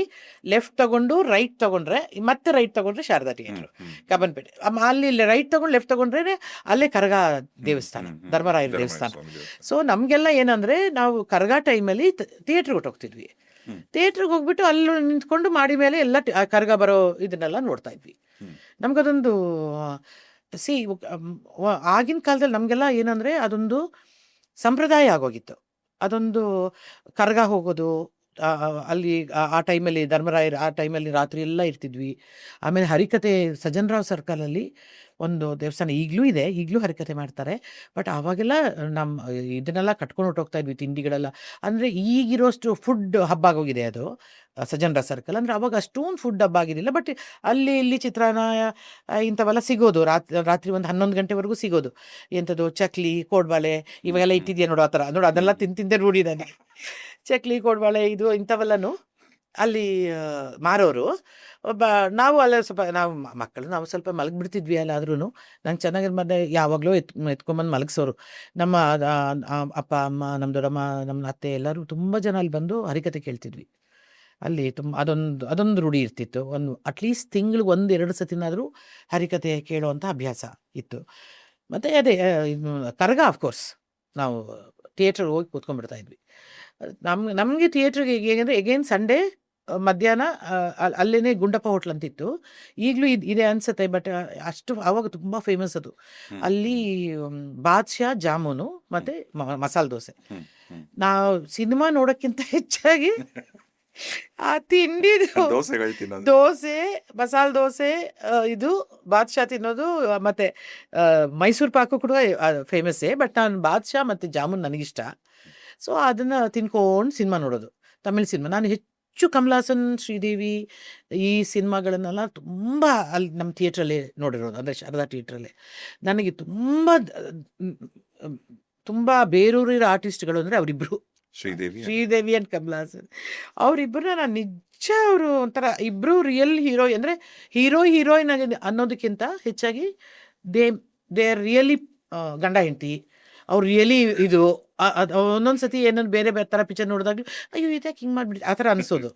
ಲೆಫ್ಟ್ ತಗೊಂಡು ರೈಟ್ ತಗೊಂಡ್ರೆ, ಮತ್ತೆ ರೈಟ್ ತಗೊಂಡ್ರೆ ಶಾರದಾ ಥಿಯೇಟ್ರು ಕಬ್ಬನ್ಪೇಟೆ. ಅಲ್ಲಿ ರೈಟ್ ತಗೊಂಡು ಲೆಫ್ಟ್ ತಗೊಂಡ್ರೆ ಅಲ್ಲೇ ಕರಗ ದೇವಸ್ಥಾನ, ಧರ್ಮರಾಯರ ದೇವಸ್ಥಾನ. ಸೊ ನಮಗೆಲ್ಲ ಏನಂದರೆ ನಾವು ಕರಗ ಟೈಮಲ್ಲಿ ಥಿಯೇಟ್ರಿಗೆ ಹೋಗ್ತಿದ್ವಿ. ಥಿಯೇಟ್ರಿಗೆ ಹೋಗ್ಬಿಟ್ಟು ಅಲ್ಲಿ ನಿಂತ್ಕೊಂಡು ಮಾಡಿ ಮೇಲೆ ಎಲ್ಲ ಕರಗ ಬರೋ ಇದನ್ನೆಲ್ಲ ನೋಡ್ತಾ ಇದ್ವಿ. ನಮಗದೊಂದು ಆಗಿನ ಕಾಲದಲ್ಲಿ ನಮಗೆಲ್ಲ ಏನಂದರೆ ಅದೊಂದು ಸಂಪ್ರದಾಯ ಆಗೋಗಿತ್ತು. ಅದೊಂದು ಕರಗ ಹೋಗೋದು, ಅಲ್ಲಿ ಆ ಟೈಮಲ್ಲಿ ಧರ್ಮರಾಯರು ಆ ಟೈಮಲ್ಲಿ ರಾತ್ರಿ ಎಲ್ಲ ಇರ್ತಿದ್ವಿ. ಆಮೇಲೆ ಹರಿಕತೆ ಸಜ್ಜನರಾವ್ ಸರ್ಕಲಲ್ಲಿ ಒಂದು ದೇವಸ್ಥಾನ ಈಗಲೂ ಇದೆ, ಈಗಲೂ ಹರಿಕತೆ ಮಾಡ್ತಾರೆ. ಬಟ್ ಆವಾಗೆಲ್ಲ ನಮ್ಮ ಇದನ್ನೆಲ್ಲ ಕಟ್ಕೊಂಡು ಹೊರ್ಟೋಗ್ತಾ ಇದ್ವಿ, ತಿಂಡಿಗಳೆಲ್ಲ. ಅಂದರೆ ಈಗಿರೋಷ್ಟು ಫುಡ್ ಹಬ್ಬ ಆಗೋಗಿದೆ ಅದು ಸಜ್ಜನರಾವ್ ಸರ್ಕಲ್. ಅಂದರೆ ಅವಾಗ ಅಷ್ಟೊಂದು ಫುಡ್ ಹಬ್ಬ ಆಗಿರಲಿಲ್ಲ. ಬಟ್ ಅಲ್ಲಿ ಇಲ್ಲಿ ಚಿತ್ರಾನ್ನ ಇಂಥವೆಲ್ಲ ಸಿಗೋದು, ರಾತ್ರಿ ಒಂದು 11 ಗಂಟೆವರೆಗೂ ಸಿಗೋದು. ಎಂಥದ್ದು ಚಕ್ಲಿ, ಕೋಡ್ಬಾಳೆ ಇವಾಗೆಲ್ಲ ಇಟ್ಟಿದ್ಯಾ ನೋಡು, ಆ ಥರ ನೋಡು, ಅದೆಲ್ಲ ತಿಂದೆ ರೂಢಿದ್ದಾನೆ. ಚಕ್ಲಿ, ಕೋಡ್ಬಾಳೆ ಇದು ಇಂಥವೆಲ್ಲನೂ ಅಲ್ಲಿ ಮಾರೋರು. ನಾವು ಅಲ್ಲ ಸ್ವಲ್ಪ ನಾವು ಮಕ್ಕಳು ನಾವು ಸ್ವಲ್ಪ ಮಲಗಿಬಿಡ್ತಿದ್ವಿ ಅಲ್ಲಾದ್ರೂ. ನಂಗೆ ಚೆನ್ನಾಗಿ ಮನೆ ಯಾವಾಗಲೂ ಎತ್ಕೊಂಬಂದು ಮಲಗಿಸೋರು ನಮ್ಮ ಅಪ್ಪ ಅಮ್ಮ, ನಮ್ಮ ದೊಡ್ಡಮ್ಮ, ನಮ್ಮ ಅತ್ತೆ ಎಲ್ಲರೂ ತುಂಬ ಜನ ಅಲ್ಲಿ ಬಂದು ಹರಿಕತೆ ಕೇಳ್ತಿದ್ವಿ. ಅಲ್ಲಿ ಅದೊಂದು ರೂಢಿ ಇರ್ತಿತ್ತು. ಅಟ್ಲೀಸ್ಟ್ ತಿಂಗ್ಳಿಗೆ 1-2 ಸತಿನಾದರೂ ಹರಿಕತೆ ಕೇಳುವಂಥ ಅಭ್ಯಾಸ ಇತ್ತು. ಮತ್ತು ಅದೇ ಇದು ಕರಗ ಆಫ್‌ಕೋರ್ಸ್ ನಾವು ಥಿಯೇಟ್ರಿಗೆ ಹೋಗಿ ಕೂತ್ಕೊಂಡ್ಬಿಡ್ತಾ ಇದ್ವಿ. ನಮಗೆ ಥಿಯೇಟ್ರಿಗೆ ಹೇಗೆಂದರೆ ಎಗೇನ್ ಸಂಡೇ ಮಧ್ಯಾಹ್ನ ಅಲ್ಲೇನೇ ಗುಂಡಪ್ಪ ಹೋಟ್ಲ್ ಅಂತಿತ್ತು. ಈಗಲೂ ಇದೆ ಅನ್ಸುತ್ತೆ. ಬಟ್ ಅಷ್ಟು ಆವಾಗ ತುಂಬ ಫೇಮಸ್ ಅದು. ಅಲ್ಲಿ ಬಾದ್ಶಾ ಜಾಮೂನು ಮತ್ತು ಮಸಾಲೆ ದೋಸೆ. ನಾವು ಸಿನಿಮಾ ನೋಡೋಕ್ಕಿಂತ ಹೆಚ್ಚಾಗಿ ಆ ತಿಂಡಿದು ದೋಸೆಗಳು ತಿನ್ನೋದು. ದೋಸೆ, ಮಸಾಲೆ ದೋಸೆ, ಇದು ಬಾದ್ಶಾ ತಿನ್ನೋದು, ಮತ್ತು ಮೈಸೂರು ಪಾಕು ಕೂಡ ಫೇಮಸ್ಸೇ. ಬಟ್ ನಾನು ಬಾದ್ಶಾ ಮತ್ತು ಜಾಮೂನ್ ನನಗಿಷ್ಟ. ಸೊ ಅದನ್ನು ತಿನ್ಕೊಂಡು ಸಿನಿಮಾ ನೋಡೋದು. ತಮಿಳ್ ಸಿನಿಮಾ ನಾನು ಹೆಚ್ಚು ಕಮಲ್ ಹಾಸನ್, ಶ್ರೀದೇವಿ ಈ ಸಿನಿಮಾಗಳನ್ನೆಲ್ಲ ತುಂಬ ಅಲ್ಲಿ ನಮ್ಮ ಥಿಯೇಟ್ರಲ್ಲೇ ನೋಡಿರೋದು. ಅಂದರೆ ಶಾರದಾ ಥಿಯೇಟ್ರಲ್ಲೇ. ನನಗೆ ತುಂಬ ಬೇರೂರಿರೋ ಆರ್ಟಿಸ್ಟ್ಗಳು ಅಂದರೆ ಅವರಿಬ್ಬರು, ಶ್ರೀದೇವಿ ಆ್ಯಂಡ್ ಕಮಲ್ ಹಾಸನ್. ಅವರಿಬ್ಬರನ್ನ ನಾನು ನಿಜ ಅವರು ಒಂಥರ ಇಬ್ಬರು ರಿಯಲ್ ಹೀರೋ. ಅಂದರೆ ಹೀರೋಯಿನ್ ಅನ್ನೋದಕ್ಕಿಂತ ಹೆಚ್ಚಾಗಿ ದೇ ಆರ್ ರಿಯಲಿ ಗಂಡ ಹೆಂಡತಿ. ಅವ್ರು ರಿಯಲಿ ಇದು ಒಂದೊಂದು ಸತಿ ಏನಾದ್ರು ಬೇರೆ ಥರ ಪಿಕ್ಚರ್ ನೋಡಿದಾಗಲೂ ಅಯ್ಯೋ ಇದ್ಯಾಕೆ ಹಿಂಗೆ ಮಾಡಿಬಿಟ್ಟು ಆ ಥರ ಅನಿಸೋದು.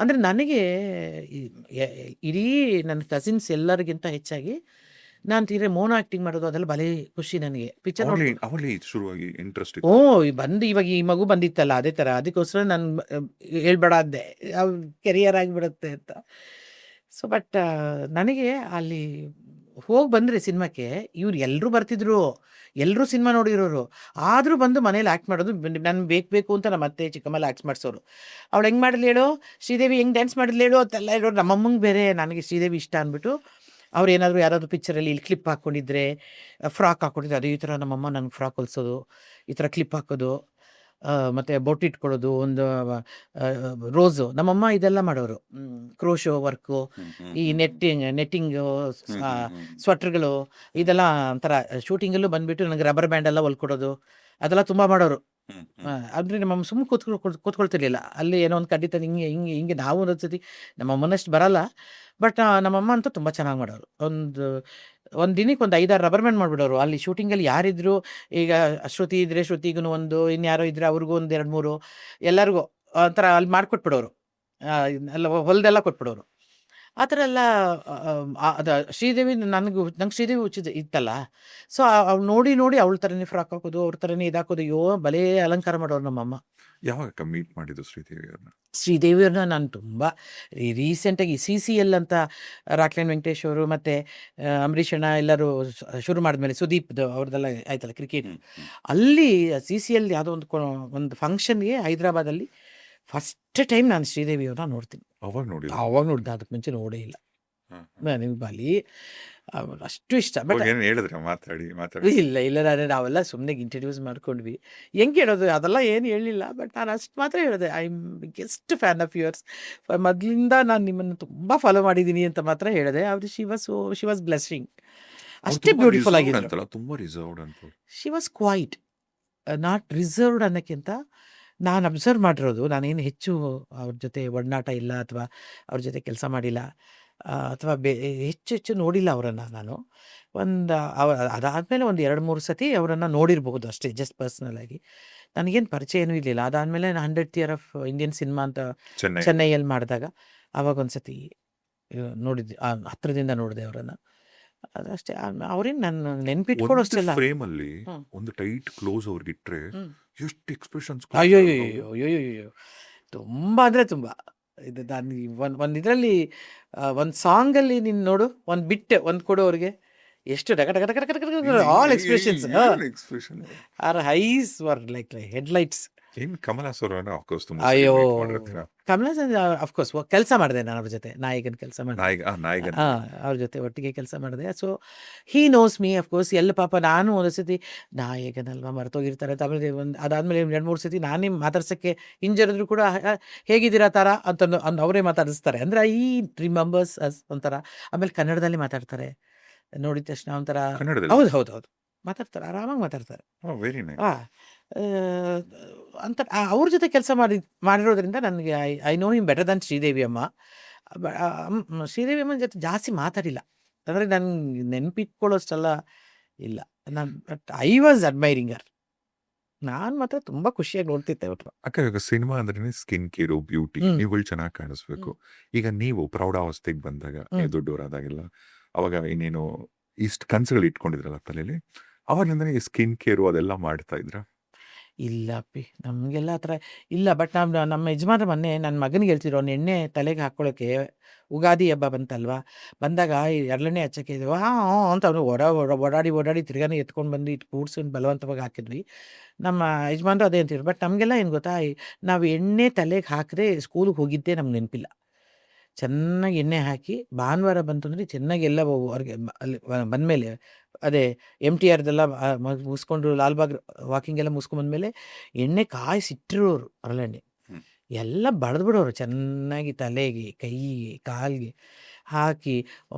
ಅಂದರೆ ನನಗೆ ಇಡೀ ನನ್ನ ಕಸಿನ್ಸ್ ಎಲ್ಲರಿಗಿಂತ ಹೆಚ್ಚಾಗಿ ನಾನು ತೀರಾ ಮೋನೋ ಆ್ಯಕ್ಟಿಂಗ್ ಮಾಡೋದು ಅದೆಲ್ಲ ಭಲೇ ಖುಷಿ ನನಗೆ. ಪಿಕ್ಚರ್ ಅವಳಿ ಶುರುವಾಗಿ ಇಂಟ್ರೆಸ್ಟ್ ಇವಾಗ ಈ ಮಗು ಬಂದಿತ್ತಲ್ಲ ಅದೇ ಥರ. ಅದಕ್ಕೋಸ್ಕರ ನಾನು ಹೇಳ್ಬೇಡ ಅಂದೆ, ಕೆರಿಯರ್ ಆಗಿಬಿಡುತ್ತೆ ಅಂತ. ಸೊ ಬಟ್ ನನಗೆ ಅಲ್ಲಿ ಹೋಗಿ ಬಂದರೆ ಸಿನಿಮಾಕ್ಕೆ ಇವ್ರು ಎಲ್ಲರೂ ಬರ್ತಿದ್ರು, ಎಲ್ಲರೂ ಸಿನಿಮಾ ನೋಡಿರೋರು. ಆದರೂ ಬಂದು ಮನೇಲಿ ಆ್ಯಕ್ಟ್ ಮಾಡೋದು ನಾನು ಬೇಕು ಅಂತ ನಮ್ಮ ಅತ್ತೆ ಚಿಕ್ಕಮ್ಮಲ್ಲಿ ಆ್ಯಕ್ಟ್ ಮಾಡಿಸೋರು. ಅವಳು ಹೆಂಗೆ ಮಾಡಿದ್ಲು ಹೇಳು, ಶ್ರೀದೇವಿ ಹೆಂಗೆ ಡ್ಯಾನ್ಸ್ ಮಾಡಿದ್ಲು ಹೇಳು ಅಂತೆಲ್ಲ ಹೇಳೋರು. ನಮ್ಮಮ್ಮಂಗೆ ಬೇರೆ ನನಗೆ ಶ್ರೀದೇವಿ ಇಷ್ಟ ಅಂದ್ಬಿಟ್ಟು ಅವ್ರು ಯಾರಾದರೂ ಪಿಕ್ಚರಲ್ಲಿ ಇಲ್ಲಿ ಕ್ಲಿಪ್ ಹಾಕ್ಕೊಂಡಿದ್ರೆ, ಫ್ರಾಕ್ ಹಾಕ್ಕೊಂಡಿದ್ರೆ ಅದು ಈ ಥರ ನಮ್ಮಮ್ಮ ನನಗೆ ಫ್ರಾಕ್ ಹೊಲಿಸೋದು, ಈ ಥರ ಕ್ಲಿಪ್ ಹಾಕೋದು, ಮತ್ತು ಬೊಟ್ಟಿಟ್ಕೊಳ್ಳೋದು, ಒಂದು ರೋಸು. ನಮ್ಮಮ್ಮ ಇದೆಲ್ಲ ಮಾಡೋರು, ಕ್ರೋಶೋ ವರ್ಕು, ಈ ನೆಟ್ಟಿಂಗು, ಸ್ವೆಟ್ರ್ಗಳು, ಇದೆಲ್ಲ ಒಂಥರ ಶೂಟಿಂಗಲ್ಲೂ ಬಂದುಬಿಟ್ಟು ನನಗೆ ರಬ್ಬರ್ ಬ್ಯಾಂಡೆಲ್ಲ ಹೊಲ್ಕೊಡೋದು ಅದೆಲ್ಲ ತುಂಬ ಮಾಡೋರು. ಅಂದರೆ ನಮ್ಮಮ್ಮ ಸುಮ್ಮನೆ ಕೂತ್ಕೊಳ್ತಿರ್ಲಿಲ್ಲ. ಅಲ್ಲಿ ಏನೋ ಒಂದು ಕಡ್ಡಿ ತಂದು ಹಿಂಗೆ ನಾವು ಒಂದೊಂದು ಸತಿ ನಮ್ಮಮ್ಮನಷ್ಟು ಬರಲ್ಲ. ಬಟ್ ನಮ್ಮಮ್ಮ ಅಂತೂ ತುಂಬ ಚೆನ್ನಾಗಿ ಮಾಡೋರು. ಒಂದು ದಿನಕ್ಕೆ ಒಂದು 5-6 ರಬ್ಬರ್ ಬ್ಯಾಂಡ್ ಮಾಡಿಬಿಡೋರು. ಅಲ್ಲಿ ಶೂಟಿಂಗಲ್ಲಿ ಯಾರಿದ್ರು, ಈಗ ಶ್ರುತಿ ಇದ್ದರೆ ಶ್ರುತಿಗೂ ಒಂದು, ಇನ್ಯಾರೋ ಇದ್ದರೆ ಅವ್ರಿಗೂ ಒಂದು 2-3 ಎಲ್ಲರಿಗೂ ಒಂಥರ ಅಲ್ಲಿ ಮಾಡಿಕೊಟ್ಬಿಡೋರು. ಎಲ್ಲ ಹೊಲದೆಲ್ಲ ಕೊಟ್ಬಿಡೋರು. ಆ ಥರ ಎಲ್ಲ ಅದು ಶ್ರೀದೇವಿ ನಂಗೆ ಶ್ರೀದೇವಿ ಇತ್ತಲ್ಲ. ಸೊ ಅವ್ಳು ನೋಡಿ ಅವಳ ಥರನೇ ಫ್ರಾಕ್ ಹಾಕೋದು, ಅವ್ರ ಥರನೇ ಇದಾಕೋದು. ಅಯ್ಯೋ ಭಲೇ ಅಲಂಕಾರ ಮಾಡೋರು ನಮ್ಮಮ್ಮ. ಯಾವಾಗ ಮೀಟ್ ಮಾಡಿದ್ದು ಶ್ರೀದೇವಿಯವ್ರನ್ನ ನಾನು ತುಂಬ ರೀಸೆಂಟಾಗಿ CCL ಅಂತ ರಾಕ್ಲೈನ್ ವೆಂಕಟೇಶ್ ಅವರು ಮತ್ತು ಅಂಬರೀಷ್ ಅಣ್ಣ ಎಲ್ಲರೂ ಶುರು ಮಾಡಿದ್ಮೇಲೆ ಸುದೀಪ್ದು ಅವ್ರದ್ದೆಲ್ಲ ಆಯ್ತಲ್ಲ ಕ್ರಿಕೆಟ್. ಅಲ್ಲಿ CCL ಯಾವುದೋ ಒಂದು ಫಂಕ್ಷನ್ಗೆ ಹೈದ್ರಾಬಾದಲ್ಲಿ ಫಸ್ಟ್ ಟೈಮ್ ನಾನು ಶ್ರೀದೇವಿಯವ್ರನ್ನ ನೋಡ್ತೀನಿ. ಅವಾಗ ನೋಡಿದೆ, ಅದಕ್ಕೆ ಮುಂಚೆ ನೋಡೇ ಇಲ್ಲ. ನನಗೆ ಬಲಿ ಅಷ್ಟು ಇಷ್ಟ. ಬಟ್ ಇಲ್ಲ ನಾವೆಲ್ಲ ಸುಮ್ಮನೆ ಇಂಟ್ರಡ್ಯೂಸ್ ಮಾಡ್ಕೊಂಡ್ವಿ. ಹೆಂಗೆ ಹೇಳೋದು ಅದೆಲ್ಲ ಏನು ಹೇಳಿಲ್ಲ. ಬಟ್ ನಾನು ಅಷ್ಟು ಮಾತ್ರ ಹೇಳಿದೆ, I am biggest fan of yours. ಮೊದಲಿಂದ ನಾನು ನಿಮ್ಮನ್ನು ತುಂಬ ಫಾಲೋ ಮಾಡಿದ್ದೀನಿ ಅಂತ ಮಾತ್ರ ಹೇಳಿದೆ. ಅವ್ರು ಶಿ ವಾಸ್ ಬ್ಲೆಸ್ಸಿಂಗ್. ಅಷ್ಟೇ ಬ್ಯೂಟಿಫುಲ್ ಆಗಿದ್ರು. She was quiet, not reserved ಅನ್ನೋಕ್ಕಿಂತ ನಾನು ಅಬ್ಸರ್ವ್ ಮಾಡಿರೋದು, ನಾನೇನು ಹೆಚ್ಚು ಅವ್ರ ಜೊತೆ ಒಡನಾಟ ಇಲ್ಲ ಅಥವಾ ಅವ್ರ ಜೊತೆ ಕೆಲಸ ಮಾಡಿಲ್ಲ ಅಥವಾ ಹೆಚ್ಚು ನೋಡಿಲ್ಲ ಅವರನ್ನು ನಾನು. ಅದಾದಮೇಲೆ ಒಂದು 2-3 ಸತಿ ಅವರನ್ನು ನೋಡಿರಬಹುದು ಅಷ್ಟೇ, ಜಸ್ಟ್ ಪರ್ಸ್ನಲ್ ಆಗಿ. ನನಗೇನು ಪರಿಚಯ ಏನೂ ಇರಲಿಲ್ಲ. ಅದಾದಮೇಲೆ 100th year of Indian cinema ಅಂತ ಚೆನ್ನೈಯಲ್ಲಿ ಮಾಡಿದಾಗ ಅವಾಗ ಒಂದು ಸತಿ ನೋಡಿದ್ದೆ, ಹತ್ರದಿಂದ ನೋಡಿದೆ ಅವರನ್ನು, ಅದಷ್ಟೇ. ಅವ್ರೇನು ನನ್ನ ನೆನ್ಪಿಟ್ಕೊಳ್ಳೋಷ್ಟೆಲ್ಲ. ಫ್ರೇಮಲ್ಲಿ ಒಂದು ಟೈಟ್ ಕ್ಲೋಸ್ ಅವ್ರಿಗೆ ಇಟ್ಟರೆ ಎಷ್ಟು ಎಕ್ಸ್ಪ್ರೆಷನ್ಸ್. ಅಯ್ಯೋ ತುಂಬ ಅಂದರೆ ತುಂಬ. ಇದು ನಾನು ಒಂದು ಇದರಲ್ಲಿ ಒಂದು ಸಾಂಗಲ್ಲಿ ನೀನು ನೋಡು, ಒಂದು ಬಿಟ್ಟೆ ಒಂದು ಕೊಡು ಅವ್ರಿಗೆ, ಎಷ್ಟು all expressions. Are eyes were like headlights. Kamal Haasan ಅಯ್ಯೋ ಕಮಲ್ ಹಾಸನ್ ಅಫ್ಕೋರ್ಸ್ ಕೆಲಸ ಮಾಡಿದೆ ನಾನು ಅವ್ರ ಜೊತೆ, ನಾಯಕನ ಕೆಲಸ ಮಾಡಿದೆ, ಅವ್ರ ಜೊತೆ ಒಟ್ಟಿಗೆ ಕೆಲಸ ಮಾಡಿದೆ. So he knows me of course. ಎಲ್ಲ ಪಾಪ ನಾನು ಒಂದು ಸತಿ ನಾಯಕನಲ್ವಾ ಮರ್ತೋಗಿರ್ತಾರೆ ತಮಿಳು. ಅದಾದಮೇಲೆ 2-3 ಸತಿ ನಾನೇ ಮಾತಾಡ್ಸೋಕ್ಕೆ ಹಿಂಜರಿದ್ರು ಕೂಡ ಹೇಗಿದ್ದೀರಾ ಥರ ಅಂತ ಅವರೇ ಮಾತಾಡಿಸ್ತಾರೆ. ಅಂದರೆ ಈ ರಿಮೆಂಬರ್ಸ್ ಅಸ್ ಒಂಥರ. ಆಮೇಲೆ ಕನ್ನಡದಲ್ಲಿ ಮಾತಾಡ್ತಾರೆ, ನೋಡಿದ ತಕ್ಷಣ ಒಂಥರ. ಹೌದು ಮಾತಾಡ್ತಾರೆ, ಆರಾಮಾಗಿ ಮಾತಾಡ್ತಾರೆ. ಅಂತ ಅವ್ರ ಜೊತೆ ಕೆಲಸ ಮಾಡಿರೋದ್ರಿಂದ ನನಗೆ I know him better than Sridevi ಅಮ್ಮ. ಶ್ರೀದೇವಿ ಅಮ್ಮನ ಜೊತೆ ಜಾಸ್ತಿ ಮಾತಾಡಿಲ್ಲ, ಅಂದರೆ ನನಗೆ ನೆನಪಿಟ್ಕೊಳ್ಳೋಷ್ಟೆಲ್ಲ ಇಲ್ಲ ನಾನು. ಬಟ್ ಐ ವಾಸ್ ಅಡ್ಮೈರಿಂಗ್ ಹರ್. ನಾನು ಮಾತ್ರ ತುಂಬಾ ಖುಷಿಯಾಗಿ ನೋಡ್ತಿದ್ದೆ ಅವ್ರನ್ನ. ಅಕ್ಕ ಇವಾಗ ಸಿನಿಮಾ ಅಂದ್ರೆ ಸ್ಕಿನ್ ಕೇರು, ಬ್ಯೂಟಿ ಹ್ಮ್ ಇವುಗಳು ಚೆನ್ನಾಗಿ ಕಾಣಿಸ್ಬೇಕು. ಈಗ ನೀವು ಪ್ರೌಢಾವಸ್ಥೆಗೆ ಬಂದಾಗ, ನೀವು ಹ್ಮ್ ದೊಡ್ಡವರಾದಾಗೆಲ್ಲ, ಅವಾಗ ಇನ್ನೇನು ಇಷ್ಟು ಕನಸುಗಳು ಇಟ್ಕೊಂಡಿದ್ರಲ್ಲ ತಲೆಯಲ್ಲಿ, ಅವಾಗಿಂದನೇ ಈ ಸ್ಕಿನ್ ಕೇರು ಅದೆಲ್ಲ ಮಾಡ್ತಾ ಇದ್ರ? ಇಲ್ಲ ಅಪ್ಪಿ, ನಮಗೆಲ್ಲ ಆ ಥರ ಇಲ್ಲ. ಬಟ್ ನಮ್ಮ ಯಜಮಾನ್ರು ಮೊನ್ನೆ ನನ್ನ ಮಗನಿಗೆ ಹೇಳ್ತಿದ್ರು, ಅವ್ನು ಎಣ್ಣೆ ತಲೆಗೆ ಹಾಕ್ಕೊಳ್ಳೋಕ್ಕೆ ಉಗಾದಿ ಹಬ್ಬ ಬಂತಲ್ವಾ, ಬಂದಾಗ ಈ ಹರಳೆಣ್ಣೆ ಹಚ್ಚಕ್ಕೆ ಇದು ಹಾಂ ಹಾಂ ಅಂತ ಅವನು ಓಡಾಡಿ ತಿರ್ಗಾನೆ ಎತ್ಕೊಂಡು ಬಂದು ಇಟ್ಟು ಕೂಡ್ಸಿ ಬಲವಂತವಾಗಿ ಹಾಕಿದ್ವಿ. ನಮ್ಮ ಯಜಮಾನ್ರು ಅದೇ ಅಂತಿದ್ರು. ಬಟ್ ನಮಗೆಲ್ಲ ಏನು ಗೊತ್ತಾ, ನಾವು ಎಣ್ಣೆ ತಲೆಗೆ ಹಾಕಿದ್ರೆ ಸ್ಕೂಲಿಗೆ ಹೋಗಿದ್ದೇ ನಮ್ಗೆ ನೆನಪಿಲ್ಲ. ಚೆನ್ನಾಗಿ ಎಣ್ಣೆ ಹಾಕಿ ಭಾನುವಾರ ಬಂತು ಅಂದರೆ ಚೆನ್ನಾಗಿ ಎಲ್ಲ ಹೊರಗೆ ಅಲ್ಲಿ ಬಂದಮೇಲೆ ಅದೇ MTRದೆಲ್ಲ ಮುಗಿಸ್ಕೊಂಡು ಲಾಲ್ಬಾಗ್ ವಾಕಿಂಗ್ ಎಲ್ಲ ಮುಗಿಸ್ಕೊಂಡ್ಬಂದ್ಮೇಲೆ ಎಣ್ಣೆ ಕಾಯಿಸಿಟ್ಟಿರೋರು ಹರಳೆಣ್ಣೆ ಹ್ಮ್. ಎಲ್ಲ ಬಡ್ದು ಬಿಡೋರು ಚೆನ್ನಾಗಿ ತಲೆಗೆ, ಕೈಗೆ, ಕಾಲಿಗೆ ಹಾಕಿ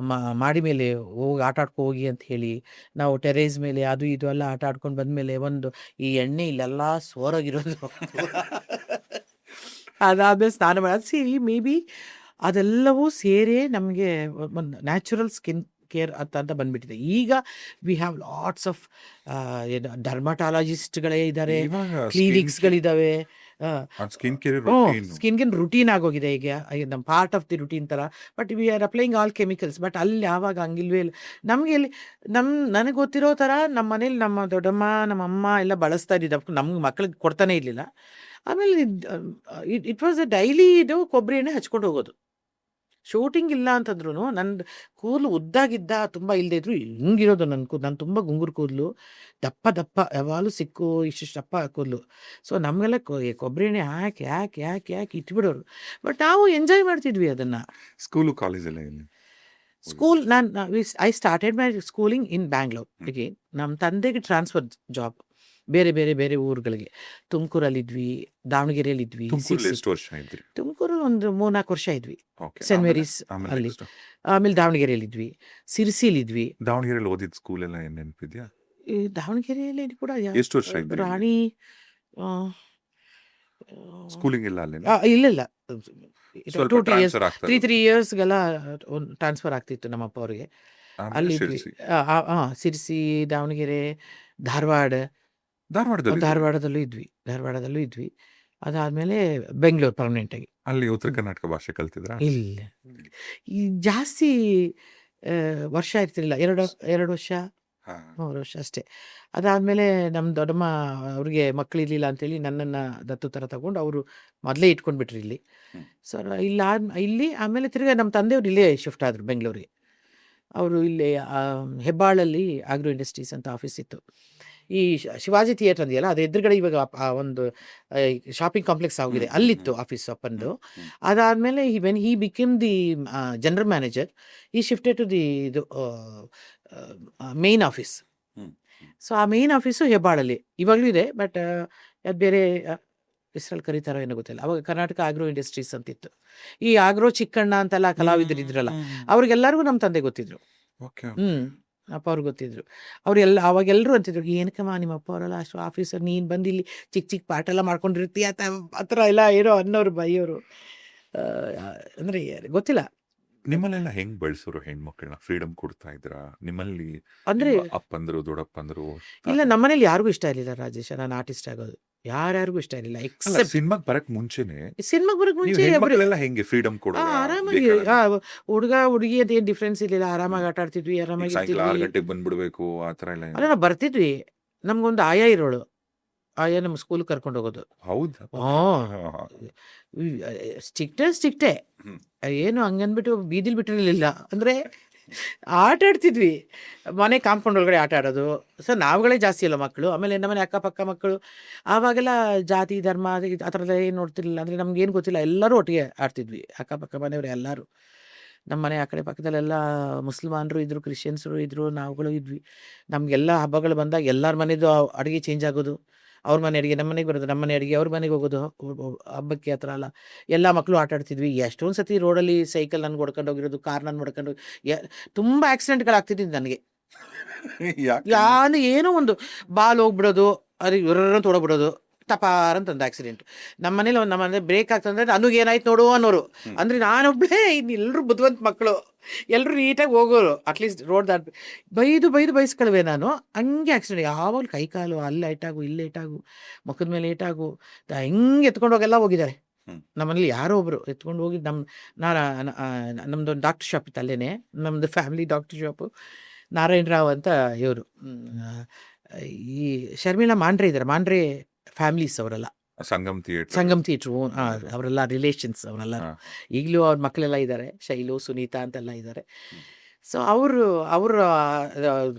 ಮಾಡಿ ಮೇಲೆ ಹೋಗಿ ಆಟ ಆಡ್ಕೊ ಹೋಗಿ ಅಂತ ಹೇಳಿ ನಾವು ಟೆರೇಸ್ ಮೇಲೆ ಅದು ಇದು ಎಲ್ಲ ಆಟ ಆಡ್ಕೊಂಡು ಬಂದಮೇಲೆ ಒಂದು ಈ ಎಣ್ಣೆ ಇಲ್ಲೆಲ್ಲ ಸೋರೋಗಿರೋದು ಅದಾದ್ಮೇಲೆ ಸ್ನಾನ ಮಾಡಿ ಸಿ ಮೇ ಬಿ ಅದೆಲ್ಲವೂ ಸೇರಿ ನಮಗೆ ಒಂದು ನ್ಯಾಚುರಲ್ ಸ್ಕಿನ್ ಕೇರ್ ಅಂತ ಬಂದ್ಬಿಟ್ಟಿದೆ. ಈಗ ವಿ ಹ್ಯಾವ್ ಲಾಟ್ಸ್ ಆಫ್ ಏನು ಡರ್ಮಟಾಲಜಿಸ್ಟ್ಗಳೇ ಇದ್ದಾರೆ, ಇವಾಗ ಕ್ಲಿನಿಕ್ಸ್ಗಳಿದ್ದಾವೆ. ಸ್ಕಿನ್ ಕೇರ್ ಸ್ಕಿನ್ಗೆ ರುಟೀನ್ ಆಗೋಗಿದೆ ಈಗ, ನಮ್ಮ ಪಾರ್ಟ್ ಆಫ್ ದಿ ರುಟೀನ್ ಥರ. But we are applying all chemicals. But ಅಲ್ಲಿ ಯಾವಾಗ ಹಂಗಿಲ್ವೇ ಇಲ್ಲ. ನಮಗೆ ಇಲ್ಲಿ ನನಗೆ ಗೊತ್ತಿರೋ ಥರ ನಮ್ಮ ಮನೇಲಿ ನಮ್ಮ ದೊಡ್ಡಮ್ಮ ನಮ್ಮ ಅಮ್ಮ ಎಲ್ಲ ಬಳಸ್ತಾ ಇದ್ದಿದ್ದು, ನಮ್ಗೆ ಮಕ್ಳಿಗೆ ಕೊಡ್ತಾನೆ ಇರಲಿಲ್ಲ. ಆಮೇಲೆ ಇಟ್ ವಾಸ್ ಅ ಡೈಲಿ ಇದು ಕೊಬ್ಬರಿ ಎಣ್ಣೆ ಹಚ್ಕೊಂಡು ಹೋಗೋದು. ಶೂಟಿಂಗ್ ಇಲ್ಲ ಅಂತಂದ್ರೂ ನನ್ನ ಕೂದಲು ಉದ್ದಾಗಿದ್ದ ತುಂಬ ಇಲ್ಲದೆ ಇದ್ರು ಹಿಂಗಿರೋದು ನಾನು ತುಂಬ ಗುಂಗುರು ಕೂದಲು, ದಪ್ಪ ದಪ್ಪ ಯಾವಾಗಲೂ ಸಿಕ್ಕು ಇಷ್ಟು ದಪ್ಪ ಕೂದಲು. ಸೊ ನಮಗೆಲ್ಲ ಕೊಬ್ಬರಿ ಎಣ್ಣೆ ಹಾಕಿ ಹಾಕಿ ಹಾಕಿ ಹಾಕಿ ಇಟ್ಬಿಡೋರು. ಬಟ್ ನಾವು ಎಂಜಾಯ್ ಮಾಡ್ತಿದ್ವಿ ಅದನ್ನು. ಸ್ಕೂಲು ಕಾಲೇಜೆಲ್ಲ ಎಲ್ಲಿ? School I started my schooling in Bangalore. Again ನಮ್ಮ ತಂದೆಗೆ ಟ್ರಾನ್ಸ್ಫರ್ ಜಾಬ್ ಬೇರೆ ಬೇರೆ ಬೇರೆ ಊರುಗಳಿಗೆ. ತುಮಕೂರಲ್ಲಿದ್ವಿ, ದಾವಣಗೆರೆಯಲ್ಲಿದ್ವಿ, ತುಮಕೂರಲ್ಲಿ ಎಷ್ಟು ವರ್ಷ ಇದ್ರಿ? ತುಮಕೂರಲ್ಲಿ ಒಂದು 3-4 ವರ್ಷ ಇದ್ವಿ. ಓಕೆ. ಸೆಂಟ್ ಮೇರೀಸ್ ಆಮೇಲೆ ಅಲ್ಲಿ. next? ಆಮೇಲೆ ದಾವಣಗೆರೆಯಲ್ಲಿದ್ವಿ, ಸಿರ್ಸಿಲಿದ್ವಿ. ದಾವಣಗೆರೆಯಲ್ಲಿ ಓದಿದ ಸ್ಕೂಲ್ ಎಲ್ಲ ಏನ್ ನೆನಪಿದ್ಯಾ? ಈ ದಾವಣಗೆರೆಯಲ್ಲಿ ಕೂಡ ಎಷ್ಟು ವರ್ಷ ಇದ್ರಿ? ರಾಣಿ ಸ್ಕೂಲಿಂಗ್ ಎಲ್ಲ ಅಲ್ಲೇನಾ? ಇಲ್ಲ ಸ್ವಲ್ಪ 2 years ಟ್ರಾನ್ಸ್ಫರ್ ಆಗ್ತದೆ. 3 ಇಯರ್ಸ್ಗೆಲ್ಲ ಟ್ರಾನ್ಸ್ಫರ್ ಆಗ್ತಿತ್ತು ನಮ್ಮ ಅಪ್ಪ ಅವ್ರಿಗೆ. ಆಮೇಲೆ ಅಲ್ಲಿದ್ವಿ. ಶಿರ್ಸಿ. ಸಿರ್ಸಿ, ದಾವಣಗೆರೆ, ಧಾರವಾಡ, ಧಾರವಾಡದಲ್ಲಿ ಧಾರವಾಡದಲ್ಲೂ ಇದ್ವಿ. ಅದಾದ್ಮೇಲೆ ಬೆಂಗಳೂರು ಪರ್ಮನೆಂಟಾಗಿ. ಅಲ್ಲಿ ಉತ್ತರ ಕರ್ನಾಟಕ ಭಾಷೆ ಕಲ್ತಿದ್ರ? ಇಲ್ಲ, ಈ ಜಾಸ್ತಿ ವರ್ಷ ಇರ್ತಿರ್ಲಿಲ್ಲ. 2 ವರ್ಷ 3 ವರ್ಷ ಅಷ್ಟೇ. ಅದಾದಮೇಲೆ ನಮ್ಮ ದೊಡ್ಡಮ್ಮ ಅವ್ರಿಗೆ ಮಕ್ಕಳಿರಲಿಲ್ಲ ಅಂತೇಳಿ ನನ್ನನ್ನು ದತ್ತು ಥರ ತಗೊಂಡು ಅವರು ಮೊದಲೇ ಇಟ್ಕೊಂಡ್ಬಿಟ್ರು ಇಲ್ಲಿ. ಹ್ಮ್. ಸೊ ಇಲ್ಲಿ ಆಮೇಲೆ ತಿರ್ಗಿ ನಮ್ಮ ತಂದೆಯವರು ಇಲ್ಲೇ ಶಿಫ್ಟ್ ಆದರು ಬೆಂಗಳೂರಿಗೆ. ಅವರು ಇಲ್ಲಿ ಹೆಬ್ಬಾಳಲ್ಲಿ ಆಗ್ರೋ ಇಂಡಸ್ಟ್ರೀಸ್ ಅಂತ ಆಫೀಸ್ ಇತ್ತು. ಈ ಶಿವಾಜಿ ಥಿಯೇಟರ್ ಅಂದಿಯಲ್ಲ, ಅದು ಎದುರುಗಡೆ ಇವಾಗ ಒಂದು ಶಾಪಿಂಗ್ ಕಾಂಪ್ಲೆಕ್ಸ್ ಆಗಿದೆ, ಅಲ್ಲಿತ್ತು ಆಫೀಸ್ ಅಪ್ಪಂದು. ಅದಾದಮೇಲೆ when he became the general manager, ಈ ಶಿಫ್ಟೆಡ್ ಟು ದಿ ಇದು ಮೇನ್ ಆಫೀಸ್. ಸೊ ಆ ಮೇನ್ ಆಫೀಸು ಹೆಬ್ಬಾಳಲ್ಲಿ ಇವಾಗಲೂ ಇದೆ. ಬಟ್ ಅದು ಬೇರೆ ಹೆಸರಲ್ಲಿ ಕರೀತಾರೋ ಏನೋ ಗೊತ್ತಿಲ್ಲ. ಅವಾಗ ಕರ್ನಾಟಕ ಆಗ್ರೋ ಇಂಡಸ್ಟ್ರೀಸ್ ಅಂತಿತ್ತು. ಈ ಆಗ್ರೋ ಚಿಕ್ಕಣ್ಣ ಅಂತೆಲ್ಲ ಕಲಾವಿದರು ಇದ್ರಲ್ಲ, ಅವ್ರಿಗೆಲ್ಲರಿಗೂ ನಮ್ಮ ತಂದೆ ಗೊತ್ತಿದ್ರು. ಓಕೆ. ಅಪ್ಪ ಅವ್ರಿಗೆ ಗೊತ್ತಿದ್ರು. ಅವಾಗೆಲ್ಲರೂ ಅಂತಿದ್ರು, ಏನಕ್ಕಮ್ಮ ನಿಮ್ಮ ಅಪ್ಪ ಅವರೆಲ್ಲ ಅಷ್ಟು ಆಫೀಸರ್, ನೀನು ಬಂದು ಇಲ್ಲಿ ಚಿಕ್ಕ ಚಿಕ್ಕ ಪಾಠ ಎಲ್ಲ ಮಾಡ್ಕೊಂಡಿರ್ತೀಯ ಆ ಥರ ಎಲ್ಲ ಏನೋ ಅನ್ನೋರು ಬೈಯೋರು. ಅಂದರೆ ಗೊತ್ತಿಲ್ಲ. ನಿಮ್ಮಲ್ಲೆಲ್ಲ ಹೆಂಗ್ ಬೆಳೆಸೋರು ಹೆಣ್ಮಕ್ಳನ್ನ? ಫ್ರೀಡಮ್ ಕೊಡ್ತಾ ಇದ್ರ ನಿಮ್ಮಲ್ಲಿ? ಅಂದ್ರೆ ಅಪ್ಪಂದ್ರು ದೊಡ್ಡಪ್ಪಂದ್ರು? ಇಲ್ಲ, ನಮ್ಮನೇಲಿ ಯಾರಿಗೂ ಇಷ್ಟ ಇರಲಿಲ್ಲ ರಾಜೇಶ ನಾನು ಆರ್ಟಿಸ್ಟ್ ಆಗೋದು. ಯಾರ್ಯಾರಿಗೂ ಇಷ್ಟ ಇರಲಿಲ್ಲ ಎಕ್ಸೆಪ್ಟ್ ಸಿನಿಮಾಗ್ ಬರಕ್ ಮುಂಚೆನೆ ಸಿನಿಮಾಗೆ ಬರೋಕ್ಕೆ ಮುಂಚೆ ಹೆಣ್ಮಕ್ಳೆಲ್ಲ ಹೆಂಗೆ ಫ್ರೀಡಮ್ ಕೊಡೋರು? ಆರಾಮಾಗಿ ಹುಡುಗ ಹುಡುಗಿ ಅಂತ ಏನು ಡಿಫ್ರೆನ್ಸ್ ಇರಲಿಲ್ಲ. ಆರಾಮಾಗಿ ಆಟ ಆಡ್ತಿದ್ವಿ, ಆರಾಮಾಗಿ ಸಾಯಂಕಾಲ 6 ಇರ್ತಿದ್ವಿ. ಗಂಟೆಗೆ ಬಂದ್ಬಿಡ್ಬೇಕು ಆತರ ಎಲ್ಲ ಅಲ್ಲ, ನಾವು ಬರ್ತಿದ್ವಿ. ನಮ್ಗೊಂದು ಆಯಾ ಇರೋಳು, ಆಯಾ ನಮ್ಮ ಸ್ಕೂಲ್ ಕರ್ಕೊಂಡು ಹೋಗೋದು. ಹೌದಾ? ಸ್ಟಿಕ್ಟೇ ಹ್ಮ್. ಏನು ಹಂಗಂದ್ಬಿಟ್ಟು ಬೀದಿಲಿ ಬಿಟ್ಟಿರಲಿಲ್ಲ. ಅಂದರೆ ಆಟ ಆಡ್ತಿದ್ವಿ, ಮನೆ ಕಾಂಪೌಂಡ್ ಒಳಗಡೆ ಆಟ ಆಡೋದು. ಸೊ ನಾವುಗಳೇ ಜಾಸ್ತಿ ಅಲ್ಲ ಮಕ್ಕಳು. ಆಮೇಲೆ ನಮ್ಮನೆ ಅಕ್ಕಪಕ್ಕ ಮಕ್ಕಳು. ಆವಾಗೆಲ್ಲ ಜಾತಿ ಧರ್ಮ ಆ ಥರದ್ದು ಏನು ನೋಡ್ತಿರ್ಲಿಲ್ಲ. ಅಂದರೆ ನಮ್ಗೇನು ಗೊತ್ತಿಲ್ಲ, ಎಲ್ಲರೂ ಒಟ್ಟಿಗೆ ಆಡ್ತಿದ್ವಿ. ಅಕ್ಕಪಕ್ಕ ಮನೆಯವರು ಎಲ್ಲರೂ. ನಮ್ಮ ಮನೆ ಆ ಕಡೆ ಪಕ್ಕದಲ್ಲೆಲ್ಲ ಮುಸಲ್ಮಾನರು ಇದ್ದರು, ಕ್ರಿಶ್ಚಿಯನ್ಸರು ಇದ್ದರು, ನಾವುಗಳು ಇದ್ವಿ. ನಮಗೆಲ್ಲ ಹಬ್ಬಗಳು ಬಂದಾಗ ಎಲ್ಲರ ಮನೆದು ಅಡುಗೆ ಚೇಂಜ್ ಆಗೋದು. ಅವ್ರ ಮನೆ ಅಡುಗೆ ನಮ್ಮ ಮನೆಗೆ ಬರೋದು, ನಮ್ಮ ಮನೆ ಅಡುಗೆ ಅವ್ರ ಮನೆಗೆ ಹೋಗೋದು. ಹಬ್ಬಕ್ಕೆ ಆ ಥರ ಎಲ್ಲ ಎಲ್ಲ ಮಕ್ಕಳು ಆಟ ಆಡ್ತಿದ್ವಿ. ಎಷ್ಟೊಂದು ಸತಿ ರೋಡಲ್ಲಿ ಸೈಕಲ್ ನನ್ಗೆ ಹೊಡ್ಕೊಂಡು ಹೋಗಿರೋದು, ಕಾರ್ ನಾನು ಹೊಡ್ಕೊಂಡು ತುಂಬ ಆಕ್ಸಿಡೆಂಟ್ಗಳಾಗ್ತಿದ್ದು ನನಗೆ. ಯಾಕೆ? ಅಂದರೆ ಏನೋ ಒಂದು ಬಾಲ್ ಹೋಗ್ಬಿಡೋದು, ಅದಕ್ಕೆ ತೊಡಬಿಡೋದು, ಟಪಾರ್ ಅಂತ ಒಂದು ಆಕ್ಸಿಡೆಂಟ್. ನಮ್ಮ ಮನೇಲಿ ಬ್ರೇಕ್ ಆಗ್ತಂದ್ರೆ ನನಗೆ ಏನಾಯ್ತು ನೋಡು ಅನ್ನೋರು. ಅಂದರೆ ನಾನೊಬ್ಬಳೇ, ಇನ್ನೆಲ್ಲರೂ ಬುದ್ಧಿವಂತ ಮಕ್ಕಳು, ಎಲ್ಲರೂ ನೀಟಾಗಿ ಹೋಗೋರು. ಅಟ್ಲೀಸ್ಟ್ ರೋಡ್ ದಾಟ್ ಬೈಸ್ಕೊಳ್ವೆ ನಾನು. ಹಂಗೆ ಆಕ್ಸಿಡೆಂಟ್, ಯಾವಾಗಲೂ ಕೈ ಕಾಲು ಅಲ್ಲಿ ಏಟಾಗು, ಇಲ್ಲಿ ಏಟಾಗು, ಮುಖದ ಮೇಲೆ ಏಟಾಗು, ಹೆಂಗೆ ಎತ್ಕೊಂಡು ಹೋಗೆಲ್ಲ ಹೋಗಿದ್ದಾರೆ. ನಮ್ಮನೇಲಿ ಯಾರೋ ಒಬ್ಬರು ಎತ್ಕೊಂಡು ಹೋಗಿ ನಮ್ಮದೊಂದು ಡಾಕ್ಟರ್ ಶಾಪ್ ಇತ್ತು ಅಲ್ಲೇ, ನಮ್ಮದು family doctor shop. Narayana Rao ಅಂತ ಇವರು, ಈ ಶರ್ಮಿಳಾ ಮಾಂಡ್ರೆ ಇದ್ದಾರೆ, ಮಾಂಡ್ರೆ ಫ್ಯಾಮಿಲೀಸ್ ಅವರೆಲ್ಲ, ಸಂಗಮ್ ಥಿಯೇಟರ್. ಸಂಗಮ್ ಥಿಯೇಟ್ರು, ಅವರೆಲ್ಲ ರಿಲೇಷನ್ಸ್ ಅವರೆಲ್ಲ. ಈಗಲೂ ಅವ್ರ ಮಕ್ಕಳೆಲ್ಲ ಇದ್ದಾರೆ, ಶೈಲು, ಸುನೀತಾ ಅಂತೆಲ್ಲ ಇದ್ದಾರೆ. ಸೊ ಅವರು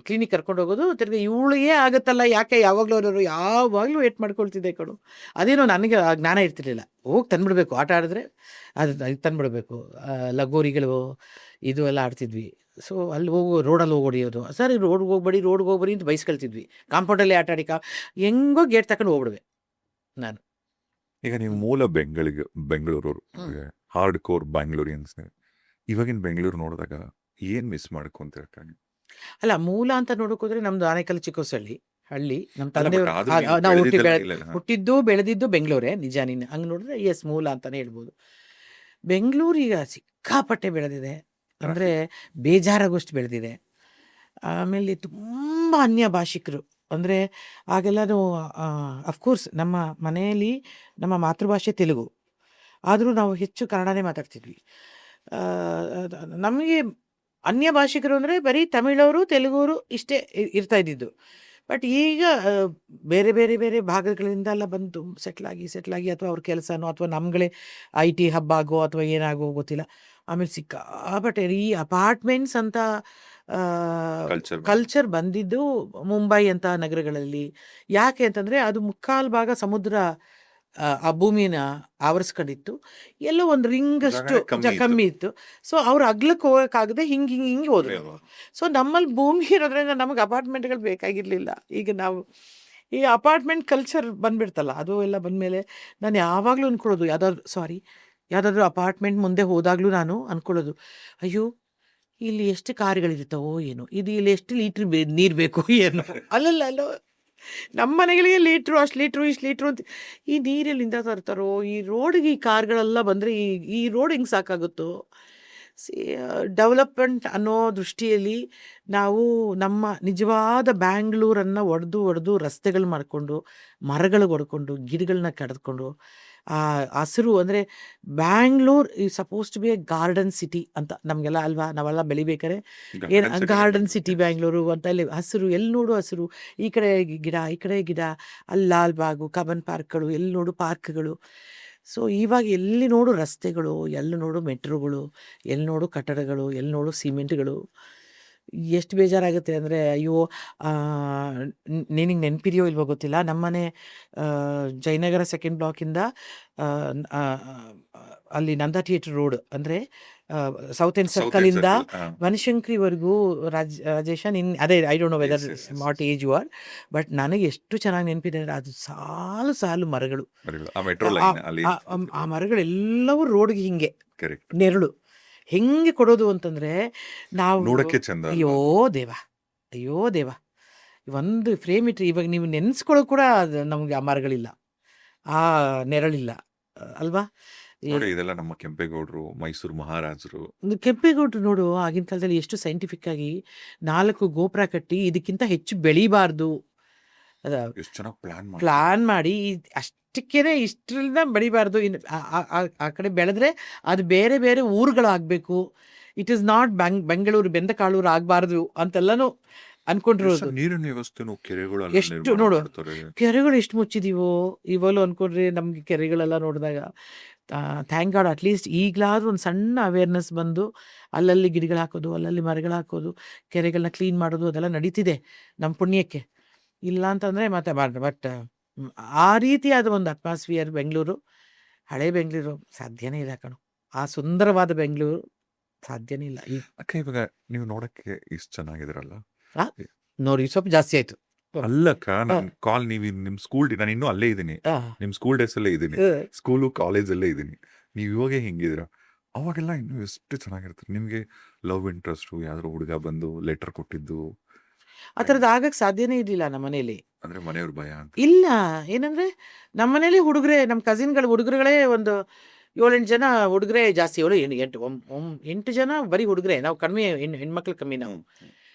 ಕ್ಲಿನಿಕ್ ಕರ್ಕೊಂಡು ಹೋಗೋದು, ತಿರ್ಗಿ ಇವಳಿಗೆ ಆಗುತ್ತಲ್ಲ ಯಾಕೆ ಯಾವಾಗಲೂ ಅನ್ನೋರು, ಯಾವಾಗಲೂ ವೇಟ್ ಮಾಡ್ಕೊಳ್ತಿದ್ದೆ ಕಣು. ಅದೇನೋ ನನಗೆ ಆ ಜ್ಞಾನ ಇರ್ತಿರ್ಲಿಲ್ಲ. ಹೋಗಿ ತಂದುಬಿಡ್ಬೇಕು, ಆಟ ಆಡಿದ್ರೆ ಅದು ತಂದುಬಿಡ್ಬೇಕು. ಲಗೋರಿಗಳು ಇದು ಎಲ್ಲ ಆಡ್ತಿದ್ವಿ. ಸೊ ಅಲ್ಲಿ ರೋಡಲ್ಲಿ ಹೊಡಿಯೋದು, ಸರ್ ರೋಡ್ಗೆ ಹೋಗ್ಬೇಡಿ ಅಂತ ಬೈಸ್ಕೊಳ್ತಿದ್ವಿ. ಕಾಂಪೌಂಡಲ್ಲಿ ಆಟ ಆಡಿ ಹೆಂಗೋ ಗೇಟ್ ತಗೊಂಡು ಹೋಗ್ಬಿಡುವೆ ನಾನು. ಈಗ ನೀವು ಮೂಲ ಬೆಂಗಳೂರವರು, ಹಾರ್ಡ್ ಕೋರ್ ಬ್ಯಾಂಗ್ಳೂರಿಯನ್ಸ್. ಇವಾಗಿನ ಬೆಂಗಳೂರು ನೋಡಿದಾಗ ಏನ್ ಮಿಸ್ ಮಾಡ್ಕೊಂತೀರ? ಅಲ್ಲ, ಮೂಲ ಅಂತ ನೋಡೋಕೋದ್ರೆ ನಮ್ದು ಆನೇಕಲ್ ಚಿಕ್ಕೋಸಳ್ಳಿ ಹಳ್ಳಿ. ನಮ್ಮ ಅಲ್ಲ, ತಂದೆ but ಆದ್ರೂ ನೀವು ನಾವು ಬೆಳೆದಿದ್ದೆಲ್ಲ ಇಲ್ಲ. ಹುಟ್ಟಿದ್ದು ಬೆಳೆದಿದ್ದು ಬೆಂಗಳೂರೇ ನಿಜ. ನೀನು ಹಂಗೆ ನೋಡಿದ್ರೆ ಎಸ್, ಮೂಲ ಅಂತಾನೆ ಹೇಳ್ಬೋದು. ಬೆಂಗಳೂರು ಈಗ ಸಿಕ್ಕಾಪಟ್ಟೆ ಬೆಳೆದಿದೆ, ಅಂದರೆ ಬೇಜಾರಾಗೋಷ್ಟು ಬೆಳೆದಿದೆ. ಆಮೇಲೆ ತುಂಬ ಅನ್ಯ ಭಾಷಿಕರು, ಅಂದರೆ ಆಗೆಲ್ಲನೂ ಅಫ್ಕೋರ್ಸ್ ನಮ್ಮ ಮನೆಯಲ್ಲಿ ನಮ್ಮ ಮಾತೃಭಾಷೆ ತೆಲುಗು, ಆದರೂ ನಾವು ಹೆಚ್ಚು ಕನ್ನಡನೇ ಮಾತಾಡ್ತಿದ್ವಿ. ನಮಗೆ ಅನ್ಯ ಭಾಷಿಕರು ಅಂದರೆ ಬರೀ ತಮಿಳವರು, ತೆಲುಗವರು ಇಷ್ಟೇ ಇರ್ತಾ ಇದ್ದಿದ್ದು. ಬಟ್ ಈಗ ಬೇರೆ ಬೇರೆ ಬೇರೆ ಭಾಗಗಳಿಂದ ಎಲ್ಲ ಬಂದು ಸೆಟ್ಲಾಗಿ ಅಥವಾ ಅವ್ರ ಕೆಲಸನೋ ಅಥವಾ ನಮ್ಗಳೇ IT ಹಬ್ ಆಗೋ ಅಥವಾ ಏನಾಗೋ ಗೊತ್ತಿಲ್ಲ. ಆಮೇಲೆ ಸಿಕ್ಕಾಪಟ್ಟೆ ಈ ಅಪಾರ್ಟ್ಮೆಂಟ್ಸ್ ಅಂತ ಕಲ್ಚರ್ ಬಂದಿದ್ದು ಮುಂಬೈ ಅಂತ ನಗರಗಳಲ್ಲಿ. ಯಾಕೆ ಅಂತಂದರೆ ಅದು ಮುಕ್ಕಾಲು ಭಾಗ ಸಮುದ್ರ ಆ ಭೂಮಿನ ಆವರಿಸ್ಕೊಂಡಿತ್ತು. ಎಲ್ಲೋ ಒಂದು ರಿಂಗಷ್ಟು ಕಮ್ಮಿ ಇತ್ತು. ಸೊ ಅವ್ರು ಅಗ್ಲಕ್ಕೆ ಹೋಗೋಕ್ಕಾಗದೆ ಹಿಂಗೆ ಹೋದ್ರು. ಸೊ ನಮ್ಮಲ್ಲಿ ಭೂಮಿ ಇರೋದ್ರಿಂದ ನಮಗೆ ಅಪಾರ್ಟ್ಮೆಂಟ್ಗಳು ಬೇಕಾಗಿರಲಿಲ್ಲ. ಈಗ ನಾವು ಈ ಅಪಾರ್ಟ್ಮೆಂಟ್ ಕಲ್ಚರ್ ಬಂದ್ಬಿಡ್ತಲ್ಲ, ಅದು ಎಲ್ಲ ಬಂದಮೇಲೆ ನಾನು ಯಾವಾಗಲೂ ಅಂದ್ಕೊಳ್ಳೋದು, ಯಾವುದಾದ್ರೂ ಅಪಾರ್ಟ್ಮೆಂಟ್ ಮುಂದೆ ಹೋದಾಗಲೂ ನಾನು ಅಂದ್ಕೊಳ್ಳೋದು, ಅಯ್ಯೋ ಇಲ್ಲಿ ಎಷ್ಟು ಕಾರ್ಗಳಿರ್ತಾವೋ ಏನೋ, ಇಲ್ಲಿ ಎಷ್ಟು ಲೀಟ್ರ್ ನೀರು ಬೇಕು ಏನೋ. ಅಲ್ಲೋ ನಮ್ಮ ಮನೆಗಳಿಗೆ ಲೀಟ್ರು, ಅಷ್ಟು ಇಷ್ಟು ಲೀಟ್ರು ಅಂತ ಈ ನೀರೆಲ್ಲಿಂದ ತರ್ತಾರೋ, ಈ ರೋಡಿಗೆ ಈ ಕಾರ್ಗಳೆಲ್ಲ ಬಂದರೆ ಈ ರೋಡ್ ಹೆಂಗೆ ಸಾಕಾಗುತ್ತೋ. ಡೆವಲಪ್ಮೆಂಟ್ ಅನ್ನೋ ದೃಷ್ಟಿಯಲ್ಲಿ ನಾವು ನಮ್ಮ ನಿಜವಾದ ಬ್ಯಾಂಗ್ಳೂರನ್ನು ಒಡೆದು ರಸ್ತೆಗಳು ಮಾಡಿಕೊಂಡು, ಮರಗಳು ಹೊಡ್ಕೊಂಡು, ಗಿಡಗಳನ್ನ ಕಡಿದ್ಕೊಂಡು, ಆ ಹಸಿರು ಅಂದರೆ ಬ್ಯಾಂಗ್ಳೂರ್ ಈ suppose to be a garden city ಅಂತ ನಮಗೆಲ್ಲ ಅಲ್ವಾ, ನಾವೆಲ್ಲ ಬೆಳಿಬೇಕಾರೆ ಏನು ಗಾರ್ಡನ್ ಸಿಟಿ ಬ್ಯಾಂಗ್ಳೂರು ಅಂತ. ಅಲ್ಲಿ ಹಸಿರು, ಎಲ್ಲಿ ನೋಡು ಹಸಿರು, ಈ ಕಡೆ ಗಿಡ, ಅಲ್ಲಿ ಲಾಲ್ಬಾಗು, ಕಬ್ಬನ್ ಪಾರ್ಕ್ಗಳು, ಎಲ್ಲಿ ನೋಡು ಪಾರ್ಕ್ಗಳು. ಸೊ ಇವಾಗ ಎಲ್ಲಿ ನೋಡು ರಸ್ತೆಗಳು, ಎಲ್ಲಿ ನೋಡು ಮೆಟ್ರೋಗಳು, ಎಲ್ಲಿ ನೋಡು ಕಟ್ಟಡಗಳು, ಎಲ್ಲಿ ನೋಡು ಸಿಮೆಂಟ್ಗಳು. ಎಷ್ಟು ಬೇಜಾರಾಗುತ್ತೆ ಅಂದರೆ, ಅಯ್ಯೋ ನಿನಗೆ ನೆನಪಿದೆಯೋ ಇಲ್ವೋ ಗೊತ್ತಿಲ್ಲ, ನಮ್ಮನೆ ಜಯನಗರ 2nd ಬ್ಲಾಕಿಂದ ಅಲ್ಲಿ ನಂದಾ ಥಿಯೇಟರ್ ರೋಡ್ ಅಂದರೆ ಸೌತ್ ಎಂಡ್ ಸರ್ಕಲಿಂದ ಬನಶಂಕರಿವರೆಗೂ ರಾಜೇಶ ಅದೇ I don't know whether what age you are, but ನನಗೆ ಎಷ್ಟು ಚೆನ್ನಾಗಿ ನೆನಪಿದೆ ಅಂದರೆ ಅದು ಸಾಲು ಮರಗಳು. ಆ ಮರಗಳೆಲ್ಲವೂ ರೋಡ್ಗೆ ಹಿಂಗೆ ನೆರಳು ಹೆಂಗೆ ಕೊಡೋದು ಅಂತಂದರೆ ನಾವು ನೋಡಕ್ಕೆ ಚಂದ. ಅಯ್ಯೋ ದೇವ ಒಂದು ಫ್ರೇಮ್ ಇಟ್ಟರೆ ಇವಾಗ ನೀವು ನೆನೆಸ್ಕೊಳ್ಳೋ ಕೂಡ ನಮಗೆ ಆ ಮರಗಳಿಲ್ಲ, ಆ ನೆರಳಿಲ್ಲ ಅಲ್ವಾ. ಇದೆಲ್ಲ ನಮ್ಮ ಕೆಂಪೇಗೌಡರು, ಮೈಸೂರು ಮಹಾರಾಜರು. ಕೆಂಪೇಗೌಡರು ನೋಡು, ಆಗಿನ ಕಾಲದಲ್ಲಿ ಎಷ್ಟು ಸೈಂಟಿಫಿಕ್ ಆಗಿ 4 ಗೋಪುರ ಕಟ್ಟಿ ಇದಕ್ಕಿಂತ ಹೆಚ್ಚು ಬೆಳಿಬಾರ್ದು ಪ್ಲಾನ್ ಮಾಡಿ, ಅಷ್ಟಕ್ಕೇನೆ ಇಷ್ಟರಿಂದ ಬೆಳಿಬಾರ್ದು, ಆ ಕಡೆ ಬೆಳೆದ್ರೆ ಅದು ಬೇರೆ ಬೇರೆ ಊರುಗಳಾಗಬೇಕು, it is not Bengaluru Bendakaluru ಆಗಬಾರ್ದು ಅಂತೆಲ್ಲನೂ ಅನ್ಕೊಂಡಿರೋದು. ನೀರಿನ ವ್ಯವಸ್ಥೆನೂ ಎಷ್ಟು ನೋಡು, ಕೆರೆಗಳು ಎಷ್ಟು ಮುಚ್ಚಿದೀವೋ ಇವಲು ಅನ್ಕೊಂಡ್ರೆ ನಮ್ಗೆ ಕೆರೆಗಳೆಲ್ಲ ನೋಡಿದಾಗ ಥ್ಯಾಂಕ್ ಗಾಡ್ ಅಟ್ಲೀಸ್ಟ್ ಈಗಲಾದ್ರೂ ಒಂದು ಸಣ್ಣ ಅವೇರ್ನೆಸ್ ಬಂದು ಅಲ್ಲಲ್ಲಿ ಗಿಡಗಳು ಹಾಕೋದು, ಅಲ್ಲಲ್ಲಿ ಮರಗಳು ಹಾಕೋದು, ಕೆರೆಗಳನ್ನ ಕ್ಲೀನ್ ಮಾಡೋದು ಅದೆಲ್ಲ ನಡೀತಿದೆ ನಮ್ಮ ಪುಣ್ಯಕ್ಕೆ. ಇಲ್ಲ ಅಂತಂದರೆ ಮತ್ತೆ ಬಟ್ ಆ ರೀತಿಯಾದ ಒಂದು ಅಟ್ಮಾಸ್ಫಿಯರ್ ಬೆಂಗಳೂರು, ಹಳೆ ಬೆಂಗಳೂರು ಸಾಧ್ಯನೇ ಇಲ್ಲ ಕಣು. ಆ ಸುಂದರವಾದ ಬೆಂಗಳೂರು ಸಾಧ್ಯನೇ ಇಲ್ಲ. ಅಕ್ಕ, ಇವಾಗ ನೀವು ನೋಡಕ್ಕೆ ಇಷ್ಟು ಚೆನ್ನಾಗಿದ್ರಲ್ಲ, ನೋಡಿ ಸ್ವಲ್ಪ ಜಾಸ್ತಿ ಆಯ್ತು. ಅಲ್ಲಕ್ಕ, ನನ್ ಕಾಲ್ ನೀವು ನಿಮ್ ಸ್ಕೂಲ್, ನಾನು ಇನ್ನೂ ಅಲ್ಲೇ ಇದ್ದೀನಿ, ನಿಮ್ ಸ್ಕೂಲ್ ಡೇಸ್ ಅಲ್ಲೇ ಇದ್ದೀನಿ, ಸ್ಕೂಲು ಕಾಲೇಜಲ್ಲೇ ಇದ್ದೀನಿ. ನೀವು ಇವಾಗೆ ಹಿಂಗಿದ್ರ, ಅವಾಗೆಲ್ಲ ಇನ್ನೂ ಎಷ್ಟು ಚೆನ್ನಾಗಿರ್ತಾರೆ. ನಿಮ್ಗೆ ಲವ್ ಇಂಟ್ರೆಸ್ಟು, ಯಾವ್ದಾದ್ರು ಹುಡುಗ ಬಂದು ಲೆಟರ್ ಕೊಟ್ಟಿದ್ದು ಆ ಥರದ್ದು ಆಗಕ್ಕೆ ಸಾಧ್ಯನೇ ಇರಲಿಲ್ಲ ನಮ್ಮ ಮನೇಲಿ. ಅಂದ್ರೆ ಮನೆಯವ್ರ ಭಯ ಅಂತ. ಇಲ್ಲ, ಏನಂದ್ರೆ ನಮ್ಮ ಮನೇಲಿ ಹುಡುಗರೇ, ನಮ್ಮ ಕಸಿನ್ಗಳು ಹುಡುಗರುಗಳೇ ಒಂದು 7-8 ಜನ ಹುಡುಗರೇ ಜಾಸ್ತಿ. 8 ಜನ ಬರೀ ಹುಡುಗರೇ, ನಾವು ಕಡಿಮೆ, ಹೆಣ್ಮಕ್ಳು ಕಮ್ಮಿ ನಾವು.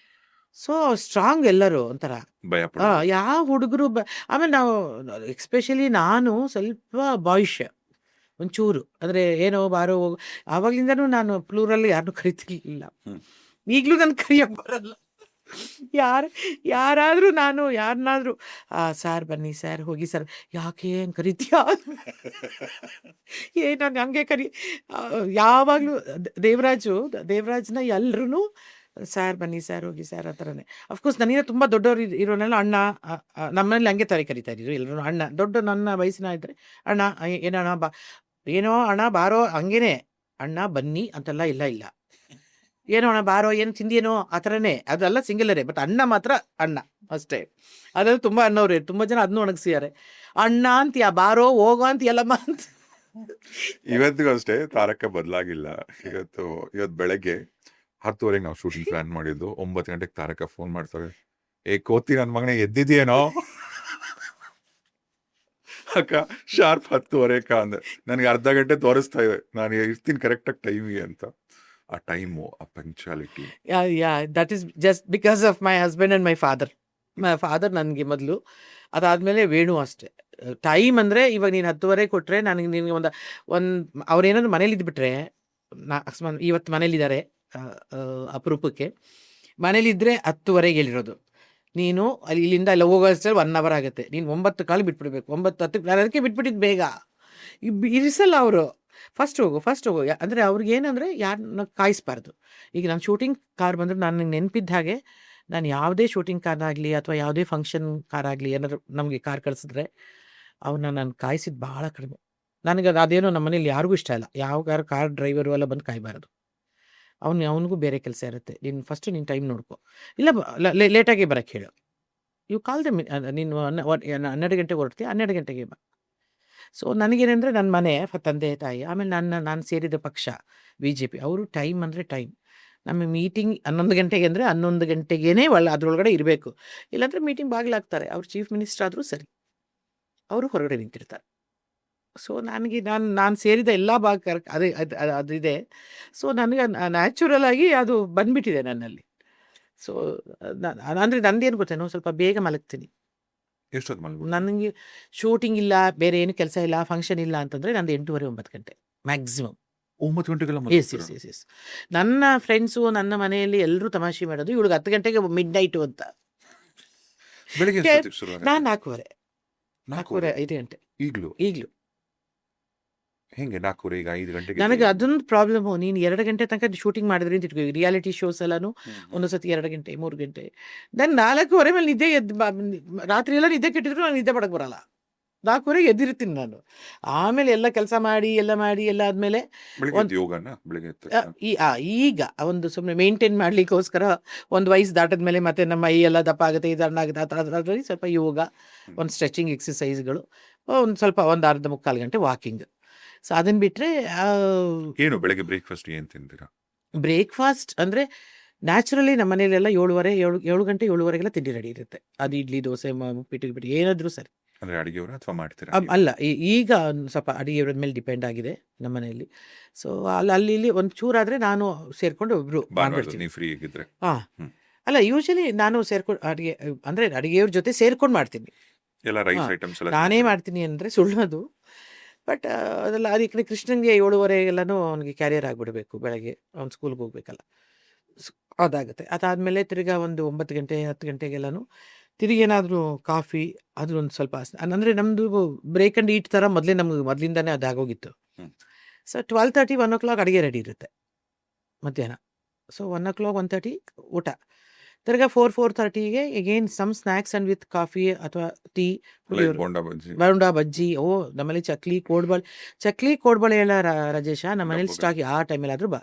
ಸೊ ಸ್ಟ್ರಾಂಗ್ ಎಲ್ಲರೂ ಒಂಥರ. ಭಯ ಯಾವ ಹುಡುಗರು ಆಮೇಲೆ ನಾವು ಎಕ್ಸ್ಪೆಷಲಿ ನಾನು ಸ್ವಲ್ಪ ಬಾಯ್ಶ್ ಒಂಚೂರು, ಅಂದರೆ ಏನೋ ಬಾರೋ ಹೋಗು, ಆವಾಗ್ಲಿಂದನೂ ನಾನು ಪ್ಲೂರಲ್ಲಿ ಯಾರನ್ನೂ ಕರಿತಿರ್ಲಿಲ್ಲ. ಈಗಲೂ ನನ್ಗೆ ಕರಿಯಕ್ಕೆ ಬರಲ್ಲ. ಯಾರಾದರೂ ನಾನು ಯಾರನ್ನಾದ್ರೂ ಸರ್ ಬನ್ನಿ ಸರ್ ಹೋಗಿ ಸರ್, ಯಾಕೆ ಹಂಗೆ ಕರಿತೀಯ ನಾನು ಹಂಗೆ ಯಾವಾಗಲೂ ದೇವರಾಜ್ನ ಎಲ್ಲರೂ ಸರ್ ಬನ್ನಿ ಸರ್ ಹೋಗಿ ಸರ್ ಆ ಥರನೇ. ಅಫ್ಕೋರ್ಸ್ ನನಗೆ ತುಂಬ ದೊಡ್ಡವರು ಇರೋನೆಲ್ಲ ಅಣ್ಣ, ನಮ್ಮನೇಲಿ ಹಂಗೆ ಕರಿತಾ ಇದ್ರು ಎಲ್ಲರೂ ಅಣ್ಣ. ದೊಡ್ಡ ನನ್ನ ವಯಸ್ಸಿನ ಇದ್ದರೆ ಅಣ್ಣ, ಏನೋ ಅಣ್ಣ ಬಾರೋ, ಹಂಗೇನೆ ಅಣ್ಣ ಬನ್ನಿ ಅಂತೆಲ್ಲ ಇಲ್ಲ. ಏನೋ ಅಣ್ಣ ಬಾರೋ, ಏನು ತಿಂದಿಯೇನೋ ಆ ಥರನೇ, ಅದೆಲ್ಲ ಸಿಂಗಲರೇ. ಬಟ್ ಅಣ್ಣ ಮಾತ್ರ ಅಣ್ಣ ಅಷ್ಟೇ. ಅದ್ರಲ್ಲಿ ತುಂಬ ಅಣ್ಣವ್ರೆ, ತುಂಬ ಜನ ಅದನ್ನೂ ಒಣಗಿಸಿದ್ದಾರೆ. ಅಣ್ಣ ಅಂತೀಯ, ಬಾರೋ ಹೋಗೋ ಅಂತ ಎಲ್ಲಮ್ಮ ಅಂತ. ಇವತ್ತಿಗೂ ಅಷ್ಟೇ ತಾರಕ ಬದಲಾಗಿಲ್ಲ. ಇವತ್ತು ಬೆಳಗ್ಗೆ 10:30 ನಾವು ಶೂಟಿಂಗ್ ಪ್ಲಾನ್ ಮಾಡಿದ್ದು. 9 ಗಂಟೆಗೆ ತಾರಕ ಫೋನ್ ಮಾಡ್ತಾರೆ, ಕೋತಿ ನನ್ನ ಮಗನೇ ಎದ್ದಿದ್ಯೇನೋ ಅಕ್ಕ, ಶಾರ್ಪ್ 10:30 ಅಂದೆ. ನನಗೆ ಅರ್ಧ ಗಂಟೆ ತೋರಿಸ್ತಾ ಇದೆ, ನಾನು ಇರ್ತೀನಿ ಕರೆಕ್ಟಾಗಿ ಟೈಮಿಗೆ ಅಂತ. ಆ ಟೈಮು, ಆ punctuality. That is just because of my husband and my father ನನಗೆ ಮೊದಲು, ಅದಾದಮೇಲೆ ವೇಣು ಅಷ್ಟೇ. ಟೈಮ್ ಅಂದರೆ ಇವಾಗ ನೀನು 10:30 ಕೊಟ್ಟರೆ ನಿನಗೆ ಒಂದು ಅವ್ರೇನಾದ್ರು ಮನೇಲಿ ಇದ್ಬಿಟ್ರೆ, ಅಕಸ್ಮಾತ್ ಇವತ್ತು ಮನೇಲಿದ್ದಾರೆ ಅಪರೂಪಕ್ಕೆ, ಮನೇಲಿದ್ದರೆ 10:30 ಹೇಳಿರೋದು, ನೀನು ಇಲ್ಲಿಂದ ಎಲ್ಲ ಹೋಗೋ ಅಷ್ಟರಲ್ಲಿ 1 hour ಆಗುತ್ತೆ. ನೀನು 9:15 ಬಿಟ್ಬಿಡ್ಬೇಕು. 9:10 ನಾನು ಅದಕ್ಕೆ ಬಿಟ್ಬಿಟ್ಟಿದ್ದು ಬೇಗ. ಇರಿಸಲ್ಲ ಅವರು. ಫಸ್ಟ್ ಹೋಗು ಅಂದರೆ ಅವ್ರಿಗೆ ಏನಂದರೆ ಯಾರನ್ನ ಕಾಯಿಸ್ಬಾರ್ದು. ಈಗ ನಾನು ಶೂಟಿಂಗ್ ಕಾರ್ ಬಂದರೆ ನನಗೆ ನೆನಪಿದ್ದ ಹಾಗೆ, ನಾನು ಯಾವುದೇ ಶೂಟಿಂಗ್ ಕಾರ್ನಾಗಲಿ ಅಥವಾ ಯಾವುದೇ ಫಂಕ್ಷನ್ ಕಾರಾಗಲಿ ಏನಾದರೂ ನಮಗೆ ಕಾರ್ ಕಳಿಸಿದ್ರೆ ಅವನ್ನ ನಾನು ಕಾಯಿಸಿದ್ದು ಭಾಳ ಕಡಿಮೆ. ನನಗೆ ಅದೇನೋ ನಮ್ಮ ಮನೇಲಿ ಯಾರಿಗೂ ಇಷ್ಟ ಇಲ್ಲ, ಯಾವ ಕಾರ್ ಡ್ರೈವರು ಎಲ್ಲ ಬಂದು ಕಾಯಬಾರ್ದು. ಅವನಿಗೂ ಬೇರೆ ಕೆಲಸ ಇರುತ್ತೆ. ಫಸ್ಟು ನೀನು ಟೈಮ್ ನೋಡ್ಕೊ, ಇಲ್ಲ ಲೇಟಾಗಿ ಬರೋಕ್ಕೆ ಹೇಳು. ಇವು ಕಾಲ್ದೆ ನೀನು 12 ಗಂಟೆಗೆ ಹೊರಡ್ತೀಯ, 12 ಗಂಟೆಗೆ ಬಾ. ಸೊ ನನಗೇನೆಂದರೆ ನನ್ನ ಮನೆ, ತಂದೆ ತಾಯಿ, ಆಮೇಲೆ ನಾನು ಸೇರಿದ ಪಕ್ಷ BJP, ಅವರು ಟೈಮ್ ಅಂದರೆ ಟೈಮ್. ನಮ್ಮ ಮೀಟಿಂಗ್ 11 ಗಂಟೆಗೆ ಅಂದರೆ 11 ಗಂಟೆಗೇ ಅದರೊಳಗಡೆ ಇರಬೇಕು. ಇಲ್ಲಾಂದರೆ ಮೀಟಿಂಗ್ ಬಾಗಿಲಾಗ್ತಾರೆ. ಅವ್ರು ಚೀಫ್ ಮಿನಿಸ್ಟರ್ ಆದರೂ ಸರಿ, ಅವರು ಹೊರಗಡೆ ನಿಂತಿರ್ತಾರೆ. ಸೊ ನನಗೆ ನಾನು ಸೇರಿದ ಎಲ್ಲ ಭಾಗ ಅದಿದೆ. ಸೊ ನನಗೆ ನ್ಯಾಚುರಲ್ ಆಗಿ ಅದು ಬಂದ್ಬಿಟ್ಟಿದೆ ನನ್ನಲ್ಲಿ. ಸೊ ಅಂದರೆ ನಂದೇನು ಗೊತ್ತೇನೋ, ಸ್ವಲ್ಪ ಬೇಗ ಮಲಗ್ತೀನಿ. ಎಷ್ಟೊತ್ತು ಮಲ್ಬೋದು? ನನಗೆ ಶೂಟಿಂಗ್ ಇಲ್ಲ, ಬೇರೆ ಏನು ಕೆಲಸ ಇಲ್ಲ, ಫಂಕ್ಷನ್ ಇಲ್ಲ ಅಂತಂದರೆ ನಂದು 8:30-9 ಗಂಟೆ ಮ್ಯಾಕ್ಸಿಮಮ್. 9 ಗಂಟೆಗೆಲ್ಲ ಎಸ್. ನನ್ನ ಫ್ರೆಂಡ್ಸು, ನನ್ನ ಮನೆಯಲ್ಲಿ ಎಲ್ಲರೂ ತಮಾಷೆ ಮಾಡೋದು, ಇವಳಿಗೆ 10 ಗಂಟೆಗೆ ಮಿಡ್ ನೈಟು ಅಂತ. ಬೆಳಿಗ್ಗೆ ನಾನು 4:30 5 ಗಂಟೆ ಈಗಲೂ. ಹೆಂಗೆ 4:30 ಈಗ 5 ಗಂಟೆಗೆ? ನನಗೆ ಅದೊಂದು ಪ್ರಾಬ್ಲಮ್ಮು. ನೀನು 2 ಗಂಟೆ ತನಕ ಶೂಟಿಂಗ್ ಮಾಡಿದ್ರಿ ಅಂತ ಇಟ್ಕೋ, ರಿಯಾಲಿಟಿ ಶೋಸ್ ಎಲ್ಲನೂ ಒಂದೊಂದ್ಸತಿ 2 ಗಂಟೆ 3 ಗಂಟೆ. ನಾನು 4:30 ಮೇಲೆ ನಿದ್ದೆ ರಾತ್ರಿ ಎಲ್ಲ ನಿದ್ದೆ ಕೆಟ್ಟಿದ್ರು ನಾನು ನಿದ್ದೆ ಪಡಕ್ಕೆ ಬರಲ್ಲ. 4:30 ಎದ್ದಿರ್ತೀನಿ ನಾನು. ಆಮೇಲೆ ಎಲ್ಲ ಕೆಲಸ ಮಾಡಿ ಎಲ್ಲ ಆದಮೇಲೆ ಈಗ ಒಂದು ಸುಮ್ಮನೆ ಮೇಂಟೈನ್ ಮಾಡಲಿಕ್ಕೋಸ್ಕರ ಒಂದು ವಯಸ್ಸು ದಾಟದ ಮೇಲೆ ಮತ್ತೆ ನಮ್ಮ ಮೈ ಎಲ್ಲ ದಪ್ಪ ಆಗುತ್ತೆ, ಇದು ಆಗುತ್ತೆ, ಅದರಲ್ಲಿ ಸ್ವಲ್ಪ ಯೋಗ, ಒಂದು ಸ್ಟ್ರೆಚಿಂಗ್ ಎಕ್ಸಸೈಸ್ಗಳು, ಒಂದು ಸ್ವಲ್ಪ ಒಂದು ಅರ್ಧ ಮುಕ್ಕಾಲು ಗಂಟೆ ವಾಕಿಂಗ್. ಸೊ ಅದನ್ನು ಬಿಟ್ಟರೆ ಏನು ಬೆಳಗ್ಗೆ ಬ್ರೇಕ್ಫಾಸ್ಟ್ ಏನು ತಿಂತೀರಾ? ಬ್ರೇಕ್ಫಾಸ್ಟ್ ಅಂದರೆ ನ್ಯಾಚುರಲಿ ನಮ್ಮ ಮನೇಲೆಲ್ಲ 7 ಗಂಟೆ 7:30 ತಿಂಡಿ ರೆಡಿ ಇರುತ್ತೆ. ಅದು ಇಡ್ಲಿ, ದೋಸೆ, ಉಪ್ಪಿಟ್ಟು ಏನಾದರೂ ಸರಿ. ಅಂದರೆ ಅಡುಗೆಯವರ ಅಥವಾ ಮಾಡ್ತೀರಾ? ಅಲ್ಲ, ಈಗ ಸ್ವಲ್ಪ ಅಡುಗೆಯವ್ರ ಮೇಲೆ ಡಿಪೆಂಡ್ ಆಗಿದೆ ನಮ್ಮ ಮನೆಯಲ್ಲಿ. ಸೊ ಅಲ್ಲಿ ಇಲ್ಲಿ ಒಂದು ಚೂರಾದರೆ ನಾನು ಸೇರಿಕೊಂಡು ಒಬ್ಬರು ಮಾಡ್ಬಿಡ್ತೀನಿ. ಫ್ರೀ ಆಗಿದ್ರೆ? ಅಲ್ಲ, ಯೂಶಲಿ ನಾನು ಸೇರ್ಕೊಂಡು ಅಡುಗೆಯವ್ರ ಜೊತೆ ಸೇರ್ಕೊಂಡು ಮಾಡ್ತೀನಿ. ಎಲ್ಲ ರೈಸ್ ಐಟಮ್ಸ್ ಎಲ್ಲ ನಾನೇ ಮಾಡ್ತೀನಿ ಅಂದರೆ ಸುಳ್ಳೋದು. ಬಟ್ ಅದೆಲ್ಲ ಅದಕ್ಕೆ ಕೃಷ್ಣನಿಗೆ 7:30 ಅವನಿಗೆ ಕ್ಯಾರಿಯರ್ ಆಗಿಬಿಡಬೇಕು, ಬೆಳಗ್ಗೆ ಅವ್ನು ಸ್ಕೂಲ್ಗೆ ಹೋಗ್ಬೇಕಲ್ಲ, ಅದಾಗುತ್ತೆ. ಅದಾದಮೇಲೆ ತಿರ್ಗಾ ಒಂದು 9 ಗಂಟೆ 10 ಗಂಟೆಗೆಲ್ಲನೂ ತಿರುಗಿ ಏನಾದರೂ ಕಾಫಿ, ಅದು ಒಂದು ಸ್ವಲ್ಪ ಅಂದರೆ ನಮ್ಮದು ಬ್ರೇಕ್ ಆ್ಯಂಡ್ ಈಟ್ ಥರ ಮೊದಲಿಂದನೇ ಅದಾಗೋಗಿತ್ತು. ಸೊ 12:30 1 o'clock ಅಡುಗೆ ರೆಡಿ ಇರುತ್ತೆ ಮಧ್ಯಾಹ್ನ. ಸೊ 1 o'clock 1:30 ಊಟ. ತಿರ್ಗಾ 4-4:30ಗೆ again some snacks and with coffee ಅಥವಾ ಟೀ, ಬೋಂಡಾ ಬಜ್ಜಿ. ನಮ್ಮಲ್ಲಿ ಚಕ್ಲಿ ಕೋಡ್ಬಳೆ ಎಲ್ಲ ರಾಜೇಶ ನಮ್ಮ ಮನೇಲಿ ಸ್ಟಾಕ್. ಆ ಟೈಮಲ್ಲಾದರೂ ಬಾ,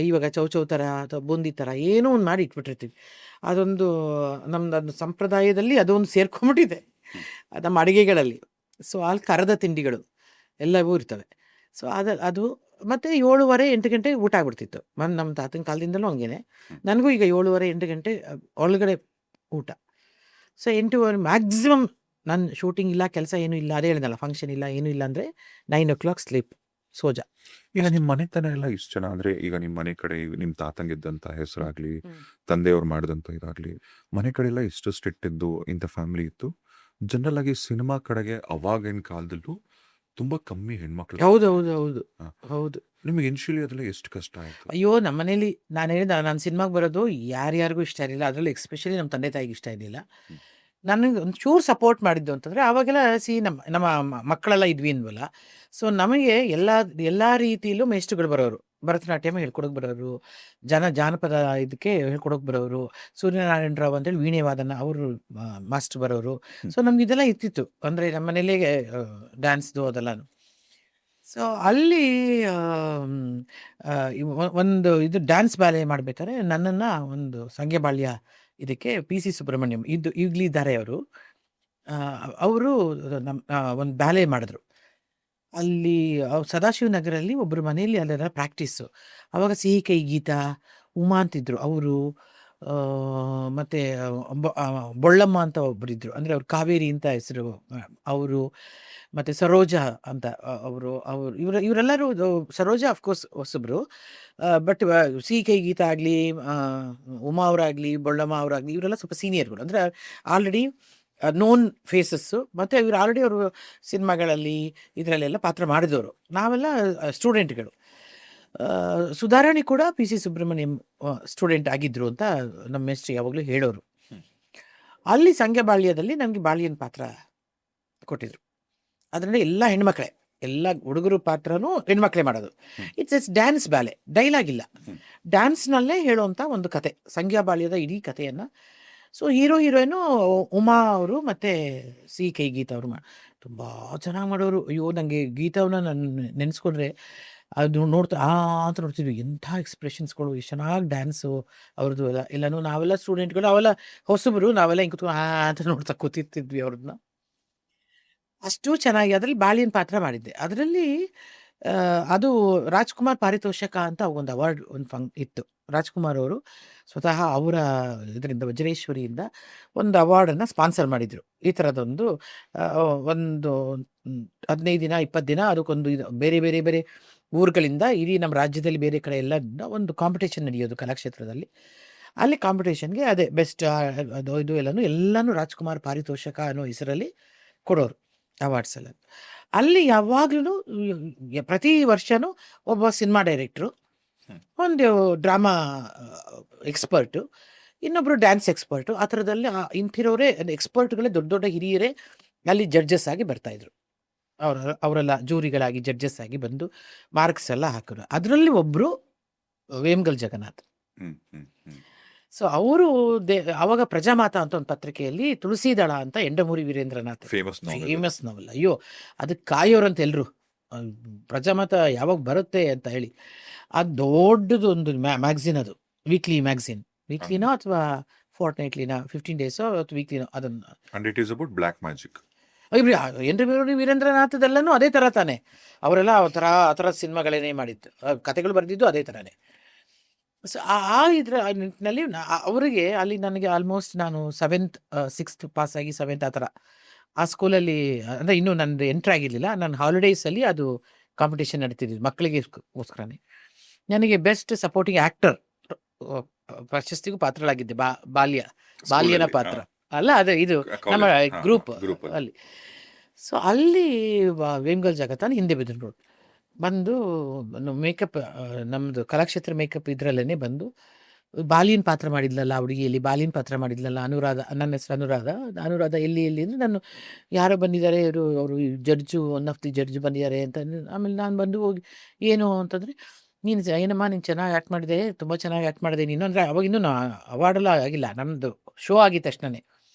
ಇವಾಗ ಚೌಚೌ ಥರ ಅಥವಾ ಬೂಂದಿ ಥರ ಏನೋ ಒಂದು ಮಾಡಿ ಇಟ್ಬಿಟ್ಟಿರ್ತೀವಿ. ಅದೊಂದು ನಮ್ಮದು ಸಂಪ್ರದಾಯದಲ್ಲಿ ಅದೊಂದು ಸೇರ್ಕೊಂಡ್ಬಿಟ್ಟಿದೆ ನಮ್ಮ ಅಡುಗೆಗಳಲ್ಲಿ. ಸೊ ಅಲ್ಲಿ ಕರದ ತಿಂಡಿಗಳು ಎಲ್ಲವೂ ಇರ್ತವೆ. ಸೊ ಅದು ಮತ್ತು 7:30, 8 ಗಂಟೆಗೆ ಊಟ ಆಗ್ಬಿಡ್ತಿತ್ತು. ನಮ್ಮ ತಾತನ ಕಾಲದಿಂದಲೂ ಹಂಗೇನೆ. ನನಗೂ ಈಗ 7:30, 8 ಗಂಟೆ ಒಳಗಡೆ ಊಟ. So 8:30 maximum. ನಾನು ಶೂಟಿಂಗ್ ಇಲ್ಲ, ಕೆಲಸ ಏನೂ ಇಲ್ಲ, ಅದೇ ಹೇಳಿದ್ನಲ್ಲ, ಫಂಕ್ಷನ್ ಇಲ್ಲ, ಏನೂ ಇಲ್ಲ ಅಂದರೆ 9:00 ಸ್ಲೀಪ್, ಸೋಜಾ. ಈಗ ನಿಮ್ಮ ಮನೆತನ ಎಲ್ಲ ಇಷ್ಟು ಜನ ಅಂದ್ರೆ, ಈಗ ನಿಮ್ಮ ಮನೆ ಕಡೆ ನಿಮ್ಮ ತಾತಂಗಿದ್ದಂಥ ಹೆಸರಾಗ್ಲಿ, ತಂದೆಯವ್ರು ಮಾಡಿದಂಥ ಇದಾಗ್ಲಿ, ಮನೆ ಕಡೆ ಎಲ್ಲ ಇಷ್ಟು ಸ್ಟ್ರಿಕ್ಟ್ ಇದ್ದು ಇಂಥ ಫ್ಯಾಮಿಲಿ ಇತ್ತು. ಜನರಲ್ ಆಗಿ ಸಿನಿಮಾ ಕಡೆಗೆ ಅವಾಗಿನ ಕಾಲದಲ್ಲೂ ತುಂಬಾ ಕಮ್ಮಿ ಹೆಣ್ಮಕ್ಳು. ಹೌದು ಹೌದು ಹೌದು ಹಾ. ಹೌದು. ನಿಮಗೆ ಇನಿಷಿಯಲಿ ಅದೆಲ್ಲ ಎಷ್ಟು ಕಷ್ಟ ಆಯ್ತು? ಅಯ್ಯೋ, ನಮ್ಮ ಮನೇಲಿ ನಾನು ಹೇಳಿದ, ನಾನು ಸಿನಿಮಾಗೆ ಬರೋದು ಯಾರ್ಯಾರಿಗೂ ಇಷ್ಟ ಇರಲಿಲ್ಲ, ಅದರಲ್ಲೂ ಎಸ್ಪೆಷಲಿ ನಮ್ಮ ತಂದೆ ತಾಯಿಗೆ ಇಷ್ಟ ಇರಲಿಲ್ಲ. ನನಗೆ ಒಂಚೂರು ಸಪೋರ್ಟ್ ಮಾಡಿದ್ದು ಅಂತಂದರೆ, ಆವಾಗೆಲ್ಲ ನಮ್ಮ ನಮ್ಮ ಮಕ್ಕಳೆಲ್ಲ ಇದ್ವಿ ಅಂದ್ವಲ್ಲ. ಸೊ ನಮಗೆ ಎಲ್ಲ ರೀತಿಯಲ್ಲೂ ಮೇಷ್ಟ್ರುಗಳು ಬರೋರು. ಭರತನಾಟ್ಯಮ ಹೇಳ್ಕೊಡೋಕೆ ಬರೋರು, ಜಾನಪದ ಇದಕ್ಕೆ ಹೇಳ್ಕೊಡೋಕೆ ಬರೋರು, ಸೂರ್ಯನಾರಾಯಣ ರಾವ್ ಅಂತೇಳಿ ವೀಣೆ ವಾದನ ಅವರು ಮಾಸ್ಟರ್ ಬರೋರು. ಸೊ ನಮ್ಗೆ ಇದೆಲ್ಲ ಇರ್ತಿತ್ತು, ಅಂದರೆ ನಮ್ಮ ಮನೇಲೇ ಡ್ಯಾನ್ಸ್ದು ಅದೆಲ್ಲನು. ಸೊ ಅಲ್ಲಿ ಒಂದು ಇದು ಡ್ಯಾನ್ಸ್ ಬ್ಯಾಲೆ ಮಾಡ್ಬೇಕಾದ್ರೆ ನನ್ನನ್ನು ಒಂದು ಸಂಘ ಬಾಳ್ಯ ಇದಕ್ಕೆ PC ಸುಬ್ರಹ್ಮಣ್ಯಂ ಈಗಲಿದ್ದಾರೆ ಅವರು. ಅವರು ಒಂದು ಬ್ಯಾಲೆ ಮಾಡಿದ್ರು ಅಲ್ಲಿ. ಸದಾಶಿವ ನಗರಲ್ಲಿ ಒಬ್ಬರು ಮನೆಯಲ್ಲಿ ಅಲ್ಲೆಲ್ಲ ಪ್ರಾಕ್ಟೀಸು. ಆವಾಗ ಸಿಹಿ ಕೈ ಗೀತಾ, ಉಮಾ ಅಂತಿದ್ರು ಅವರು, ಮತ್ತು ಬೊಳ್ಳಮ್ಮ ಅಂತ ಒಬ್ಬರಿದ್ರು, ಅಂದರೆ ಅವ್ರು ಕಾವೇರಿ ಅಂತ ಹೆಸರು ಅವರು, ಮತ್ತು ಸರೋಜಾ ಅಂತ ಅವರು ಇವರೆಲ್ಲರೂ. ಸರೋಜಾ ಅಫ್ಕೋರ್ಸ್ ಹೊಸಬ್ರು, ಬಟ್ ಸಿಹಿ ಕೈ ಗೀತಾ ಆಗಲಿ, ಉಮಾ ಅವರಾಗಲಿ, ಬೊಳ್ಳಮ್ಮ ಅವರಾಗಲಿ, ಇವರೆಲ್ಲ ಸ್ವಲ್ಪ ಸೀನಿಯರ್ಗಳು, ಅಂದರೆ ಆಲ್ರೆಡಿ ನೋನ್ ಫೇಸಸ್ಸು. ಮತ್ತು ಇವರು ಆಲ್ರೆಡಿ ಅವರು ಸಿನಿಮಾಗಳಲ್ಲಿ ಇದರಲ್ಲೆಲ್ಲ ಪಾತ್ರ ಮಾಡಿದವರು. ನಾವೆಲ್ಲ ಸ್ಟೂಡೆಂಟ್ಗಳು. ಸುಧಾರಾಣಿ ಕೂಡ PC ಸುಬ್ರಹ್ಮಣ್ಯಂ ಸ್ಟೂಡೆಂಟ್ ಆಗಿದ್ದರು ಅಂತ ನಮ್ಮ ಮೇಷ್ಟ್ರು ಯಾವಾಗಲೂ ಹೇಳೋರು. ಅಲ್ಲಿ ಸಂಘ ಬಾಳ್ಯದಲ್ಲಿ ನನಗೆ ಬಾಳ್ಯನ ಪಾತ್ರ ಕೊಟ್ಟಿದ್ರು. ಅದರಲ್ಲಿ ಎಲ್ಲ ಹೆಣ್ಮಕ್ಳೇ, ಎಲ್ಲ ಹುಡುಗರು ಪಾತ್ರನೂ ಹೆಣ್ಮಕ್ಳೇ ಮಾಡೋದು. ಇಟ್ಸ್ ಡ್ಯಾನ್ಸ್ ಬ್ಯಾಲೆ, ಡೈಲಾಗ್ ಇಲ್ಲ, ಡ್ಯಾನ್ಸ್ನಲ್ಲೇ ಹೇಳುವಂಥ ಒಂದು ಕತೆ, ಸಂಘ ಬಾಳ್ಯದ ಇಡೀ ಕಥೆಯನ್ನು. ಸೊ ಹೀರೋಯಿನು ಉಮಾ ಅವರು ಮತ್ತು ಸಿಹಿ ಕೈ ಗೀತಾ ಅವರು ತುಂಬ ಚೆನ್ನಾಗಿ ಮಾಡೋರು. ಅಯ್ಯೋ, ನನಗೆ ಗೀತಾವನ್ನ ನಾನು ನೆನೆಸ್ಕೊಂಡ್ರೆ ಅದು ನೋಡ್ತಾ ಅಂತ ನೋಡ್ತಿದ್ವಿ. ಎಂಥ ಎಕ್ಸ್ಪ್ರೆಷನ್ಸ್ಗಳು, ಎಷ್ಟು ಚೆನ್ನಾಗಿ ಡ್ಯಾನ್ಸು ಅವ್ರದ್ದು ಎಲ್ಲನೂ. ನಾವೆಲ್ಲ ಸ್ಟೂಡೆಂಟ್ಗಳು, ಅವೆಲ್ಲ ಹೊಸಬರು, ನಾವೆಲ್ಲ ಹಿಂಗೆ ಕೂತ್ಕೊಂಡು ಅಂತ ನೋಡ್ತಾ ಕೂತಿರ್ತಿದ್ವಿ ಅವ್ರನ್ನ. ಅಷ್ಟು ಚೆನ್ನಾಗಿ ಅದರಲ್ಲಿ ಬಾಳಿನ ಪಾತ್ರ ಮಾಡಿದ್ದೆ. ಅದರಲ್ಲಿ ಅದು ರಾಜ್ಕುಮಾರ್ ಪಾರಿತೋಷಕ ಅಂತ ಒಂದು ಅವಾರ್ಡ್ ಇತ್ತು. ರಾಜ್ಕುಮಾರ್ ಅವರು ಸ್ವತಃ ಅವರ ಇದರಿಂದ ವಜ್ರೇಶ್ವರಿಯಿಂದ ಒಂದು ಅವಾರ್ಡನ್ನು ಸ್ಪಾನ್ಸರ್ ಮಾಡಿದರು. ಈ ಥರದೊಂದು ಒಂದು 15 ದಿನ 20 ದಿನ ಅದಕ್ಕೊಂದು ಇದು ಬೇರೆ ಬೇರೆ ಬೇರೆ ಊರುಗಳಿಂದ ಇಡೀ ನಮ್ಮ ರಾಜ್ಯದಲ್ಲಿ ಬೇರೆ ಕಡೆ ಎಲ್ಲ ಒಂದು ಕಾಂಪಿಟೇಷನ್ ನಡೆಯೋದು ಕಲಾಕ್ಷೇತ್ರದಲ್ಲಿ. ಅಲ್ಲಿ ಕಾಂಪಿಟೇಷನ್ಗೆ ಅದೇ ಬೆಸ್ಟ್ ಅದು ಇದು ಎಲ್ಲನೂ ರಾಜ್ಕುಮಾರ್ ಪಾರಿತೋಷಕ ಅನ್ನೋ ಹೆಸರಲ್ಲಿ ಕೊಡೋರು ಅವಾರ್ಡ್ಸ್ ಎಲ್ಲ. ಅಲ್ಲಿ ಯಾವಾಗಲೂ ಪ್ರತಿ ವರ್ಷವೂ ಒಬ್ಬ ಸಿನಿಮಾ ಡೈರೆಕ್ಟ್ರು, ಒಂದು ಡ್ರಾಮಾ ಎಕ್ಸ್ಪರ್ಟು, ಇನ್ನೊಬ್ಬರು ಡ್ಯಾನ್ಸ್ ಎಕ್ಸ್ಪರ್ಟು, ಆ ಥರದಲ್ಲಿ ಇಂಥಿರೋರೇ ಎಕ್ಸ್ಪರ್ಟ್ಗಳೇ, ದೊಡ್ಡ ದೊಡ್ಡ ಹಿರಿಯರೇ ಅಲ್ಲಿ ಜಡ್ಜಸ್ ಆಗಿ ಬರ್ತಾಯಿದ್ರು. ಅವರೆಲ್ಲ ಜೂರಿಗಳಾಗಿ ಜಡ್ಜಸ್ ಆಗಿ ಬಂದು ಮಾರ್ಕ್ಸ್ ಎಲ್ಲ ಹಾಕೋರು. ಅದರಲ್ಲಿ ಒಬ್ಬರು ವೇಮಗಲ್ ಜಗನ್ನಾಥ್. ಸೊ ಅವರು ಆವಾಗ ಪ್ರಜಾಮಾತಾ ಅಂತ ಒಂದು ಪತ್ರಿಕೆಯಲ್ಲಿ ತುಳಸಿದಳ ಅಂತ ಎಂಡಮೂರಿ ವೀರೇಂದ್ರನಾಥ್ ಫೇಮಸ್ ನಾವೆಲ್ಲ. ಅಯ್ಯೋ, ಅದಕ್ಕೆ ಕಾಯೋರಂತ ಎಲ್ಲರೂ, ಪ್ರಜಾಮಾತಾ ಯಾವಾಗ ಬರುತ್ತೆ ಅಂತ ಹೇಳಿ. ಅದು ದೊಡ್ಡದು ಒಂದು ಮ್ಯಾಗ್ಝಿನ್, ಅದು ವೀಕ್ಲಿ ಮ್ಯಾಗ್ಝಿನ್, ವೀಕ್ಲಿನೋ ಅಥವಾ ಫೋರ್ಟ್ನೈಟ್ಲಿನ 15 ಡೇಸೋ ಅಥವಾ ವೀಕ್ಲಿನೋ ಅದನ್ನು. And it is about black magic. Yandamoori ವೀರೇಂದ್ರನಾಥದೆಲ್ಲನೂ ಅದೇ ಥರ ತಾನೆ. ಅವರೆಲ್ಲ ಆ ಥರ ಸಿನಿಮಾಗಳೇನೇ ಮಾಡಿದ್ದು, ಕತೆಗಳು ಬರೆದಿದ್ದು ಅದೇ ಥರನೇ. ಸೊ ಇದರ ನಿಟ್ಟಿನಲ್ಲಿ ಅವರಿಗೆ ಅಲ್ಲಿ ನನಗೆ ಆಲ್ಮೋಸ್ಟ್ ನಾನು 7th 6th ಪಾಸಾಗಿ 7th ಆ ಥರ ಆ ಸ್ಕೂಲಲ್ಲಿ, ಅಂದರೆ ಇನ್ನೂ ನಂದು ಎಂಟ್ರ್ ಆಗಿರಲಿಲ್ಲ. ನಾನು ಹಾಲಿಡೇಸಲ್ಲಿ ಅದು ಕಾಂಪಿಟೇಷನ್ ನಡೀತಿದ್ದು ಮಕ್ಕಳಿಗೋಸ್ಕರನೇ. ನನಗೆ ಬೆಸ್ಟ್ ಸಪೋರ್ಟಿಂಗ್ ಆ್ಯಕ್ಟರ್ ಪ್ರಶಸ್ತಿಗೂ ಪಾತ್ರಳಾಗಿದ್ದೆ. ಬಾಲ್ಯನ ಪಾತ್ರ ಅಲ್ಲ, ಅದು ಇದು ನಮ್ಮ ಗ್ರೂಪ್ ಅಲ್ಲಿ. ಸೊ ಅಲ್ಲಿ ವೇಮಗಲ್ ಜಗತ್ತಾನ ಹಿಂದೆ ಬಿದ್ರು ಬಂದು ಮೇಕಪ್, ನಮ್ಮದು ಕಲಾಕ್ಷೇತ್ರ ಮೇಕಪ್ ಇದರಲ್ಲೇ ಬಂದು ಬಾಲಿನ ಪಾತ್ರ ಮಾಡಿದ್ಲಲ್ಲ ಹುಡುಗಿಯಲ್ಲಿ, ಬಾಲಿನ ಪಾತ್ರ ಮಾಡಿದ್ಲಲ್ಲ ಅನುರಾಧ, ನನ್ನ ಹೆಸರು ಅನುರಾಧ ಎಲ್ಲಿ ಅಂದರೆ ನಾನು ಯಾರೋ ಬಂದಿದ್ದಾರೆ, ಅವರು judge, one of the judge ಬಂದಿದ್ದಾರೆ ಅಂತ. ಆಮೇಲೆ ನಾನು ಬಂದು ಹೋಗಿ ಏನು ಅಂತಂದರೆ, ನೀನು ಏನಮ್ಮ ನೀನು ಚೆನ್ನಾಗಿ ಆ್ಯಕ್ಟ್ ಮಾಡಿದೆ, ತುಂಬ ಚೆನ್ನಾಗಿ ಆ್ಯಕ್ಟ್ ಮಾಡಿದೆ ನೀನು ಅಂದರೆ. ಅವಾಗ ಇನ್ನೂ ಅವಾರ್ಡೆಲ್ಲ ಆಗಿಲ್ಲ, ನಮ್ಮದು ಶೋ ಆಗಿದ ತಕ್ಷಣವೇ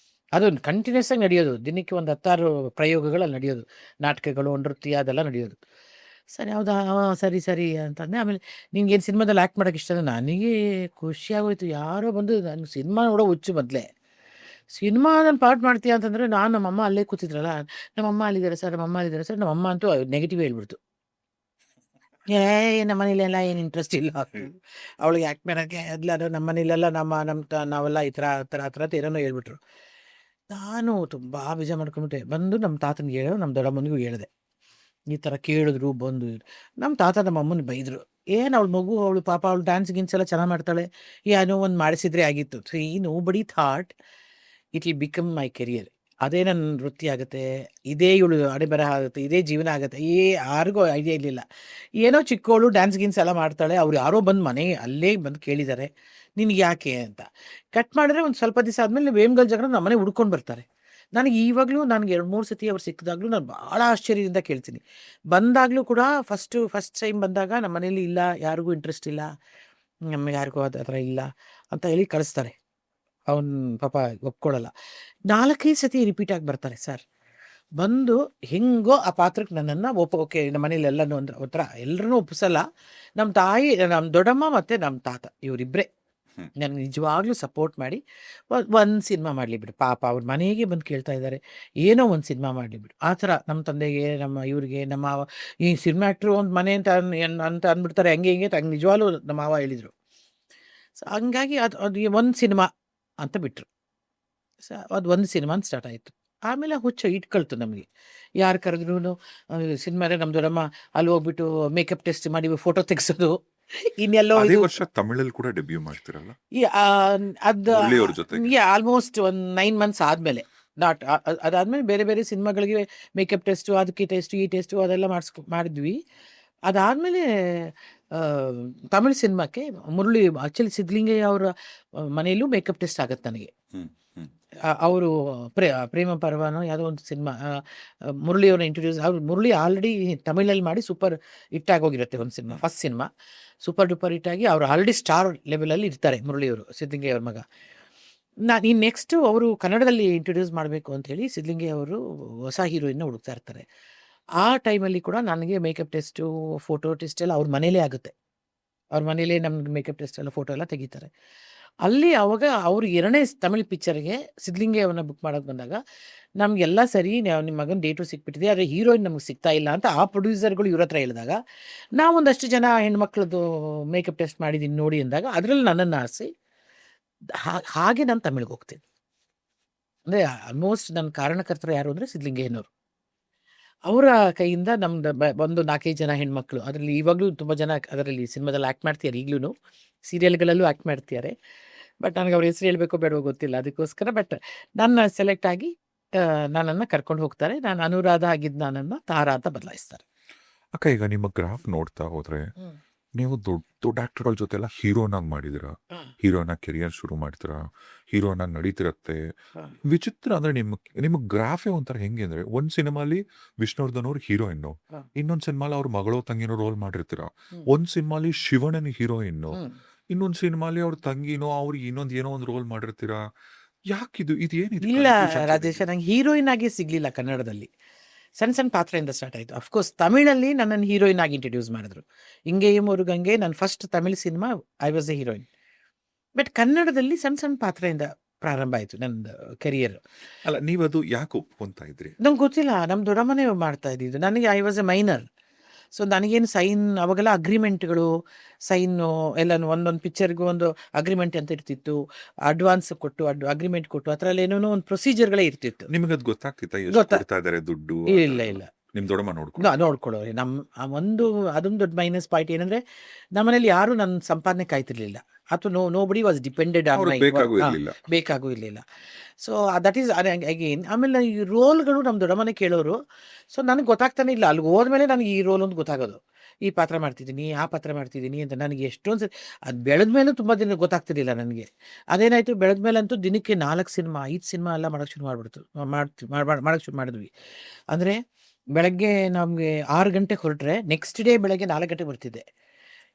ಅದು ಕಂಟಿನ್ಯೂಸ್ ಆಗಿ ನಡೆಯೋದು. ದಿನಕ್ಕೆ ಒಂದು 10-6 ಪ್ರಯೋಗಗಳಲ್ಲಿ ನಡೆಯೋದು, ನಾಟಕಗಳು, ನೃತ್ಯ ಅದೆಲ್ಲ ನಡೆಯೋದು. ಸರಿ, ಹೌದಾ, ಸರಿ ಸರಿ ಅಂತಂದೆ. ಆಮೇಲೆ ನಿನ್ಗೇನು ಸಿನಿಮಾದಲ್ಲಿ ಆ್ಯಕ್ಟ್ ಮಾಡೋಕ್ಕೆ ಇಷ್ಟ? ನನಗೆ ಖುಷಿಯಾಗೋಯ್ತು. ಯಾರೋ ಬಂದು ನನಗೆ ಸಿನಿಮಾ ನೋಡೋ ಹುಚ್ಚು ಮೊದಲೇ. ಸಿನಿಮಾದಲ್ಲಿ ಪಾರ್ಟ್ ಮಾಡ್ತೀಯ ಅಂತಂದರೆ ನಮ್ಮಮ್ಮ ಅಲ್ಲೇ ಕೂತಿದ್ರಲ್ಲ, ನಮ್ಮಮ್ಮ ಅಲ್ಲಿದ್ದಾರೆ ಸರ್, ನಮ್ಮಮ್ಮ ಅಲ್ಲಿದ್ದಾರೆ ಸರ್. ನಮ್ಮಮ್ಮ ಅಂತೂ ನೆಗೆಟಿವ್ ಹೇಳ್ಬಿಡ್ತು. ನಮ್ಮ ಮನೇಲೆಲ್ಲ ಏನು ಇಂಟ್ರೆಸ್ಟ್ ಇಲ್ಲ ಅವಳಿಗೆ ಆ್ಯಕ್ಟ್ ಮಾಡೋಕ್ಕೆ ಎಲ್ಲರೂ ನಮ್ಮ ಮನೇಲೆಲ್ಲ ನಾವೆಲ್ಲ ಈ ಥರ ಆ ಥರ ಏನೇನೋ ಹೇಳ್ಬಿಟ್ರು. ನಾನು ತುಂಬ ಬೇಜಾರು ಮಾಡ್ಕೊಂಬಿಟ್ಟೆ. ಬಂದು ನಮ್ಮ ತಾತನಿಗೆ ಹೇಳೋ, ನಮ್ಮ ದೊಡ್ಡಮ್ಮನಿಗೂ ಹೇಳಿದೆ. ಈ ಥರ ಕೇಳಿದ್ರು ಬಂದು. ನಮ್ಮ ತಾತ ನಮ್ಮ ಅಮ್ಮನ ಬೈದರು. ಏನು ಅವಳು ಮಗು, ಅವಳು ಪಾಪ ಅವಳು ಡ್ಯಾನ್ಸ್ ಗಿನ್ಸ್ ಎಲ್ಲ ಚೆನ್ನಾಗಿ ಮಾಡ್ತಾಳೆ, ಏನೋ ಒಂದು ಮಾಡಿಸಿದ್ರೆ ಆಗಿತ್ತು. ಸೊ ನೋ ಬಡಿ thought it will become my career. ಅದೇ ನನ್ನ ವೃತ್ತಿ ಆಗುತ್ತೆ, ಇದೇ ಇವಳು ಹಣೆ ಬರಹ ಆಗುತ್ತೆ, ಇದೇ ಜೀವನ ಆಗುತ್ತೆ. ಯಾರಿಗೂ ಐಡಿಯಾ ಇರಲಿಲ್ಲ. ಏನೋ ಚಿಕ್ಕವಳು ಡ್ಯಾನ್ಸ್ ಗಿನ್ಸ್ ಎಲ್ಲ ಮಾಡ್ತಾಳೆ, ಅವ್ರು ಯಾರೋ ಬಂದು ಅಲ್ಲೇ ಬಂದು ಕೇಳಿದ್ದಾರೆ ನಿನಗೆ ಯಾಕೆ ಅಂತ. ಕಟ್ ಮಾಡಿದ್ರೆ ಒಂದು ಸ್ವಲ್ಪ ದಿವಸ ಆದಮೇಲೆ ವೇಮ್ಗಲ್ ಜಗಳ ನಮ್ಮ ಮನೆ ಹುಡ್ಕೊಂಡು ಬರ್ತಾರೆ. ನನಗೆ ಈವಾಗಲೂ ನನಗೆ 2-3 ಸತಿ ಅವ್ರು ಸಿಕ್ಕಿದಾಗಲೂ ನಾನು ಭಾಳ ಆಶ್ಚರ್ಯದಿಂದ ಕೇಳ್ತೀನಿ. ಬಂದಾಗಲೂ ಕೂಡ ಫಸ್ಟ್ ಟೈಮ್ ಬಂದಾಗ ನಮ್ಮ ಮನೇಲಿ ಇಲ್ಲ, ಯಾರಿಗೂ ಇಂಟ್ರೆಸ್ಟ್ ಇಲ್ಲ, ನಮ್ಗೆ ಯಾರಿಗೂ ಆ ಥರ ಇಲ್ಲ ಅಂತ ಹೇಳಿ ಕಳಿಸ್ತಾರೆ. ಅವನು ಪಾಪ ಒಪ್ಕೊಳ್ಳಲ್ಲ. 4-5 ಸತಿ ರಿಪೀಟ್ ಆಗಿ ಬರ್ತಾರೆ ಸರ್. ಬಂದು ಹೆಂಗೋ ಆ ಪಾತ್ರಕ್ಕೆ ನನ್ನನ್ನು ಓಕೆ ನಮ್ಮ ಮನೇಲಿ ಎಲ್ಲನೂ ಅಂದ್ರೆ ಒಂಥರ ಎಲ್ಲರನ್ನೂ ಒಪ್ಪಿಸಲ್ಲ. ನಮ್ಮ ತಾಯಿ, ನಮ್ಮ ದೊಡ್ಡಮ್ಮ ಮತ್ತು ನಮ್ಮ ತಾತ ಇವರಿಬ್ಬರೇ ನನಗೆ ನಿಜವಾಗ್ಲೂ ಸಪೋರ್ಟ್ ಮಾಡಿ ಒಂದು ಸಿನಿಮಾ ಮಾಡಲಿ ಬಿಡು, ಪಾಪ ಅವ್ರ ಮನೆಗೆ ಬಂದು ಕೇಳ್ತಾ ಇದ್ದಾರೆ, ಏನೋ ಒಂದು ಸಿನಿಮಾ ಮಾಡಲಿ ಬಿಡು. ಆ ಥರ ನಮ್ಮ ತಂದೆಗೆ, ನಮ್ಮ ಇವ್ರಿಗೆ, ನಮ್ಮ ಮಾವ ಈ ಸಿನಿಮಾ ಆ್ಯಕ್ಟ್ರು ಒಂದು ಮನೆ ಅಂತ ಅಂದ್ಬಿಡ್ತಾರೆ, ಹಂಗೆ ಹಂಗೆ ನಿಜವಾಗ್ಲೂ ನಮ್ಮ ಮಾವ ಹೇಳಿದರು. ಸೊ ಹಂಗಾಗಿ ಅದು ಒಂದು ಸಿನಿಮಾ ಅಂತ ಬಿಟ್ಟರು. ಸೊ ಅದು ಒಂದು ಸಿನಿಮಾ ಅಂತ ಸ್ಟಾರ್ಟ್ ಆಯಿತು. ಆಮೇಲೆ ಹುಚ್ಚ ಇಟ್ಕೊಳ್ತು ನಮಗೆ. ಯಾರು ಕರೆದ್ರೂ ಸಿನಿಮಾರೆ ನಮ್ಮ ದೊಡ್ಡಮ್ಮ ಅಲ್ಲಿ ಹೋಗ್ಬಿಟ್ಟು ಮೇಕಪ್ ಟೆಸ್ಟ್ ಮಾಡಿ ಫೋಟೋ ತೆಗೆಸೋದು. ಇನ್ನೆಲ್ಲೋ ಅದೇ ವರ್ಷ ತಮಿಳಲ್ಲಿ ಕೂಡ ಡೆಬ್ಯೂ ಮಾಡ್ತಿರಲ್ಲ ಅದು ಮುರಳಿಯವ್ರ ಜೊತೆಗೆ? ಆಲ್ಮೋಸ್ಟ್ ಒಂದು 9 ಮಂತ್ಸ್ ಆದಮೇಲೆ ಅದಾದಮೇಲೆ ಬೇರೆ ಬೇರೆ ಸಿನಿಮಾಗಳಿಗೆ ಮೇಕಪ್ ಟೆಸ್ಟು, ಅದಕ್ಕೆ ಟೆಸ್ಟು, ಈ ಟೆಸ್ಟು ಅದೆಲ್ಲ ಮಾಡಿದ್ವಿ. ಅದಾದಮೇಲೆ ತಮಿಳ್ ಸಿನಿಮಾಕ್ಕೆ ಮುರಳಿ, ಆ್ಯಕ್ಚುಲಿ ಸಿದ್ಧಲಿಂಗಯ್ಯ ಅವರ ಮನೆಯಲ್ಲೂ ಮೇಕಪ್ ಟೆಸ್ಟ್ ಆಗುತ್ತೆ ನನಗೆ. ಅವರು ಪ್ರೇಮ ಪರ್ವನೋ ಯಾವುದೋ ಒಂದು ಸಿನಿಮಾ, ಮುರಳಿಯವ್ರನ್ನ ಇಂಟ್ರೊಡ್ಯೂಸ್, ಮುರಳಿ ಆಲ್ರೆಡಿ ತಮಿಳಲ್ಲಿ ಮಾಡಿ ಸೂಪರ್ ಹಿಟ್ ಆಗೋಗಿರುತ್ತೆ ಒಂದು cinema, first cinema super duper hit ಆಗಿ ಅವರು ಆಲ್ರೆಡಿ ಸ್ಟಾರ್ ಲೆವೆಲಲ್ಲಿ ಇರ್ತಾರೆ ಮುರಳಿಯವರು, ಸಿದ್ಧಲಿಂಗಯ್ಯ ಅವ್ರ ಮಗ. ಈ ನೆಕ್ಸ್ಟು ಅವರು ಕನ್ನಡದಲ್ಲಿ ಇಂಟ್ರೊಡ್ಯೂಸ್ ಮಾಡಬೇಕು ಅಂಥೇಳಿ ಸಿದ್ಧಲಿಂಗಯ್ಯ ಅವರು ಹೊಸ ಹೀರೋಯಿನ್ನ ಹುಡುಕ್ತಾ ಇರ್ತಾರೆ. ಆ ಟೈಮಲ್ಲಿ ಕೂಡ ನನಗೆ ಮೇಕಪ್ ಟೆಸ್ಟು, ಫೋಟೋ ಟೆಸ್ಟ್ ಎಲ್ಲ ಅವ್ರ ಮನೇಲೇ ಆಗುತ್ತೆ. ಅವ್ರ ಮನೇಲೇ ನಮ್ಗೆ ಮೇಕಪ್ ಟೆಸ್ಟ್ ಎಲ್ಲ ಫೋಟೋ ಎಲ್ಲ ತೆಗಿತಾರೆ. ಅಲ್ಲಿ ಅವಾಗ ಅವರು 2ನೇ ತಮಿಳ್ ಪಿಕ್ಚರ್ಗೆ ಸಿದ್ಧಲಿಂಗಯ್ಯ ಅವ್ರನ್ನ ಬುಕ್ ಮಾಡೋಕ್ಕೆ ಬಂದಾಗ ನಮಗೆಲ್ಲ ಸರಿ, ನಿಮ್ಮ ಮಗನ ಡೇಟು ಸಿಕ್ಬಿಟ್ಟಿದೆ, ಆದರೆ ಹೀರೋಯಿನ್ ನಮಗೆ ಸಿಗ್ತಾ ಇಲ್ಲ ಅಂತ ಆ ಪ್ರೊಡ್ಯೂಸರ್ಗಳು ಇವ್ರ ಹತ್ರ ಹೇಳಿದಾಗ, ನಾವೊಂದಷ್ಟು ಜನ ಹೆಣ್ಮಕ್ಳದ್ದು ಮೇಕಪ್ ಟೆಸ್ಟ್ ಮಾಡಿದ್ದೀನಿ ನೋಡಿ ಅಂದಾಗ ಅದರಲ್ಲಿ ನನ್ನನ್ನು ಆರಿಸಿ ಹಾಗೆ ನಾನು ತಮಿಳ್ಗೆ ಹೋಗ್ತೀನಿ. ಅಂದರೆ ಆಲ್ಮೋಸ್ಟ್ ನನ್ನ ಕಾರಣಕರ್ತರು ಯಾರು ಅಂದರೆ ಸಿದ್ಧಲಿಂಗಯ್ಯನವರು. ಅವರ ಕೈಯಿಂದ ನಮ್ದು ಒಂದು 4-5 ಜನ ಹೆಣ್ಮಕ್ಳು, ಅದರಲ್ಲಿ ಇವಾಗಲೂ ತುಂಬ ಜನ ಅದರಲ್ಲಿ ಸಿನಿಮಾದಲ್ಲಿ ಆ್ಯಕ್ಟ್ ಮಾಡ್ತಿದ್ದಾರೆ, ಈಗಲೂ ಸೀರಿಯಲ್ಗಳಲ್ಲೂ ಆ್ಯಕ್ಟ್ ಮಾಡ್ತಿದ್ದಾರೆ. ಬಟ್ ನನಗೆ ಅವ್ರ ಹೆಸರು ಹೇಳಬೇಕೋ ಬೇಡವೋ ಗೊತ್ತಿಲ್ಲ, ಅದಕ್ಕೋಸ್ಕರ. ಬಟ್ ನನ್ನ ಸೆಲೆಕ್ಟ್ ಆಗಿ ನನ್ನನ್ನು ಕರ್ಕೊಂಡು ಹೋಗ್ತಾರೆ. ನಾನು ಅನುರಾಧ ಆಗಿದ್ದು ನನ್ನನ್ನು ತಾರಾ ಅಂತ ಬದಲಾಯಿಸ್ತಾರೆ. ಅಕ್ಕ, ಈಗ ನಿಮ್ಮ ಗ್ರಾಫ್ ನೋಡ್ತಾ ಹೋದ್ರೆ ನೀವು ದೊಡ್ಡ ದೊಡ್ಡ ಆಕ್ಟರ್ಗಳ ಜೊತೆ ಎಲ್ಲ ಹೀರೋನಾಗಿ ಮಾಡಿದಿರ, ಹೀರೋನಾಗಿ ಕೆರಿಯರ್ ಶುರು ಮಾಡ್ತೀರಾ, ಹೀರೋನಾಗಿ ನಡೀತಿರತ್ತೆ. ವಿಚಿತ್ರ ಅಂದ್ರೆ ನಿಮ್ಮ ಗ್ರಾಫೇ ಒಂಥರ ಹೆಂಗೆ ಅಂದ್ರೆ, ಒಂದ್ ಸಿನಿಮಾಲಿ ವಿಷ್ಣುವರ್ಧನ್ ಅವ್ರ ಹೀರೋಯಿನ್ನು, ಇನ್ನೊಂದ್ ಸಿನಿಮಾಲಿ ಅವ್ರ ಮಗಳೋ ತಂಗಿನೋ ರೋಲ್ ಮಾಡಿರ್ತೀರ, ಒಂದ್ ಸಿನಿಮಾಲಿ ಶಿವಣ್ಣನ ಹೀರೋಯಿನ್ನು, ಇನ್ನೊಂದ್ ಸಿನಿಮಾಲಿ ಅವ್ರ ತಂಗಿನೋ ಅವ್ರಿಗೆ ಇನ್ನೊಂದ್ ಏನೋ ಒಂದು ರೋಲ್ ಮಾಡಿರ್ತೀರಾ. ಯಾಕಿದು ಇದೇನಿದೆ? ಇಲ್ಲ ರಾಜೇಶ, ನಂಗೆ ಹೀರೋಯಿನ್ ಆಗಿ ಸಿಗ್ಲಿಲ್ಲ ಕನ್ನಡದಲ್ಲಿ. ಸಣ್ಣ ಪಾತ್ರೆಯಿಂದ ಸ್ಟಾರ್ಟ್ ಆಯಿತು. ಅಫ್ಕೋರ್ಸ್ ತಮಿಳಲ್ಲಿ ನನ್ನನ್ನು ಹೀರೋಯಿನ್ ಆಗಿ ಇಂಟ್ರೊಡ್ಯೂಸ್ ಮಾಡಿದ್ರು. ಇಂಗೆಯಂ ಮುರುಗಂಗೆ ನನ್ನ first Tamil cinema, I was A heroine. But ಕನ್ನಡದಲ್ಲಿ ಸಣ್ಣ ಪಾತ್ರೆಯಿಂದ ಪ್ರಾರಂಭ ಆಯಿತು ನಂದು ಕೆರಿಯರ್. ಅಲ್ಲ, ನೀವದು ಯಾಕೆ ಒಪ್ಕೊಂತಾ ಇದ್ರಿ? ನಂಗೆ ಗೊತ್ತಿಲ್ಲ, ನಮ್ಮ ದೊಡ್ಡಮ್ಮನೇ ಮಾಡ್ತಾ ಇದ್ದಿದ್ದು. ನನಗೆ I was A minor. So ನನಗೇನು ಸೈನ್, ಅವಾಗೆಲ್ಲ ಅಗ್ರಿಮೆಂಟ್ಗಳು, ಸೈನು ಎಲ್ಲನೂ ಒಂದೊಂದು ಪಿಕ್ಚರ್ಗೂ ಒಂದು ಅಗ್ರಿಮೆಂಟ್ ಅಂತ ಇರ್ತಿತ್ತು. ಅಡ್ವಾನ್ಸ್ ಕೊಟ್ಟು ಅಗ್ರಿಮೆಂಟ್ ಕೊಟ್ಟು ಆ ಥರ ಏನೇನೋ ಒಂದು ಪ್ರೊಸೀಜರ್ಗಳೇ ಇರ್ತಿತ್ತು. ನಿಮಗೆ ಅದು ಗೊತ್ತಾಗ್ತಿತ್ತಾ ಎಷ್ಟು ಕೊಡ್ತಾ ಇದ್ದಾರೆ ದುಡ್ಡು? ಇಲ್ಲ ನಿಮ್ ದೊಡ್ಡಮ್ಮ ನೋಡ್ಕೊಳ್ಳೋರಿ. ಅದೊಂದು ದೊಡ್ಡ ಮೈನಸ್ ಪಾಯಿಂಟ್ ಏನಂದ್ರೆ, ನಮ್ಮನೇಲಿ ಯಾರು ನನ್ನ ಸಂಪಾದನೆ ಕಾಯ್ತಿರ್ಲಿಲ್ಲ, ಅಥವಾ nobody was depended on my, ಬೇಕಾಗೂ ಇರಲಿಲ್ಲ. So that is again. ಆಮೇಲೆ ಈ ರೋಲ್ಗಳು ನಮ್ಮ ದೊಡ್ಡಮ್ಮನೆ ಕೇಳೋರು. ಸೊ ನನಗೆ ಗೊತ್ತಾಗ್ತಾನೆ ಇಲ್ಲ, ಅಲ್ಲಿಗೆ ಹೋದ್ಮೇಲೆ ನನಗೆ ಈ ರೋಲ್ ಒಂದು ಗೊತ್ತಾಗೋದು, ಈ ಪಾತ್ರ ಮಾಡ್ತಿದ್ದೀನಿ, ಆ ಪಾತ್ರ ಮಾಡ್ತಿದ್ದೀನಿ ಅಂತ. ನನಗೆ ಎಷ್ಟೊಂದು ಸರಿ ಅದು ಬೆಳೆದ ಮೇಲೂ ತುಂಬ ದಿನ ಗೊತ್ತಾಗ್ತಿರ್ಲಿಲ್ಲ ನನಗೆ. ಅದೇನಾಯಿತು, ಬೆಳೆದ ಮೇಲಂತೂ ದಿನಕ್ಕೆ 4 ಸಿನಿಮಾ 5 ಸಿನಿಮಾ ಎಲ್ಲ ಮಾಡೋಕ್ಕೆ ಶುರು ಮಾಡೋಕ್ಕೆ ಶುರು ಮಾಡಿದ್ವಿ. ಅಂದರೆ ಬೆಳಗ್ಗೆ ನಮಗೆ 6 ಗಂಟೆಗೆ ಹೊರಟ್ರೆ ನೆಕ್ಸ್ಟ್ ಡೇ ಬೆಳಗ್ಗೆ 4 ಗಂಟೆಗೆ ಬರ್ತಿದ್ದೆ.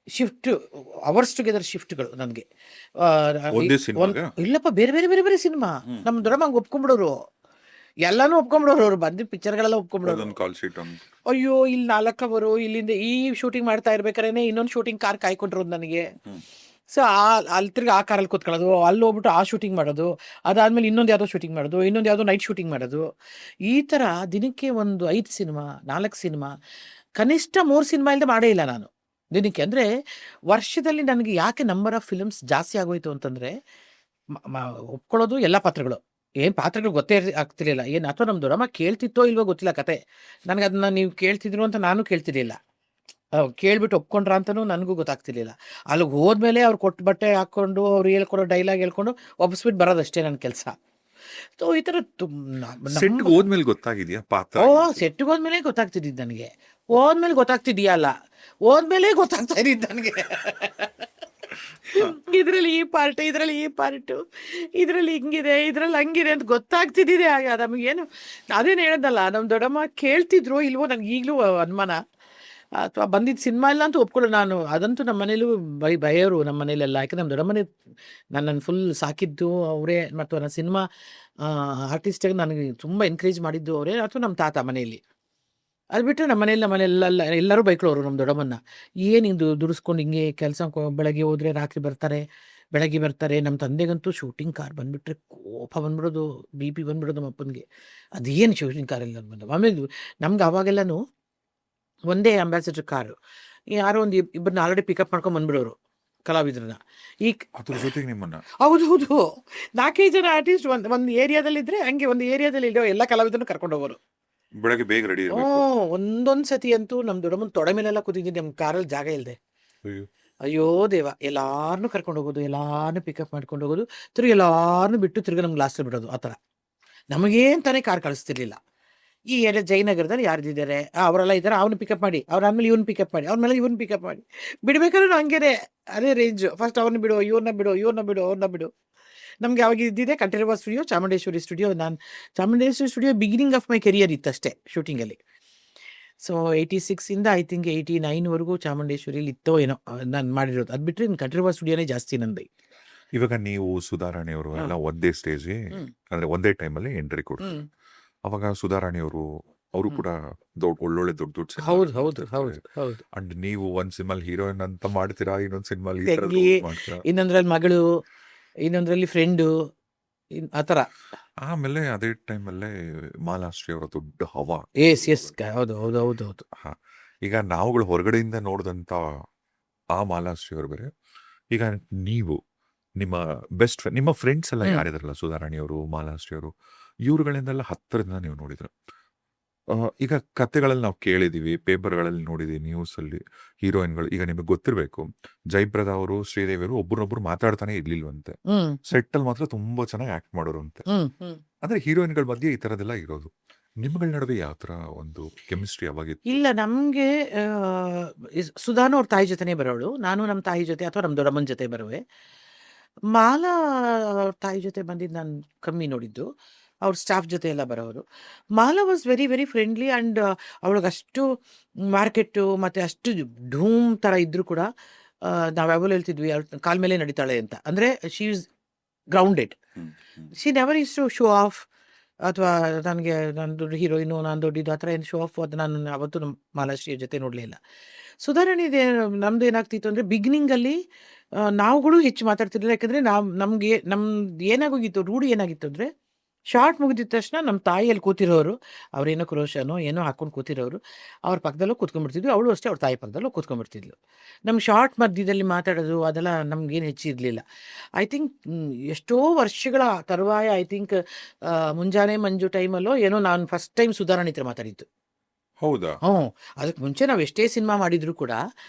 ಶಿಫ್ಟ್ ಅವರ್ಸ್ ಟುಗೆದರ್ ಶಿಫ್ಟ್ಗಳು ನನಗೆ. ಇಲ್ಲಪ್ಪ, ಬೇರೆ ಬೇರೆ ಬೇರೆ ಬೇರೆ ಸಿನಿಮಾ. ನಮ್ಮ ದೊಡ್ಡಮ್ಮಂಗೆ ಒಪ್ಕೊಂಡ್ಬಿಡೋರು, ಎಲ್ಲಾನು ಒಪ್ಕೊಂಡ್ಬಿಡೋರು. ಅವ್ರು ಬಂದಿದ್ದ ಪಿಕ್ಚರ್ಗಳೆಲ್ಲ ಒಪ್ಕೊಂಡ್ಬಿಡೋರು. ಅಯ್ಯೋ, ಇಲ್ಲಿ 4 ಅವರು, ಇಲ್ಲಿಂದ ಈ ಶೂಟಿಂಗ್ ಮಾಡ್ತಾ ಇರ್ಬೇಕಾದ್ರೆ ಇನ್ನೊಂದು ಶೂಟಿಂಗ್ ಕಾರ್ ಕಾಯ್ಕೊಂಡಿರೋದು ನನಗೆ. ಸೊ ಅಲ್ಲಿ ತಿರ್ಗಿ ಆ ಕಾರಲ್ಲಿ ಕೂತ್ಕೊಳ್ಳೋದು, ಅಲ್ಲಿ ಹೋಗ್ಬಿಟ್ಟು ಆ ಶೂಟಿಂಗ್ ಮಾಡೋದು, ಅದಾದಮೇಲೆ ಇನ್ನೊಂದು ಯಾವುದೋ ಶೂಟಿಂಗ್ ಮಾಡೋದು, ಇನ್ನೊಂದು ಯಾವುದೋ ನೈಟ್ ಶೂಟಿಂಗ್ ಮಾಡೋದು. ಈ ಥರ ದಿನಕ್ಕೆ ಒಂದು 5 ಸಿನಿಮಾ 4 ಸಿನಿಮಾ, ಕನಿಷ್ಠ 3 ಸಿನಿಮಾ ಇಲ್ಲದೆ ಮಾಡೇ ಇಲ್ಲ ನಾನು. ದಿನಕ್ಕೆ. ಅಂದರೆ ವರ್ಷದಲ್ಲಿ ನನಗೆ ಯಾಕೆ ನಂಬರ್ ಆಫ್ ಫಿಲ್ಮ್ಸ್ ಜಾಸ್ತಿ ಆಗೋಯ್ತು ಅಂತಂದರೆ, ಒಪ್ಕೊಳ್ಳೋದು ಎಲ್ಲ ಪಾತ್ರಗಳು. ಏನು ಪಾತ್ರಗಳು ಗೊತ್ತೇ ಆಗ್ತಿರ್ಲಿಲ್ಲ. ಏನು ಅಥವಾ ನಮ್ಮ ದೊಡ್ಡಮ್ಮ ಕೇಳ್ತಿತ್ತೋ ಇಲ್ವೋ ಗೊತ್ತಿಲ್ಲ ಕತೆ. ನನಗೆ ಅದನ್ನ ನೀವು ಕೇಳ್ತಿದ್ರು ಅಂತ ನಾನು ಕೇಳ್ತಿರ್ಲಿಲ್ಲ. ಕೇಳ್ಬಿಟ್ಟು ಒಪ್ಕೊಂಡ್ರ ಅಂತಲೂ ನನಗೂ ಗೊತ್ತಾಗ್ತಿರ್ಲಿಲ್ಲ. ಅಲ್ಲಿಗೆ ಹೋದ್ಮೇಲೆ ಅವ್ರು ಕೊಟ್ಟು ಬಟ್ಟೆ ಹಾಕ್ಕೊಂಡು ಅವ್ರು ಹೇಳ್ಕೊಡೋ ಡೈಲಾಗ್ ಹೇಳ್ಕೊಂಡು ಒಪ್ಪಿಸ್ಬಿಟ್ಟು ಬರೋದಷ್ಟೇ ನನ್ನ ಕೆಲಸ. ಸೊ ಈ ಥರ ಸೆಟ್ಗೆ ಹೋದ್ಮೇಲೆ ಗೊತ್ತಾಗಿದ್ಯಾ ಪಾತ್ರ? ಸೆಟ್ಟಿಗೆ ಹೋದ್ಮೇಲೆ ಗೊತ್ತಾಗ್ತಿದ್ದಿದ್ದು ನನಗೆ. ಹೋದ್ಮೇಲೆ ಗೊತ್ತಾಗ್ತಿದ್ಯಾ ಅಲ್ಲ, ಹೋದ್ಮೇಲೆ ಗೊತ್ತಾಗ್ತಾ ಇದ್ದಿದ್ದು ನನಗೆ. ಇದರಲ್ಲಿ ಈ ಪಾರ್ಟ್, ಇದರಲ್ಲಿ ಈ ಪಾರ್ಟು, ಇದರಲ್ಲಿ ಹಿಂಗಿದೆ, ಇದರಲ್ಲಿ ಹಂಗಿದೆ ಅಂತ ಗೊತ್ತಾಗ್ತಿದ್ದಿದೆ. ಆಗ ನಮಗೇನು ಅದೇನು ಹೇಳೋದಲ್ಲ, ನಮ್ಮ ದೊಡ್ಡಮ್ಮ ಕೇಳ್ತಿದ್ರು ಇಲ್ವೋ ನನಗೆ ಈಗಲೂ ಅನುಮಾನ. ಅಥವಾ ಬಂದಿದ್ದು ಸಿನಿಮಾ ಇಲ್ಲ ಅಂತ ಒಪ್ಕೊಳ್ಳೋ ನಾನು. ಅದಂತೂ ನಮ್ಮ ಮನೇಲೂ ಬೈಯೋರು ನಮ್ಮ ಮನೇಲೆಲ್ಲ. ಯಾಕೆ ನಮ್ಮ ದೊಡ್ಡಮ್ಮನೇ ನನ್ನನ್ನು ಫುಲ್ ಸಾಕಿದ್ದು ಅವರೇ, ಮತ್ತು ನನ್ನ ಸಿನಿಮಾ ಆರ್ಟಿಸ್ಟಾಗಿ ನನಗೆ ತುಂಬ ಎನ್ಕರೇಜ್ ಮಾಡಿದ್ದು ಅವರೇ, ಅಥವಾ ನಮ್ಮ ತಾತ ಮನೆಯಲ್ಲಿ. ಅದು ಬಿಟ್ಟರೆ ನಮ್ಮ ಮನೆಯಲ್ಲೆಲ್ಲ ಎಲ್ಲರೂ ಬೈಕೊಳ್ಳೋರು ನಮ್ಮ ದೊಡ್ಡಮ್ಮನ್ನ. ಏನು ಹಿಂಗೆ ದುಡಿಸ್ಕೊಂಡು ಹಿಂಗೆ ಕೆಲಸ ಬೆಳಗ್ಗೆ ಹೋದರೆ ರಾತ್ರಿ ಬರ್ತಾರೆ, ಬೆಳಗ್ಗೆ ಬರ್ತಾರೆ. ನಮ್ಮ ತಂದೆಗಂತೂ ಶೂಟಿಂಗ್ ಕಾರ್ ಬಂದುಬಿಟ್ರೆ ಕೋಪ ಬಂದ್ಬಿಡೋದು, ಬಿ ಪಿ ಬಂದ್ಬಿಡೋದು ನಮ್ಮ ಅಪ್ಪನಿಗೆ. ಅದೇನು ಶೂಟಿಂಗ್ ಕಾರಲ್ಲಿ ಬಂದು. ಆಮೇಲೆ ನಮ್ಗೆ ಅವಾಗೆಲ್ಲನೂ ಒಂದೇ ಅಂಬಾಸಿಡರ್ ಕಾರು, ಯಾರೋ ಒಂದು ಇಬ್ಬರನ್ನ ಆಲ್ರೆಡಿ ಪಿಕಪ್ ಮಾಡ್ಕೊಂಡು ಬಂದ್ಬಿಡೋರು ಕಲಾವಿದ್ರನ್ನ. ಈಗ ಅದ್ರ ಜೊತೆಗೆ ನಿಮ್ಮನ್ನ ಹೌದು 4-5 ಜನ ಆರ್ಟಿಸ್ಟ್ ಒಂದು ಏರಿಯಾದಲ್ಲಿದ್ದರೆ ಹಂಗೆ ಒಂದು ಏರಿಯಾದಲ್ಲಿ ಇರೋ ಎಲ್ಲ ಕಲಾವಿದರನ್ನು ಕರ್ಕೊಂಡು ಹೋಗೋರು. ಬೆಳಗ್ಗೆ ಬೇಗ ರೆಡಿ ಒಂದೊಂದು ಸತಿ ಅಂತೂ ನಮ್ಮ ದೊಡ್ಡಮ್ಮನ ತೊಡೆ ಮೇಲೆಲ್ಲ ಕೂತಿದ್ದೀನಿ, ನಮ್ಮ ಕಾರಲ್ಲಿ ಜಾಗ ಇಲ್ಲದೆ. ಅಯ್ಯೋ ದೇವ, ಎಲ್ಲಾರನ್ನೂ ಕರ್ಕೊಂಡು ಹೋಗೋದು, ಎಲ್ಲಾರನ್ನೂ ಪಿಕಪ್ ಮಾಡ್ಕೊಂಡು ಹೋಗೋದು, ತಿರುಗಿ ಎಲ್ಲಾರನ್ನೂ ಬಿಟ್ಟು ತಿರ್ಗಿ ನಮ್ಗೆ ಲಾಸ್ಟಲ್ಲಿ ಬಿಡೋದು. ಆ ಥರ ನಮಗೇಂತಾನೆ ಕಾರ್ ಕಳಿಸ್ತಿರ್ಲಿಲ್ಲ. ಈ ಏರಿಯಾ ಜಯನಗರದಲ್ಲಿ ಯಾರ್ದಿದ್ದಾರೆ, ಅವರೆಲ್ಲ ಇದ್ದಾರೆ, ಅವ್ನು ಪಿಕಪ್ ಮಾಡಿ, ಆದ್ಮೇಲೆ ಇವ್ನು ಪಿಕಪ್ ಮಾಡಿ, ಅವ್ರ ಮೇಲೆ ಇವ್ನು ಪಿಕಪ್ ಮಾಡಿ, ಬಿಡ್ಬೇಕಾದ್ರೂ ಹಂಗೇನೆ ಅದೇ ರೇಂಜು. ಫಸ್ಟ್ ಅವ್ರನ್ನ ಬಿಡು, ಇವ್ರನ್ನ ಬಿಡು, ಅವ್ರನ್ನ ಬಿಡು. ನಮಗೆ ಅವಾಗ ಇದ್ದಿದೆ ಕಂಠೀರವ ಸ್ಟುಡಿಯೋ, ಚಾಮುಂಡೇಶ್ವರಿ ಸ್ಟುಡಿಯೋ. ನಾನು Chamundeshwari studio beginning of my career ಇತ್ತಷ್ಟೇ ಶೂಟಿಂಗಲ್ಲಿ. ಸೊ 86ಇಂದ ಐ ಥಿಂಕ್ 89ವರೆಗೂ ಚಾಮುಂಡೇಶ್ವರಿಲಿ ಇತ್ತೋ ಏನೋ ನಾನು ಮಾಡಿರೋದು. ಅದು ಬಿಟ್ಟರೆ ಕಂಠೀರವ ಸ್ಟುಡಿಯೋನೇ ಜಾಸ್ತಿ ನಂದು. ಇವಾಗ ನೀವು ಸುಧಾರಾಣಿಯವರು ಎಲ್ಲ ಒಂದೇ ಸ್ಟೇಜ್, ಅಂದ್ರೆ ಒಂದೇ ಟೈಮಲ್ಲಿ ಎಂಟ್ರಿ ಕೊಡ್ತಾರೆ. ಅವಾಗ ಸುಧಾರಾಣಿಯವರು ಅವರು ಕೂಡ ಒಳ್ಳೊಳ್ಳೆ ದೊಡ್ಡ ಹೌದು. ಅಂಡ್ ನೀವು ಒಂದ್ ಸಿನಿಮಾಲ್ ಹೀರೋಯಿನ್ ಅಂತ ಮಾಡ್ತೀರಾ, ಇನ್ನೊಂದ್ ಸಿನಿಮಾಲ್ ತಂಗಿ, ಇನ್ನೊಂದ್ರಲ್ಲಿ ಮಗಳು, ಇನ್ನೊಂದ್ರಲ್ಲಿ ಫ್ರೆಂಡು, ಆ ಥರ. ಆಮೇಲೆ ಅದೇ ಟೈಮಲ್ಲೇ ಮಾಲಾಶ್ರೀ ಅವರ ದೊಡ್ಡ ಹವಾ. ಎಸ್ ಹೌದು. ಈಗ ನಾವುಗಳು ಹೊರಗಡೆಯಿಂದ ನೋಡಿದಂತ ಆ ಮಾಲಾಶ್ರೀ ಅವರು ಬೇರೆ. ಈಗ ನೀವು ನಿಮ್ಮ ಬೆಸ್ಟ್ ಫ್ರೆಂಡ್, ನಿಮ್ಮ ಫ್ರೆಂಡ್ಸ್ ಎಲ್ಲ ಯಾರಿದಾರಲ್ಲ, ಸುಧಾರಾಣಿಯವರು, ಮಾಲಾಶ್ರೀ ಅವರು, ಇವ್ರುಗಳಿಂದೆಲ್ಲ ಹತ್ತಿರದಿಂದ ನೀವು ನೋಡಿದ್ರು. ಈಗ ಕತೆಗಳಲ್ಲಿ ನಾವು ಕೇಳಿದೀವಿ, ಪೇಪರ್ಗಳಲ್ಲಿ ನೋಡಿದೀವಿ, ನ್ಯೂಸಲ್ಲಿ ಹೀರೋಯಿನ್ಗಳು. ಈಗ ನಿಮಗೆ ಗೊತ್ತಿರಬೇಕು, ಜಯಪ್ರದಾ ಅವರು, ಶ್ರೀದೇವಿ ಅವರು ಒಬ್ರನ್ನೊಬ್ರು ಮಾತಾಡ್ತಾನೆ ಇರ್ಲಿಲ್ವಂತೆ. ಸೆಟ್ ಅಲ್ಲಿ ಮಾತ್ರ ತುಂಬಾ ಚೆನ್ನಾಗಿ ಆಕ್ಟ್ ಮಾಡೋರು ಅಂತೆ. ಅಂದ್ರೆ ಹೀರೋಯಿನ್ಗಳ ಮಧ್ಯೆ ಈ ತರದೆಲ್ಲ ಇರೋದು. ನಿಮ್ಗಳ ನಡುವೆ ಯಾವ ತರ ಒಂದು ಕೆಮಿಸ್ಟ್ರಿ ಅವಾಗಿತ್ತು? ಇಲ್ಲ, ನಮಗೆ ಸುಧಾನು ಅವ್ರ ತಾಯಿ ಜೊತೆನೇ ಬರೋಳು, ನಾನು ನಮ್ಮ ತಾಯಿ ಜೊತೆ ಅಥವಾ ನಮ್ಮ ದೊಡ್ಡಮ್ಮನ ಜೊತೆ ಬರುವೆ. ಮಾಲಾ ಅವ್ರ ತಾಯಿ ಜೊತೆ ಬಂದಿದ್ದು ನಾನು ಕಮ್ಮಿ ನೋಡಿದ್ದು, ಅವ್ರ ಸ್ಟಾಫ್ ಜೊತೆ ಎಲ್ಲ ಬರೋರು. Mala was very very friendly. And ಅವಳಿಗೆ ಅಷ್ಟು ಮಾರ್ಕೆಟು ಮತ್ತು ಅಷ್ಟು ಧೂಮ್ ಥರ ಇದ್ದರೂ ಕೂಡ ನಾವು ಯಾವಾಗಲೂ ಹೇಳ್ತಿದ್ವಿ ಅವ್ರ ಕಾಲ ಮೇಲೆ ನಡೀತಾಳೆ ಅಂತ. ಅಂದರೆ she is grounded. She never is to show off, ಅಥವಾ ನನಗೆ ನಾನು ದೊಡ್ಡ ಹೀರೋಯಿನು, ನಾನು ದೊಡ್ಡದು, ಆ ಥರ ಏನು ಶೋ ಆಫ್ ಅದು ನಾನು ಅವತ್ತು ನಮ್ಮ ಮಾಲಾಶ್ರೀಯ ಜೊತೆ ನೋಡಲೇ ಇಲ್ಲ. ಸುಧಾರಾಣಿದೆ ನಮ್ದು ಏನಾಗ್ತಿತ್ತು ಅಂದರೆ ಬಿಗಿನಿಂಗಲ್ಲಿ ನಾವುಗಳು ಹೆಚ್ಚು ಮಾತಾಡ್ತಿರ್ಲಿಲ್ಲ. ಯಾಕಂದರೆ ನಮ್ದು ಏನಾಗೋಗಿತ್ತು, ರೂಢಿ ಏನಾಗಿತ್ತು ಅಂದರೆ, ಶಾರ್ಟ್ ಮುಗಿದಿದ ತಕ್ಷಣ ನಮ್ಮ ತಾಯಿಯಲ್ಲಿ ಕೂತಿರೋರು, ಅವ್ರೇನೋ ಕ್ರೋಶನೋ ಏನೋ ಹಾಕ್ಕೊಂಡು ಕೂತಿರೋರು, ಅವ್ರ ಪಕ್ಕದಲ್ಲೂ ಕೂತ್ಕೊಂಡ್ಬಿಡ್ತಿದ್ವಿ. ಅವಳು ಅಷ್ಟೇ ಅವ್ರ ತಾಯಿ ಪಕ್ಕದಲ್ಲೂ ಕೂತ್ಕೊಂಡ್ಬಿಡ್ತಿದ್ಲು. ನಮ್ಮ ಶಾರ್ಟ್ ಮಧ್ಯದಲ್ಲಿ ಮಾತಾಡೋದು ಅದೆಲ್ಲ ನಮ್ಗೇನು ಹೆಚ್ಚಿರಲಿಲ್ಲ. ಐ ಥಿಂಕ್ ಎಷ್ಟೋ ವರ್ಷಗಳ ತರುವಾಯ, ಐ ಥಿಂಕ್ ಮುಂಜಾನೆ ಮಂಜು ಟೈಮಲ್ಲೋ ಏನೋ ನಾನು ಫಸ್ಟ್ ಟೈಮ್ ಸುಧಾರಾಣಿ ಹತ್ರ ಮಾತಾಡಿದ್ದು. ಹೌದಾ? ಅದಕ್ಕೆ ಮುಂಚೆ ನಾವು ಎಷ್ಟೇ ಸಿನಿಮಾ ಮಾಡಿದ್ರು ಕೂಡ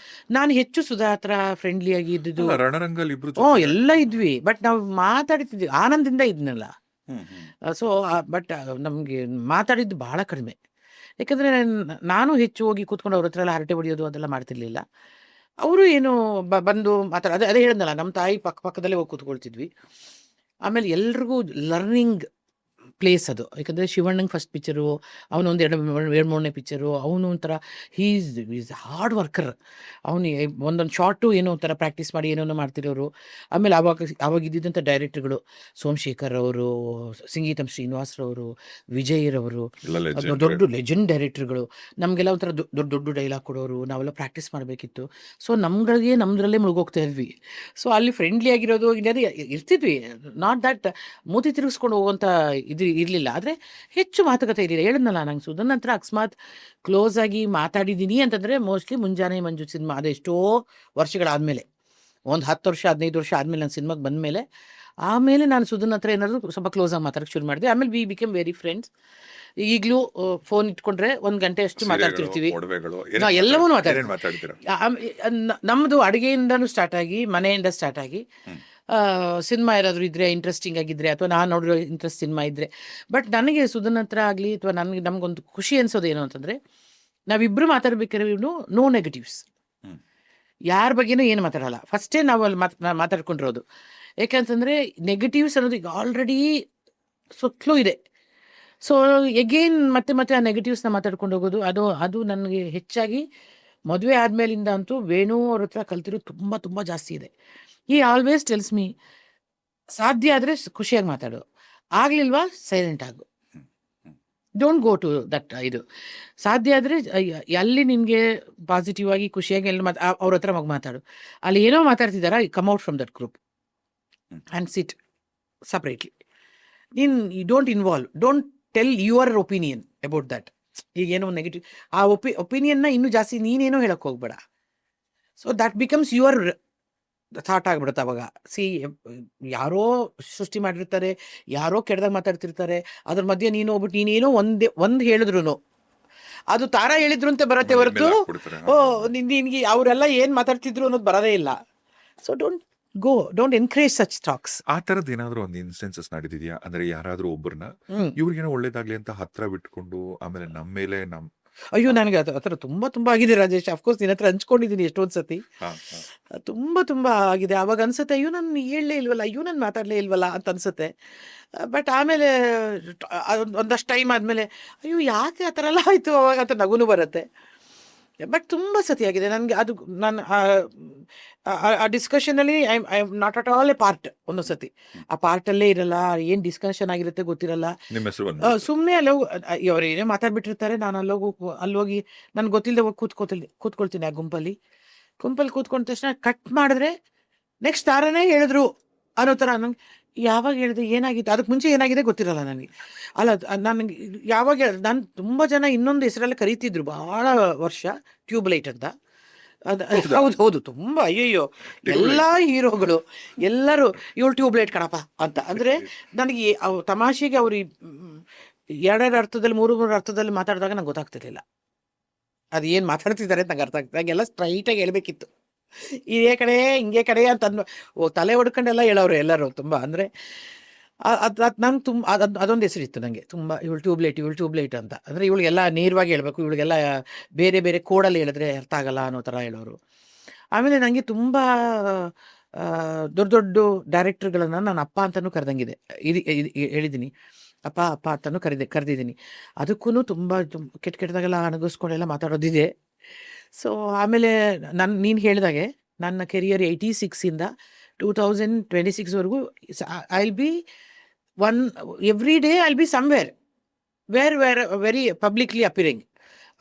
ನಾನು ಹೆಚ್ಚು ಸುಧಾ ಹತ್ರ ಫ್ರೆಂಡ್ಲಿಯಾಗಿ ಇದ್ದಿದ್ದು. ರಣರಂಗಲ್ಲಿ ಇಬ್ರು ಎಲ್ಲ ಇದ್ವಿ, ಬಟ್ ನಾವು ಮಾತಾಡ್ತಿದ್ವಿ, ಆನಂದಿಂದ ಇದ್ನಲ್ಲ. ಸೊ ಬಟ್ ನಮಗೆ ಮಾತಾಡಿದ್ದು ಭಾಳ ಕಡಿಮೆ. ಯಾಕಂದರೆ ನಾನು ಹೆಚ್ಚು ಹೋಗಿ ಕೂತ್ಕೊಂಡು ಅವ್ರ ಹತ್ರ ಎಲ್ಲ ಹರಟೆ ಹೊಡಿಯೋದು ಅದೆಲ್ಲ ಮಾಡ್ತಿರ್ಲಿಲ್ಲ. ಅವರು ಏನು ಬಂದು ಅದೇ ಹೇಳಿದ್ನಲ್ಲ, ನಮ್ಮ ತಾಯಿ ಪಕ್ಕದಲ್ಲೇ ಹೋಗಿ ಕೂತ್ಕೊಳ್ತಿದ್ವಿ. ಆಮೇಲೆ ಎಲ್ರಿಗೂ ಲರ್ನಿಂಗ್ ಪ್ಲೇಸ್ ಅದು. ಯಾಕಂದರೆ ಶಿವಣ್ಣಂಗೆ ಫಸ್ಟ್ ಪಿಕ್ಚರು, ಅವನೊಂದು 2-3ನೇ ಪಿಕ್ಚರು. ಅವನು ಒಂಥರ ಈಸ್ ಹಾರ್ಡ್ ವರ್ಕರ್. ಅವನು ಒಂದೊಂದು ಶಾರ್ಟು ಏನೋ ಒಂಥರ ಪ್ರಾಕ್ಟೀಸ್ ಮಾಡಿ ಏನೋ ಮಾಡ್ತಿರೋರು. ಆಮೇಲೆ ಆವಾಗ ಇದ್ದಿದ್ದಂಥ ಡೈರೆಕ್ಟರ್ಗಳು ಸೋಮಶೇಖರ್ ಅವರು, ಸಂಗೀತಂ ಶ್ರೀನಿವಾಸರವರು, ವಿಜಯ್ರವರು, ದೊಡ್ಡ ಲೆಜೆಂಡ್ ಡೈರೆಕ್ಟರ್ಗಳು. ನಮಗೆಲ್ಲ ಒಂಥರ ದೊಡ್ಡ ಡೈಲಾಗ್ ಕೊಡೋರು. ನಾವೆಲ್ಲ ಪ್ರಾಕ್ಟೀಸ್ ಮಾಡಬೇಕಿತ್ತು. ಸೊ ನಮ್ಮದ್ರಲ್ಲೇ ಮುಳುಗೋಗ್ತಾ ಇದ್ವಿ. ಸೊ ಅಲ್ಲಿ ಫ್ರೆಂಡ್ಲಿ ಆಗಿರೋದು ಇರ್ತಿದ್ವಿ. ನಾಟ್ ದ್ಯಾಟ್ ಮೂತಿ ತಿರುಗಿಸ್ಕೊಂಡು ಹೋಗುವಂಥ ಇದು ಇರಲಿಲ್ಲ. ಆದರೆ ಹೆಚ್ಚು ಮಾತುಕತೆ ಇರಲಿಲ್ಲ. ಹೇಳಿದ್ನಲ್ಲ ನಂಗೆ ಸುಧನ್ ಹತ್ರ ಅಕಸ್ಮಾತ್ ಕ್ಲೋಸ್ ಆಗಿ ಮಾತಾಡಿದ್ದೀನಿ ಅಂತಂದರೆ ಮೋಸ್ಟ್ಲಿ ಮುಂಜಾನೆ ಮಂಜು ಸಿನಿಮಾ ಅದು ಎಷ್ಟೋ ವರ್ಷಗಳಾದಮೇಲೆ, ಒಂದು 10 ವರ್ಷ 15 ವರ್ಷ ಆದಮೇಲೆ ನಾನು ಸಿನಿಮಾಗೆ ಬಂದಮೇಲೆ, ಆಮೇಲೆ ನಾನು ಸುಧನ್ ಹತ್ರ ಏನಾದರೂ ಸ್ವಲ್ಪ ಕ್ಲೋಸ್ ಆಗಿ ಮಾತಾಡೋಕ್ಕೆ ಶುರು ಮಾಡಿದೆ. ಆಮೇಲೆ ವಿ ಬಿಕಮ್ ವೆರಿ ಫ್ರೆಂಡ್ಸ್. ಈಗಲೂ ಫೋನ್ ಇಟ್ಕೊಂಡ್ರೆ 1 ಗಂಟೆ ಅಷ್ಟು ಮಾತಾಡ್ತಿರ್ತೀವಿ. ಎಲ್ಲವೂ ಮಾತಾಡ್ತೀವಿ. ನಮ್ಮದು ಅಡುಗೆಯಿಂದನೂ ಸ್ಟಾರ್ಟ್ ಆಗಿ, ಮನೆಯಿಂದ ಸ್ಟಾರ್ಟ್ ಆಗಿ, ಸಿನಿಮಾ ಯಾರಾದರೂ ಇದ್ದರೆ ಇಂಟ್ರೆಸ್ಟಿಂಗ್ ಆಗಿದ್ದರೆ ಅಥವಾ ನಾನು ನೋಡಿರೋ ಇಂಟ್ರೆಸ್ಟ್ ಸಿನಿಮಾ ಇದ್ದರೆ. ಬಟ್ ನನಗೆ ಸುಧನ್ ಹತ್ರ ಆಗಲಿ ಅಥವಾ ನಮಗೊಂದು ಖುಷಿ ಅನ್ಸೋದು ಏನು ಅಂತಂದರೆ, ನಾವಿಬ್ಬರು ಮಾತಾಡ್ಬೇಕಾದ್ರೆ ನೋ ನೆಗೆಟಿವ್ಸ್, ಯಾರ ಬಗ್ಗೆನೂ ಏನು ಮಾತಾಡಲ್ಲ. ಫಸ್ಟೇ ನಾವು ಅಲ್ಲಿ ಮಾತಾಡ್ಕೊಂಡಿರೋದು. ಯಾಕಂತಂದರೆ ನೆಗೆಟಿವ್ಸ್ ಅನ್ನೋದು ಈಗ ಆಲ್ರೆಡಿ ಸುತ್ತಲೂ ಇದೆ. ಸೊ ಎಗೇನ್ ಮತ್ತೆ ಆ ನೆಗೆಟಿವ್ಸ್ನ ಮಾತಾಡ್ಕೊಂಡು ಹೋಗೋದು, ಅದು ನನಗೆ ಹೆಚ್ಚಾಗಿ ಮದುವೆ ಆದಮೇಲಿಂದ ಅಂತೂ ವೇಣು ಅವ್ರ ಹತ್ರ ಕಲ್ತಿರೋದು ತುಂಬ ತುಂಬ ಜಾಸ್ತಿ ಇದೆ. ಈ ಆಲ್ವೇಸ್ ಟೆಲ್ಸ್ ಮೀ, ಸಾಧ್ಯ ಆದರೆ ಖುಷಿಯಾಗಿ ಮಾತಾಡು, ಆಗಲಿಲ್ವಾ ಸೈಲೆಂಟ್ ಆಗು, ಡೋಂಟ್ ಗೋ ಟು ದಟ್. ಇದು ಸಾಧ್ಯ ಆದರೆ ಅಲ್ಲಿ ನಿನಗೆ ಪಾಸಿಟಿವ್ ಆಗಿ ಖುಷಿಯಾಗಿ ಎಲ್ಲ ಅವ್ರ ಹತ್ರ ಮಾತಾಡು. ಅಲ್ಲಿ ಏನೋ ಮಾತಾಡ್ತಿದ್ದಾರಾ, come out from that group and sit separately. You don't involve, don't tell your opinion about that. ಈಗೇನೋ ನೆಗೆಟಿವ್ ಆ ಒಪಿನಿಯನ್ನ ಇನ್ನೂ ಜಾಸ್ತಿ ನೀನೇನೋ ಹೇಳಕ್ಕೆ ಹೋಗ್ಬೇಡ. So that becomes your thought ಆಗ್ಬಿಡುತ್ತೆ ಅವಾಗ. ಯಾರೋ ಸೃಷ್ಟಿ ಮಾಡಿರ್ತಾರೆ, ಯಾರೋ ಕೆಟ್ಟದಾಗ ಮಾತಾಡ್ತಿರ್ತಾರೆ, ಅದ್ರ ಮಧ್ಯೆ ನೀನು ಹೋಗ್ಬಿಟ್ಟು ನೀನೇನೋ ಒಂದು ಹೇಳಿದ್ರು ಅದು ತಾರಾ ಹೇಳಿದ್ರು ಅಂತ ಬರತ್ತೆ ಹೊರತು ನಿನ್ಗೆ ಅವರೆಲ್ಲ ಏನು ಮಾತಾಡ್ತಿದ್ರು ಅನ್ನೋದು ಬರೋದೇ ಇಲ್ಲ. So don't encourage such talks. ಆ ಥರದ್ದು ಏನಾದರೂ ಒಂದು ಇನ್ಸ್ಟೆನ್ಸಸ್ ನಡೆದಿದೆಯಾ? ಅಂದ್ರೆ ಯಾರಾದರೂ ಒಬ್ಬರನ್ನ ಇವ್ರಿಗೇನೋ ಒಳ್ಳೇದಾಗ್ಲಿ ಅಂತ ಹತ್ರ ಬಿಟ್ಕೊಂಡು ಆಮೇಲೆ ನಮ್ಮ ಮೇಲೆ ಅಯ್ಯೋ, ನನಗೆ ಆ ಥರ ತುಂಬ ಆಗಿದೆ ರಾಜೇಶ್. ಅಫ್ಕೋರ್ಸ್ ನಿನ್ನ ಹತ್ರ ಹಂಚ್ಕೊಂಡಿದ್ದೀನಿ ಎಷ್ಟೊಂದು ಸತಿ. ತುಂಬ ಆಗಿದೆ. ಆವಾಗ ಅನ್ಸುತ್ತೆ, ಅಯ್ಯೋ ನಾನು ಹೇಳಲೇ ಇಲ್ವಲ್ಲ, ಅಯ್ಯೋ ನಾನು ಮಾತಾಡಲೇ ಇಲ್ವಲ್ಲ ಅಂತ ಅನ್ಸುತ್ತೆ. ಬಟ್ ಆಮೇಲೆ ಒಂದಷ್ಟು ಟೈಮ್ ಆದಮೇಲೆ ಅಯ್ಯೋ ಯಾಕೆ ಆ ಥರ ಎಲ್ಲ ಆಯಿತು ಅವಾಗ ಅಂತ ನಗುನು ಬರುತ್ತೆ. ಬಟ್ ತುಂಬ ಸತಿ ಆಗಿದೆ ನನಗೆ. ಅದು ನಾನು ಆ ಡಿಸ್ಕಷನಲ್ಲಿ I am not at all a part. ಒಂದೊಂದು ಸತಿ ಆ ಪಾರ್ಟಲ್ಲೇ ಇರಲ್ಲ, ಏನು ಡಿಸ್ಕಷನ್ ಆಗಿರುತ್ತೆ ಗೊತ್ತಿರಲ್ಲ. ಸುಮ್ಮನೆ ಅವ್ರು ಏನೇ ಮಾತಾಡ್ಬಿಟ್ಟಿರ್ತಾರೆ, ನಾನು ಅಲ್ಲೋಗಿ ನನಗೆ ಗೊತ್ತಿಲ್ಲದೆ ಹೋಗಿ ಕೂತ್ಕೊಳ್ತೀನಿ ಆ ಗುಂಪಲ್ಲಿ ಕೂತ್ಕೊಂಡ ತಕ್ಷಣ ಕಟ್ ಮಾಡಿದ್ರೆ ನೆಕ್ಸ್ಟ್ ತಾರನೇ ಹೇಳಿದ್ರು ಅನ್ನೋ ಥರ. ನಂಗೆ ಯಾವಾಗ ಹೇಳಿದೆ, ಏನಾಗಿತ್ತು, ಅದಕ್ಕೆ ಮುಂಚೆ ಏನಾಗಿದೆ ಗೊತ್ತಿರಲ್ಲ ನನಗೆ. ಅಲ್ಲ ನನಗೆ ಯಾವಾಗ ನಾನು ತುಂಬ ಜನ ಇನ್ನೊಂದು ಹೆಸರೆಲ್ಲ ಕರೀತಿದ್ರು ಭಾಳ ವರ್ಷ, ಟ್ಯೂಬ್ಲೈಟ್ ಅಂತ. ಹೌದು ತುಂಬ ಅಯ್ಯಯ್ಯೋ, ಎಲ್ಲ ಹೀರೋಗಳು ಎಲ್ಲರೂ ಇವಳು ಟ್ಯೂಬ್ಲೈಟ್ ಕಣಪ್ಪ ಅಂತ. ಅಂದರೆ ನನಗೆ ತಮಾಷೆಗೆ ಅವ್ರು 2 ಅರ್ಥದಲ್ಲಿ 3 ಅರ್ಥದಲ್ಲಿ ಮಾತಾಡಿದಾಗ ನಂಗೆ ಗೊತ್ತಾಗ್ತಿರ್ಲಿಲ್ಲ ಅದು ಏನು ಮಾತಾಡ್ತಿದ್ದಾರೆ ಅಂತ ನಂಗೆ ಅರ್ಥ ಆಗ್ತದೆ. ನಂಗೆಲ್ಲ ಸ್ಟ್ರೈಟಾಗಿ ಹೇಳ್ಬೇಕಿತ್ತು, ಇದೇ ಕಡೆ ಹಿಂಗೆ ಕಡೆ ಅಂತ ತಲೆ ಹೊಡ್ಕೊಂಡೆಲ್ಲ ಹೇಳೋರು ಎಲ್ಲರೂ ತುಂಬ. ಅಂದರೆ ಅದು ನಂಗೆ ತುಂಬ ಅದೊಂದು ಹೆಸರಿತ್ತು ನನಗೆ ತುಂಬ, ಇವಳು ಟ್ಯೂಬ್ಲೈಟ್ ಅಂತ. ಅಂದರೆ ಇವಳಿಗೆಲ್ಲ ನೇರವಾಗಿ ಹೇಳಬೇಕು, ಇವಳಿಗೆಲ್ಲ ಬೇರೆ ಕೋಡಲ್ಲಿ ಹೇಳಿದ್ರೆ ಅರ್ಥ ಆಗಲ್ಲ ಅನ್ನೋ ಥರ ಹೇಳೋರು. ಆಮೇಲೆ ನನಗೆ ತುಂಬ ದೊಡ್ಡ ಡೈರೆಕ್ಟರ್ಗಳನ್ನು ನಾನು ಅಪ್ಪ ಅಂತಲೂ ಕರೆದಂಗಿದೆ, ಹೇಳಿದ್ದೀನಿ. ಅಪ್ಪ ಅಂತಲೂ ಕರೆದಿದ್ದೀನಿ. ಅದಕ್ಕೂ ತುಂಬ ಕೆಟ್ಟದಾಗೆಲ್ಲ ಅಣಗಿಸ್ಕೊಂಡೆಲ್ಲ ಮಾತಾಡೋದಿದೆ. ಸೊ ಆಮೇಲೆ ನೀನು ಹೇಳಿದಾಗೆ ನನ್ನ ಕೆರಿಯರ್ 86ಇಂದ 2026ವರೆಗೂ I will be every day I will be somewhere where very publicly appearing.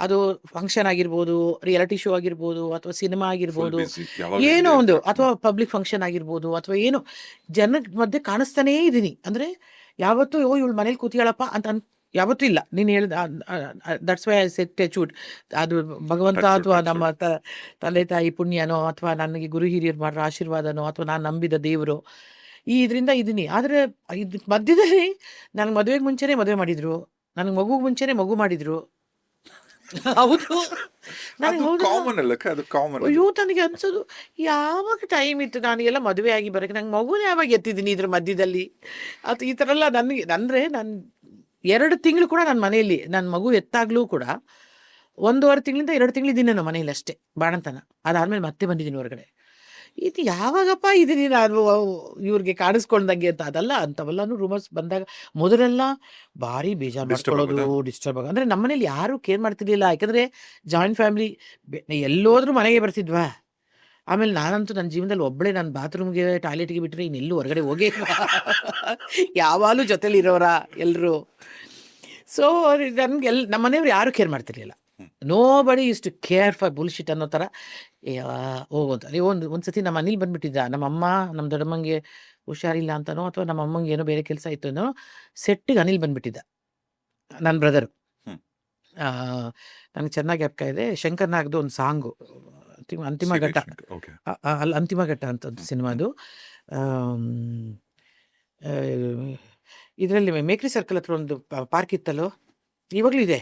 ಅದು ಫಂಕ್ಷನ್ ಆಗಿರ್ಬೋದು, ರಿಯಾಲಿಟಿ ಶೋ ಆಗಿರ್ಬೋದು, ಅಥವಾ ಸಿನಿಮಾ ಆಗಿರ್ಬೋದು, ಏನೋ ಒಂದು, ಅಥವಾ ಪಬ್ಲಿಕ್ ಫಂಕ್ಷನ್ ಆಗಿರ್ಬೋದು, ಅಥವಾ ಏನೋ ಜನ ಮಧ್ಯೆ ಕಾಣಿಸ್ತಾನೇ ಇದ್ದೀನಿ. ಅಂದರೆ ಯಾವತ್ತೂ ಇವಳು ಮನೇಲಿ ಕೂತಿಯಾಳಪ್ಪ ಅಂತ ಯಾವತ್ತೂ ಇಲ್ಲ. ನೀನು ಹೇಳಿದ that's why I said touchwood. ಅದು ಭಗವಂತ ಅಥವಾ ನಮ್ಮ ತಂದೆ ತಾಯಿ ಪುಣ್ಯನೋ ಅಥವಾ ನನಗೆ ಗುರು ಹಿರಿಯರು ಮಾಡೋ ಆಶೀರ್ವಾದನೋ ಅಥವಾ ನಾನು ನಂಬಿದ ದೇವರು, ಇದರಿಂದ ಇದ್ದೀನಿ. ಆದರೆ ಇದು ಮಧ್ಯದಲ್ಲಿ ನನಗೆ ಮದುವೆಗೆ ಮುಂಚೆನೇ ಮದುವೆ ಮಾಡಿದರು, ನನಗೆ ಮಗುಗೆ ಮುಂಚೆನೇ ಮಗು ಮಾಡಿದರು. ಹೌದು, ಅಯ್ಯೋ ನನಗೆ ಅನ್ಸೋದು ಯಾವಾಗ ಟೈಮ್ ಇತ್ತು ನಾನು ಎಲ್ಲ ಮದುವೆ ಆಗಿ ಬರೋಕ್ಕೆ, ನಂಗೆ ಮಗುನ ಯಾವಾಗ ಎತ್ತಿದ್ದೀನಿ ಇದ್ರ ಮಧ್ಯದಲ್ಲಿ ಅಥವಾ ಈ ಥರ ಎಲ್ಲ. ನನಗೆ ಅಂದರೆ ನಾನು 2 ತಿಂಗಳು ಕೂಡ ನನ್ನ ಮನೆಯಲ್ಲಿ ನನ್ನ ಮಗು ಎತ್ತಾಗಲೂ ಕೂಡ 1.5 ತಿಂಗಳಿಂದ 2 ತಿಂಗಳಿದ್ದೀನಿ ನಾನು ಮನೇಲಿ ಅಷ್ಟೇ, ಬಾಣಂತನ. ಅದಾದಮೇಲೆ ಮತ್ತೆ ಬಂದಿದ್ದೀನಿ ಹೊರಗಡೆ. ಇದು ಯಾವಾಗಪ್ಪ ಇದೀನಿ ನಾನು ಇವ್ರಿಗೆ ಕಾಣಿಸ್ಕೊಂಡಂಗೆ ಅಂತ. ಅದಲ್ಲ, ಅಂಥವೆಲ್ಲನೂ ರೂಮರ್ಸ್ ಬಂದಾಗ ಮೊದಲೆಲ್ಲ ಭಾರಿ ಬೇಜಾರು ಮಾಡ್ಕೊಳ್ಳೋದು, ಡಿಸ್ಟರ್ಬ್ ಆಗ. ಅಂದರೆ ನಮ್ಮನೇಲಿ ಯಾರೂ ಕೇರ್ ಮಾಡ್ತಿರ್ಲಿಲ್ಲ, ಯಾಕಂದರೆ ಜಾಯಿಂಟ್ ಫ್ಯಾಮಿಲಿ. ಎಲ್ಲೋದ್ರೂ ಮನೆಗೆ ಬರ್ತಿದ್ವಾ. ಆಮೇಲೆ ನಾನಂತೂ ನನ್ನ ಜೀವನದಲ್ಲಿ ಒಬ್ಬಳೇ, ನಾನು ಬಾತ್ರೂಮ್ಗೆ ಟಾಯ್ಲೆಟ್ಗೆ ಬಿಟ್ಟರೆ ಇನ್ನೆಲ್ಲೂ ಹೊರಗಡೆ ಹೋಗೇ ಯಾವಾಗಲೂ ಜೊತೆಲಿ ಇರೋರ ಎಲ್ಲರೂ. ಸೊ ನನಗೆ ನಮ್ಮ ಮನೆಯವ್ರು ಯಾರೂ ಕೇರ್ ಮಾಡ್ತಿರ್ಲಿಲ್ಲ. Nobody is to care for bullshit ಅನ್ನೋ ಥರ ಹೋಗೋದು. ಒಂದು ಸತಿ ನಮ್ಮ ಮನೇಲಿ ಬಂದುಬಿಟ್ಟಿದ್ದ ನಮ್ಮ ಅಮ್ಮ, ನಮ್ಮ ದೊಡ್ಡಮ್ಮಂಗೆ ಹುಷಾರಿಲ್ಲ ಅಂತನೋ ಅಥವಾ ನಮ್ಮ ಅಮ್ಮಂಗೆ ಏನೋ ಬೇರೆ ಕೆಲಸ ಇತ್ತು ಅನ್ನೋ ಸೆಟ್ಟಿಗೆ ಅನಿಲ್ ಬಂದ್ಬಿಟ್ಟಿದ್ದ, ನನ್ನ ಬ್ರದರು. ಹ್ಮ್. ನನಗೆ ಚೆನ್ನಾಗಿ ಜ್ಞಾಪಕ ಇದೆ, ಶಂಕರ್ ನಾಗ್ದು ಒಂದು ಸಾಂಗು ಅಂತಿಮ ಘಟ್ಟ, ಓಕೆ. ಅಲ್ಲಿ ಅಂತಿಮ ಘಟ್ಟ ಅಂತ ಒಂದು ಸಿನಿಮಾದು. ಇದರಲ್ಲಿ ಮೇಕ್ರಿ ಸರ್ಕಲ್ ಹತ್ರ ಒಂದು ಪಾರ್ಕ್ ಇತ್ತಲ್ಲೋ, ಇವಾಗಲೂ ಇದೆ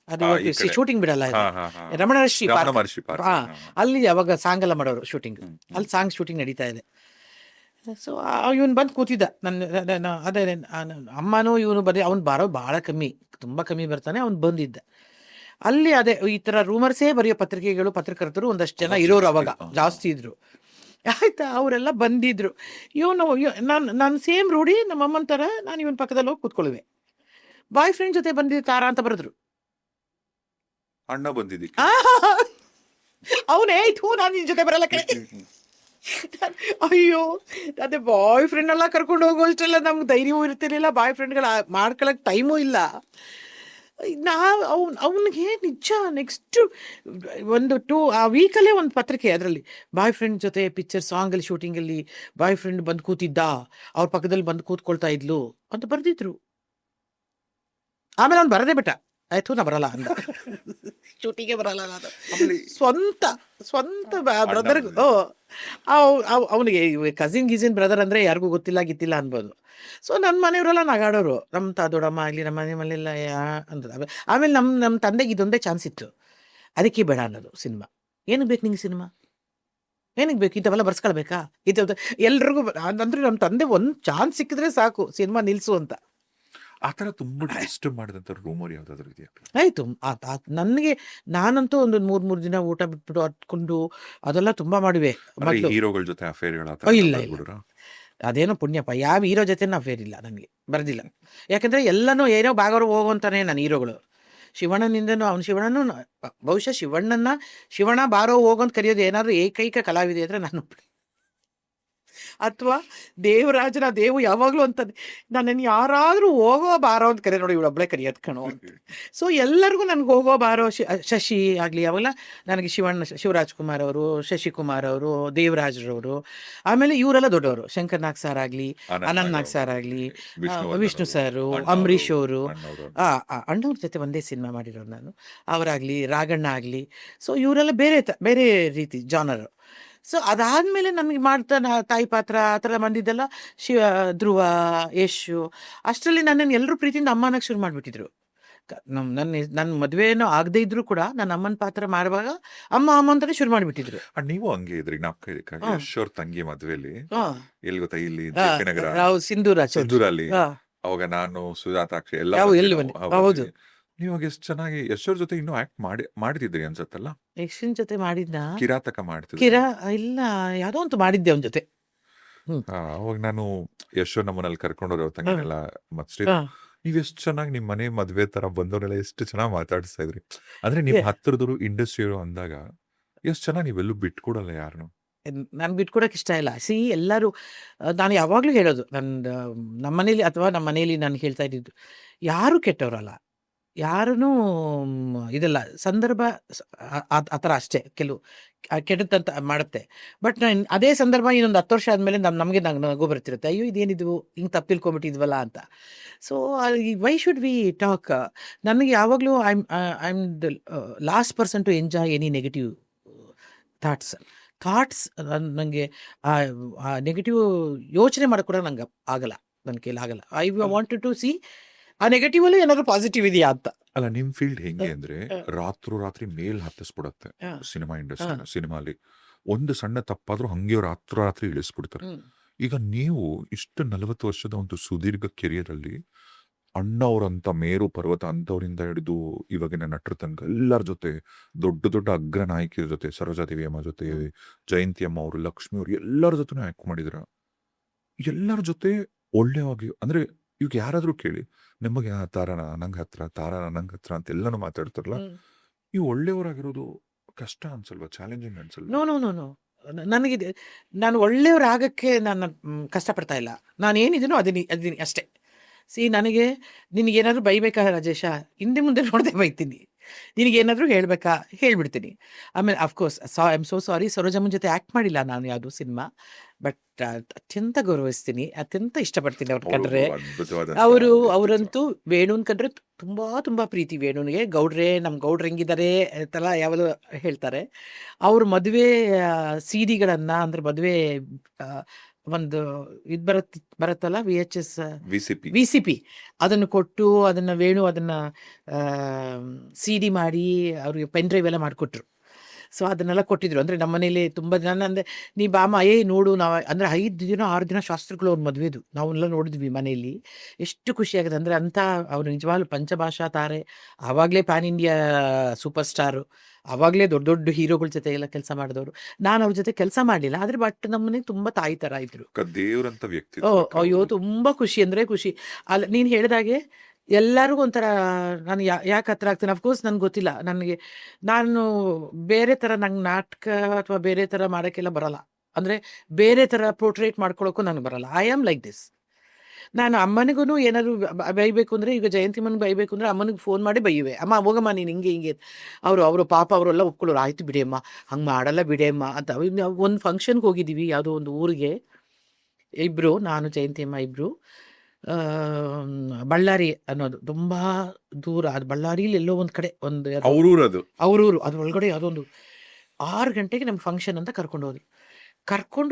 ಅದು, ಈ ಕಡೆ. ಶೂಟಿಂಗ್ ಬಿಡಲ್ಲ ಹಾ ಇದು, ಹಾ ಹಾ ರಮಣ ಮಹರ್ಷಿ ರಮಣ ಪಾರ್ಕ್. ಮಹರ್ಷಿ ಪಾರ್ಕ್. ಹಾ, ಹಾ, ಹಾ. ಅಲ್ಲಿ ಅವಾಗ ಸಾಂಗ್ ಎಲ್ಲ ಮಾಡೋರು ಶೂಟಿಂಗ್, ಹ್ಮ್, ಹ್ಮ್. ಅಲ್ಲಿ ಸಾಂಗ್ ಶೂಟಿಂಗ್ ನಡೀತಾ ಇದೆ. ಸೊ ಇವನು ಬಂದು ಕೂತಿದ್ದ ಅದೇ ಅಮ್ಮನೂ ಇವನು ಬರೀ ಅವ್ನು ಬಾರೋ ಭಾಳ ಕಮ್ಮಿ, ತುಂಬ ಕಮ್ಮಿ ಬರ್ತಾನೆ, ಅವ್ನು ಬಂದಿದ್ದ ಅಲ್ಲಿ. ಅದೇ ಈ ಥರ ರೂಮರ್ಸೇ ಬರೆಯೋ ಪತ್ರಿಕೆಗಳು, ಪತ್ರಕರ್ತರು ಒಂದಷ್ಟು ಜನ ಇರೋರು ಅವಾಗ ಜಾಸ್ತಿ ಇದ್ರು, ಆಯ್ತಾ. ಅವರೆಲ್ಲ ಬಂದಿದ್ರು. ಇವನು ನಾನು ಸೇಮ್ ರೂಢಿ ನಮ್ಮಮ್ಮನ ಥರ, ನಾನು ಇವನ ಪಕ್ಕದಲ್ಲಿ ಹೋಗಿ ಕೂತ್ಕೊಳ್ಳುವೆ. ಬಾಯ್ ಫ್ರೆಂಡ್ ಜೊತೆ ಬಂದಿದ್ದ ತಾರಾ ಅಂತ ಬರೆದ್ರು. ಅಣ್ಣ ಬಂದಿದ್ದಕ್ಕೆ ಅವನೇ ನಾನು ನಿನ್ ಜೊತೆ ಬರಲ್ಲ ಕಡೆ. ಅಯ್ಯೋ, ಅದೇ ಬಾಯ್ ಫ್ರೆಂಡ್ ಎಲ್ಲ ಕರ್ಕೊಂಡು ಹೋಗೋಷ್ಟೆಲ್ಲ ನಮ್ಗೆ ಧೈರ್ಯವೂ ಇರ್ತಿರ್ಲಿಲ್ಲ, ಬಾಯ್ ಫ್ರೆಂಡ್ಗಳ ಮಾಡ್ಕೊಳಕ್ ಟೈಮೂ ಇಲ್ಲ. ಅವನಿಗೆ ನಿಜ ನೆಕ್ಸ್ಟ್ ಒಂದು ಆ ವೀಕಲ್ಲೇ ಒಂದು ಪತ್ರಿಕೆ, ಅದರಲ್ಲಿ ಬಾಯ್ ಫ್ರೆಂಡ್ ಜೊತೆ ಪಿಕ್ಚರ್ ಸಾಂಗಲ್ಲಿ ಶೂಟಿಂಗಲ್ಲಿ ಬಾಯ್ ಫ್ರೆಂಡ್ ಬಂದು ಕೂತಿದ್ದ, ಅವ್ರ ಪಕ್ಕದಲ್ಲಿ ಬಂದು ಕೂತ್ಕೊಳ್ತಾ ಇದ್ಲು ಅಂತ ಬರೆದಿದ್ರು. ಆಮೇಲೆ ಅವ್ನು ಬರದೇ ಬಿಟ್ಟ, ಆಯ್ತು ನಾ ಬರಲ್ಲ ಅಂದ, ಶೂಟಿಂಗೇ ಬರಲ್ಲ ನಾನು. ಸ್ವಂತ ಬ್ರದರ್, ಅವನಿಗೆ ಕಸಿನ್ ಗಿಸಿನ್ ಬ್ರದರ್ ಅಂದರೆ ಯಾರಿಗೂ ಗೊತ್ತಿಲ್ಲ ಅನ್ಬೋದು. ಸೊ ನನ್ನ ಮನೆಯವರೆಲ್ಲ ನಗಾಡೋರು, ನಮ್ಮ ದೊಡ್ಡಮ್ಮ ಆಗಲಿ ನಮ್ಮ ಮನೆಯಲ್ಲೆಲ್ಲ ಅಂತ. ಆಮೇಲೆ ನಮ್ಮ ತಂದೆಗೆ ಇದೊಂದೇ ಚಾನ್ಸ್ ಇತ್ತು, ಅದಕ್ಕೆ ಬೇಡ ಅನ್ನೋದು ಸಿನಿಮಾ. ಏನಕ್ಕೆ ಬೇಕು ನಿಂಗೆ ಸಿನಿಮಾ, ಏನಕ್ಕೆ ಬೇಕು ಇಂಥವೆಲ್ಲ ಬರ್ಸ್ಕೊಳ್ಬೇಕಾ, ಇದು ಎಲ್ರಿಗೂ ಅಂದರೆ ನಮ್ಮ ತಂದೆ ಒಂದು ಚಾನ್ಸ್ ಸಿಕ್ಕಿದ್ರೆ ಸಾಕು ಸಿನಿಮಾ ನಿಲ್ಲಿಸು ಅಂತ. ಆ ಥರ ತುಂಬಾ ಡಿಸ್ಟರ್ಬ್ ಮಾಡಿದಂಥ ರೂಮರ್ ಯಾವ್ದಾದ್ರು ಇದೆಯಾ? ಆಯಿತು, ನನಗೆ ನಾನಂತೂ ಒಂದು 3 ದಿನ ಊಟ ಬಿಟ್ಬಿಟ್ಟು ಹತ್ಕೊಂಡು ಅದೆಲ್ಲ ತುಂಬ ಮಾಡಿವೆ. ಅಂದ್ರೆ ಹೀರೋಗಳ ಜೊತೆ ಅಫೇರ್ಗಳ ಇಲ್ಲ, ಅದೇನೋ ಪುಣ್ಯಪ್ಪ, ಯಾವ ಹೀರೋ ಜೊತೆ ಅಫೇರ್ ಇಲ್ಲ ನನಗೆ, ಬರೆದಿಲ್ಲ. ಯಾಕಂದರೆ ಎಲ್ಲನೂ ಏನೋ ಭಾಗವರು ಹೋಗುವಂತಾನೆ ನನ್ನ ಹೀರೋಗಳು. ಶಿವಣ್ಣನಿಂದನೂ ಶಿವಣ್ಣನೂ ಬಹುಶಃ ಶಿವಣ್ಣ ಬಾರೋ ಹೋಗೋಂತ ಕರೆಯೋದು ಏನಾದರೂ ಏಕೈಕ ಕಲಾವಿದೆ ಅಂದರೆ ನಾನು, ಅಥವಾ ದೇವರಾಜನ ದೇವು ಯಾವಾಗಲೂ ಅಂತಾನೆ, ನನ್ನನ್ನು ಯಾರಾದರೂ ಹೋಗೋ ಬಾರೋ ಅಂತ ಕರೆ ನೋಡಿ, ಇವಳೊಬ್ಬಳೇ ಕರೆಯೋದು ಕಣೋ ಅಂತ. ಸೊ ಎಲ್ಲರಿಗೂ ನನಗೆ ಹೋಗೋ ಬಾರೋ ಶಶಿ ಆಗಲಿ, ಅವೆಲ್ಲ ನನಗೆ ಶಿವರಾಜ್ಕುಮಾರ್ ಅವರು, ಶಶಿಕುಮಾರ್ ಅವರು, ದೇವರಾಜ್ರವರು, ಆಮೇಲೆ ಇವರೆಲ್ಲ ದೊಡ್ಡವರು, ಶಂಕರ್ ನಾಗ್ ಸರ್ ಆಗಲಿ, ಅನಂತ್ ನಾಗ್ ಸರ್ ಆಗಲಿ, ವಿಷ್ಣು ಸರು, ಅಂಬರೀಷ್ ಅವರು, ಅಣ್ಣವ್ರ ಜೊತೆ ಒಂದೇ ಸಿನಿಮಾ ಮಾಡಿರೋರು ನಾನು, ಅವರಾಗಲಿ, ರಾಘಣ್ಣ ಆಗಲಿ. ಸೊ ಇವರೆಲ್ಲ ಬೇರೆ ರೀತಿ ಜಾನರು. ಸೊ ಅದಾದಮೇಲೆ ನನಗೆ ಮಾಡ್ತಾ ತಾಯಿ ಪಾತ್ರ ಆ ಥರ ಬಂದಿದ್ದೆಲ್ಲ ಧ್ರುವ, ಯಶು, ಅಷ್ಟರಲ್ಲಿ ನನ್ನನ್ನು ಎಲ್ಲರೂ ಪ್ರೀತಿಯಿಂದ ಅಮ್ಮನಾಗ ಶುರು ಮಾಡಿಬಿಟ್ಟಿದ್ರು. ನನ್ನ ಮದುವೆನೋ ಆಗದೆ ಇದ್ರು ಕೂಡ ನನ್ನ ಅಮ್ಮನ ಪಾತ್ರ ಮಾಡುವಾಗ ಅಮ್ಮ ಅಂತಾನೆ ಶುರು ಮಾಡಿಬಿಟ್ಟಿದ್ರು. ನೀವು ಹಂಗೆ ಇದ್ರಿ, ಯಶ್ ಅವ್ರ ತಂಗಿ ಮದ್ವೆಲಿ ಎಲ್ಲಿ ಗೊತ್ತಾ, ಇಲ್ಲಿ ಸಿಂಧೂರಲ್ಲಿ ಅವಾಗ ನಾನು ಸುಜಾತಾಕ್ಷಿ ಎಲ್ಲ ಹೌದು. ನೀವು ಎಷ್ಟು ಚೆನ್ನಾಗಿ ಯಶೋರ್ ಜೊತೆ ಇನ್ನೂ ಆಕ್ಟ್ ಮಾಡ್ತಿದ್ರಿ ಅನ್ಸತ್ತಲ್ಲ. ಯಶನ್ ಜೊತೆ ಮಾಡಿದ್ನ ಕಿರಾತಕ ಮಾಡ್ತಿದ್ರಿ. ಇಲ್ಲ, ಯಾವ್ದೋ ಅಂತ ಮಾಡಿದ್ದೆ ಅವನ ಜೊತೆ. ಅವಾಗ ನಾನು ಯಶೋರ್ ನಮ್ಮನಲ್ಲಿ ಕರ್ಕೊಂಡವ್ರ ತಂಗಿನೆಲ್ಲ ಮತ್ತೆ ನೀವ್ ಎಷ್ಟು ಚೆನ್ನಾಗಿ ನಿಮ್ ಮನೆ ಮದ್ವೆ ತರ ಬಂದವರೆಲ್ಲ ಎಷ್ಟು ಚೆನ್ನಾಗಿ ಮಾತಾಡಿಸ್ತಾ ಇದ್ರಿ. ಅಂದ್ರೆ ನಿಮ್ ಹತ್ರದವರು ಇಂಡಸ್ಟ್ರಿಯರು ಅಂದಾಗ ಎಷ್ಟು ಚೆನ್ನಾಗಿ ನೀವೆಲ್ಲೂ ಬಿಟ್ಕೊಡಲ್ಲ ಯಾರನ್ನು. ನಾನು ಬಿಟ್ಕೊಡಕ್ಕೆ ಇಷ್ಟ ಇಲ್ಲ. ಎಲ್ಲರೂ ನಾನು ಯಾವಾಗಲೂ ಹೇಳೋದು, ನಮ್ಮ ಮನೇಲಿ ಅಥವಾ ನಮ್ಮ ಮನೇಲಿ ನಾನು ಹೇಳ್ತಾ ಇದ್ದಿದ್ದು, ಯಾರು ಕೆಟ್ಟವರಲ್ಲ, ಯಾರೂ ಇದೆಲ್ಲ ಸಂದರ್ಭ ಆ ಥರ ಅಷ್ಟೇ, ಕೆಲವು ಕೆಟ್ಟದಂತ ಮಾಡುತ್ತೆ. ಬಟ್ ನಾನು ಅದೇ ಸಂದರ್ಭ ಇನ್ನೊಂದು 10 ವರ್ಷ ಆದಮೇಲೆ ನಮಗೆ ನಗು ಬರ್ತಿರುತ್ತೆ, ಅಯ್ಯೋ ಇದೇನಿದ್ವು ಹಿಂಗೆ ತಪ್ಪು ತಿಳ್ಕೊಂಬಿಟ್ಟಿದ್ವಲ್ಲ ಅಂತ. So why should we talk. ನನಗೆ ಯಾವಾಗಲೂ I am the last person to enjoy any negative thoughts. ನನಗೆ ಆ ನೆಗೆಟಿವ್ ಯೋಚನೆ ಮಾಡೋಕೆ ನಂಗೆ ಆಗಲ್ಲ, ನನ್ನ ಕೈಲಿ ಆಗಲ್ಲ. ಐ ವಾಂಟೆಡ್ ಟು ಸಿ ಆ ನೆಗೆಟಿವ್ ಅಲ್ಲೂ ಏನಾದ್ರು ಪಾಸಿಟಿವ್ ಇದೆಯಾ ಅಂತ. ಅಲ್ಲ, ನಿಮ್ ಫೀಲ್ಡ್ ಹೆಂಗೆ ಅಂದ್ರೆ ರಾತ್ರಿ ಮೇಲ್ ಹತ್ತಿಸ್ಬಿಡತ್ತೆ ಸಿನಿಮಾ ಇಂಡಸ್ಟ್ರಿ. ಸಿನಿಮಾಲಿ ಒಂದು ಸಣ್ಣ ತಪ್ಪಾದ್ರೂ ಹಂಗೆ ರಾತ್ರಿ ಇಳಿಸ್ಬಿಡ್ತಾರೆ. ಈಗ ನೀವು ಇಷ್ಟು 40 ವರ್ಷದ ಒಂದು ಸುದೀರ್ಘ ಕೆರಿಯರ್ ಅಲ್ಲಿ ಅಣ್ಣವ್ರಂತ ಮೇರು ಪರ್ವತ ಅಂತವ್ರಿಂದ ಹಿಡಿದು ಇವಾಗಿನ ನಟರ ತನಕ ಎಲ್ಲರ ಜೊತೆ, ದೊಡ್ಡ ಅಗ್ರ ನಾಯಕಿಯರ ಜೊತೆ, ಸರೋಜಾದೇವಿ ಅಮ್ಮ ಜೊತೆ, ಜಯಂತಿ ಅಮ್ಮ ಅವರು, ಲಕ್ಷ್ಮಿ ಅವರು, ಎಲ್ಲರ ಜೊತೆ ಆಕ್ಟ್ ಮಾಡಿದ್ರ. ಎಲ್ಲರ ಜೊತೆ ಒಳ್ಳೆಯಾಗಿ ಅಂದ್ರೆ ಇವಾಗ ಯಾರಾದ್ರೂ ಕೇಳಿ ನಿಮಗೆ ತಾರಾನ ನಂಗೆ ಹತ್ರ, ತಾರಾನ ನಂಗೆ ಹತ್ರ ಅಂತ ಎಲ್ಲಾನು ಮಾತಾಡ್ತಾರಲ್ಲ, ನೀವು ಒಳ್ಳೆಯವರಾಗಿರೋದು ಕಷ್ಟ ಅನ್ಸಲ್ವಾ, ಚಾಲೆಂಜಿಂಗ್ ಅನ್ಸಲ್ವಾ? ನೋ ನನಗೆ ನಾನು ಒಳ್ಳೆಯವರಾಗಕ್ಕೆ ನಾನು ಕಷ್ಟಪಡ್ತಾ ಇಲ್ಲ. ನಾನು ಏನಿದ್ದೀನೋ ಅದೀನಿ ಅಷ್ಟೇ. ನನಗೆ ನಿನಗೇನಾದ್ರು ಬೈಬೇಕಾ ರಾಜೇಶ, ಹಿಂದೆ ಮುಂದೆ ನೋಡದೆ ಬೈತೀನಿ. ನಿನಗೇನಾದರೂ ಹೇಳಬೇಕಾ ಹೇಳ್ಬಿಡ್ತೀನಿ. ಆಮೇಲೆ of course I am so sorry, ಸರೋಜಮ್ಮನ ಜೊತೆ ಆ್ಯಕ್ಟ್ ಮಾಡಿಲ್ಲ ನಾನು ಯಾವುದೂ ಸಿನಿಮಾ. ಬಟ್ ಅತ್ಯಂತ ಗೌರವಿಸ್ತೀನಿ, ಅತ್ಯಂತ ಇಷ್ಟಪಡ್ತೀನಿ ಅವ್ರು ಕಂಡ್ರೆ. ಅದ್ಭುತವಾದಂತ ಅವರು ವ್ಯಕ್ತಿತ್ವ. ಅವರಂತೂ ವೇಣುನ್ ಕಂಡ್ರೆ ತುಂಬಾ ತುಂಬಾ ಪ್ರೀತಿ ವೇಣುನಿಗೆ. ಗೌಡ್ರೆ ನಮ್ಮ ಗೌಡ್ರು ಹೆಂಗಿದ್ದಾರೆ ಅಂತೆಲ್ಲ ಯಾವಾಗಲೂ ಹೇಳ್ತಾರೆ. ಅವ್ರ ಮದುವೆ ಸಿಡಿಗಳನ್ನ ಅಂದ್ರೆ ಮದುವೆ ಒಂದು ಇದು ಬರುತ್ತಲ್ಲ VHS VCP. VCP ಅದನ್ನು ಕೊಟ್ಟು ಅದನ್ನ ವೇಣು ಅದನ್ನ CD ಮಾಡಿ ಅವ್ರಿಗೆ ಪೆನ್ ಡ್ರೈವ್ ಎಲ್ಲ ಮಾಡಿಕೊಟ್ರು. ಸೊ ಅದನ್ನೆಲ್ಲ ಕೊಟ್ಟಿದ್ರು. ಅಂದರೆ ನಮ್ಮ ಮನೇಲಿ ತುಂಬ ಜನ ಅಂದರೆ ನೀ ಬಾಮ ನೋಡು ನಾವು ಅಂದರೆ 5 ದಿನ 6 ದಿನ ಶಾಸ್ತ್ರಗಳು ಅವ್ರ ಮದುವೆದು ನಾವೆಲ್ಲ ನೋಡಿದ್ವಿ ಮನೆಯಲ್ಲಿ. ಎಷ್ಟು ಖುಷಿಯಾಗುತ್ತೆ ಅಂದರೆ ಅಂಥ ಅವರು ನಿಜವಾಗ್ಲೂ ಪಂಚಭಾಷಾ ತಾರೆ. ಆವಾಗಲೇ ಪ್ಯಾನ್ ಇಂಡಿಯಾ ಸೂಪರ್ ಸ್ಟಾರು. ಆವಾಗಲೇ ದೊಡ್ಡ ದೊಡ್ಡ ಹೀರೋಗಳ ಜೊತೆ ಎಲ್ಲ ಕೆಲಸ ಮಾಡಿದವರು. ನಾನು ಅವ್ರ ಜೊತೆ ಕೆಲಸ ಮಾಡಲಿಲ್ಲ, ಆದರೆ ಬಟ್ ನಮ್ಮ ಮನೆಗೆ ತುಂಬ ತಾಯಿ ಥರ ಇದ್ರು. ದೇವ್ರಂತ ಓ ವ್ಯಕ್ತಿತ್ವ ಅಯ್ಯೋ ಅವ್ರು. ತುಂಬ ಖುಷಿ ಅಂದರೆ ಖುಷಿ. ಅಲ್ಲ ನೀನು ಹೇಳಿದಾಗೆ ಎಲ್ಲರಿಗೂ ಒಂಥರ ನಾನು ಯಾಕೆ ಹತ್ರ ಆಗ್ತೀನಿ ಅಫ್ಕೋರ್ಸ್ ನನಗೆ ಗೊತ್ತಿಲ್ಲ. ನಾನು ಬೇರೆ ಥರ ನಂಗೆ ನಾಟಕ ಅಥವಾ ಬೇರೆ ಥರ ಮಾಡೋಕ್ಕೆಲ್ಲ ಬರಲ್ಲ. ಅಂದರೆ ಬೇರೆ ಥರ ಪೋರ್ಟ್ರೇಟ್ ಮಾಡ್ಕೊಳ್ಳೋಕ್ಕೂ ನನಗೆ ಬರಲ್ಲ. I am like this. ನಾನು ಅಮ್ಮನಿಗೂ ಏನಾದ್ರು ಬೈಬೇಕು ಅಂದರೆ, ಈಗ ಜಯಂತಿಮನ್ಗೆ ಬೈಬೇಕು ಅಂದರೆ ಅಮ್ಮನಿಗೆ ಫೋನ್ ಮಾಡಿ ಬೈಯುವೆ. ಅಮ್ಮ ಹೋಗಮ್ಮ ನೀನು ಹಿಂಗೆ ಹಿಂಗೆ. ಅವರು ಪಾಪ ಅವರೆಲ್ಲ ಒಪ್ಕೊಳ್ಳೋರು. ಆಯ್ತು ಬಿಡಿ ಅಮ್ಮ, ಹಂಗೆ ಮಾಡಲ್ಲ ಬಿಡಿ ಅಮ್ಮ ಅಂತ. ಒಂದು ಫಂಕ್ಷನ್ಗೆ ಹೋಗಿದ್ದೀವಿ ಯಾವುದೋ ಒಂದು ಊರಿಗೆ, ಇಬ್ಬರು, ನಾನು ಜಯಂತಿಯಮ್ಮ ಇಬ್ಬರು. ಬಳ್ಳಾರಿ ಅನ್ನೋದು ತುಂಬ ದೂರ. ಅದು ಬಳ್ಳಾರಿಲಿ ಎಲ್ಲೋ ಒಂದು ಕಡೆ ಒಂದು ಅವ್ರೂರದು. ಅವ್ರೂರು. ಅದ್ರ ಒಳಗಡೆ ಯಾವುದೊಂದು 6 ಗಂಟೆಗೆ ನಮ್ಗೆ ಫಂಕ್ಷನ್ ಅಂತ ಕರ್ಕೊಂಡು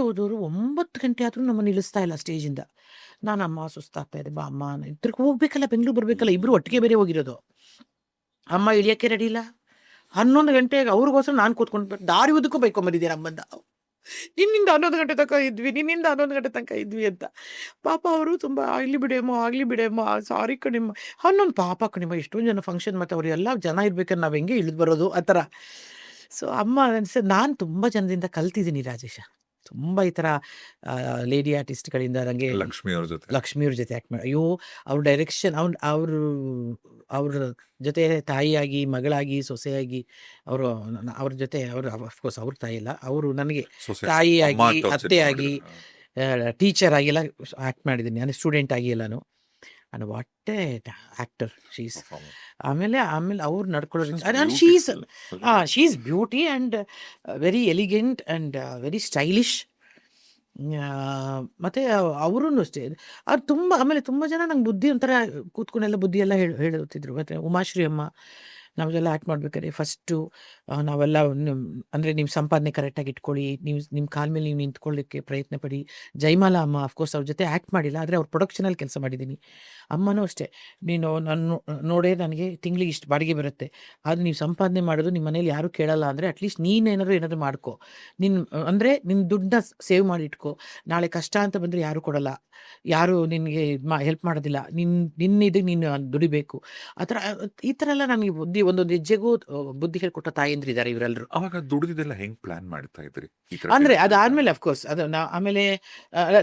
ಹೋದವರು 9 ಗಂಟೆ ಆದರೂ ನಮ್ಮನ್ನು ನಿಲ್ಲಿಸ್ತಾ ಇಲ್ಲ ಸ್ಟೇಜಿಂದ. ನಾನು ಅಮ್ಮ ಸುಸ್ತಾಗ್ತಾ ಇದೆ ಬಾ ಅಮ್ಮ, ಇದ್ರಿಗೆ ಹೋಗ್ಬೇಕಲ್ಲ, ಬೆಂಗಳೂರು ಬರಬೇಕಲ್ಲ. ಇಬ್ಬರು ಒಟ್ಟಿಗೆ ಬೇರೆ ಹೋಗಿರೋದು. ಅಮ್ಮ ಇಳಿಯೋಕ್ಕೆ ರೆಡಿ ಇಲ್ಲ. 11 ಗಂಟೆಗೆ ಅವ್ರಿಗೋಸ್ಕರ ನಾನು ಕೂತ್ಕೊಂಡು ದಾರಿ ಉದ್ದಕ್ಕೂ ಬೈಕೊಂಬಂದಿದ್ದೆ ನಮ್ಮಂದ. ನಿನ್ನಿಂದ 11 ಗಂಟೆ ತನಕ ಇದ್ವಿ, ನಿನ್ನಿಂದ 11 ಗಂಟೆ ತನಕ ಇದ್ವಿ ಅಂತ. ಪಾಪ ಅವರು ತುಂಬ ಆಗಲಿ ಬಿಡೇಮ್ಮ ಸಾರಿ ಕಣಿಮ್ಮ 11 ಪಾಪ ಕಣಿಮ್ಮ ಎಷ್ಟೊಂದು ಜನ ಫಂಕ್ಷನ್, ಮತ್ತು ಅವ್ರು ಎಲ್ಲ ಜನ ಇರ್ಬೇಕಾದ್ರೆ ನಾವು ಹೆಂಗೆ ಇಳಿದು ಬರೋದು ಆ ಥರ. ಸೊ ಅಮ್ಮ ನಾನು ತುಂಬ ಜನದಿಂದ ಕಲ್ತಿದ್ದೀನಿ ರಾಜೇಶ. ತುಂಬ ಈ ಥರ ಲೇಡಿ ಆರ್ಟಿಸ್ಟ್ಗಳಿಂದ ನನಗೆ ಲಕ್ಷ್ಮಿ ಅವ್ರ ಜೊತೆ ಆ್ಯಕ್ಟ್ ಮಾಡಿ. ಅಯ್ಯೋ ಅವ್ರ ಡೈರೆಕ್ಷನ್, ಅವ್ರ ಜೊತೆ ತಾಯಿಯಾಗಿ, ಮಗಳಾಗಿ, ಸೊಸೆಯಾಗಿ, ಅವ್ರ ಜೊತೆ ಅಫ್ಕೋರ್ಸ್ ಅವ್ರ ತಾಯಿ ಇಲ್ಲ, ಅವರು ನನಗೆ ತಾಯಿಯಾಗಿ, ಅತ್ತೆಯಾಗಿ, ಟೀಚರ್ ಆಗಿ ಎಲ್ಲ ಆ್ಯಕ್ಟ್ ಮಾಡಿದ್ದೀನಿ. ನಾನು ಸ್ಟೂಡೆಂಟ್ ಆಗಿ ಎಲ್ಲಾನು. And what a actor she's. ಆಮೇಲೆ ಅವ್ರು ನಡ್ಕೊಳ್ಳೋ she is beauty and very elegant and very stylish. ಮತ್ತು ಅವರೂ ಅಷ್ಟೇ. ಅದು ತುಂಬ. ಆಮೇಲೆ ತುಂಬ ಜನ ನಂಗೆ ಬುದ್ಧಿ ಒಂಥರ ಕೂತ್ಕೊಂಡೆಲ್ಲ ಬುದ್ಧಿ ಎಲ್ಲ ಹೇಳುತ್ತಿದ್ರು. ಮತ್ತು ಉಮಾಶ್ರೀ ಅಮ್ಮ ನಾವೆಲ್ಲ ಆ್ಯಕ್ಟ್ ಮಾಡ್ಬೇಕಾದ್ರೆ ಫಸ್ಟು ನಾವೆಲ್ಲ ಅಂದರೆ ನೀವು ಸಂಪಾದನೆ ಕರೆಕ್ಟಾಗಿ ಇಟ್ಕೊಳ್ಳಿ, ನೀವು ನಿಮ್ಮ ಕಾಲ ಮೇಲೆ ನೀವು ನಿಂತ್ಕೊಳ್ಳಿಕ್ಕೆ ಪ್ರಯತ್ನ ಪಡಿ. ಜಯಮಾಲಾ ಅಮ್ಮ ಅಫ್ಕೋರ್ಸ್ ಅವ್ರ ಜೊತೆ ಆ್ಯಕ್ಟ್ ಮಾಡಿಲ್ಲ, ಆದರೆ ಅವ್ರ ಪ್ರೊಡಕ್ಷನಲ್ಲಿ ಕೆಲಸ ಮಾಡಿದ್ದೀನಿ. ಅಮ್ಮನೂ ಅಷ್ಟೇ, ನೀನು ನಾನು ನೋಡೇ ನನಗೆ ತಿಂಗಳಿಗೆ ಇಷ್ಟು ಬಾಡಿಗೆ ಬರುತ್ತೆ, ಅದು ನೀವು ಸಂಪಾದನೆ ಮಾಡೋದು ನಿಮ್ಮ ಮನೇಲಿ ಯಾರೂ ಕೇಳಲ್ಲ ಅಂದರೆ ಅಟ್ಲೀಸ್ಟ್ ಏನಾದರೂ ಮಾಡ್ಕೊ. ಅಂದರೆ ನಿನ್ನ ದುಡ್ಡನ್ನ ಸೇವ್ ಮಾಡಿ ಇಟ್ಕೊ. ನಾಳೆ ಕಷ್ಟ ಅಂತ ಬಂದರೆ ಯಾರೂ ಕೊಡಲ್ಲ, ಯಾರು ನಿನಗೆ ಹೆಲ್ಪ್ ಮಾಡೋದಿಲ್ಲ. ನಿನ್ನಿದಕ್ಕೆ ನೀನು ದುಡಿಬೇಕು. ಈ ಥರ ಎಲ್ಲ ನನಗೆ ಒಂದೊಂದು ಹೆಜ್ಜೆಗೂ ಬುದ್ಧಿ ಹೇಳ್ಕೊಟ್ಟ ತಾಯಂದ್ರಿದ್ದಾರೆ ಇವರೆಲ್ಲರೂ. ಅವಾಗ ದುಡಿದಿದ್ದೆಲ್ಲ ಹೆಂಗ್ ಪ್ಲಾನ್ ಮಾಡ್ತಾ ಇದ್ರಿ? ಅಂದರೆ ಅದಾದ್ಮೇಲೆ ಅಫ್ಕೋರ್ಸ್ ಅದು ಆಮೇಲೆ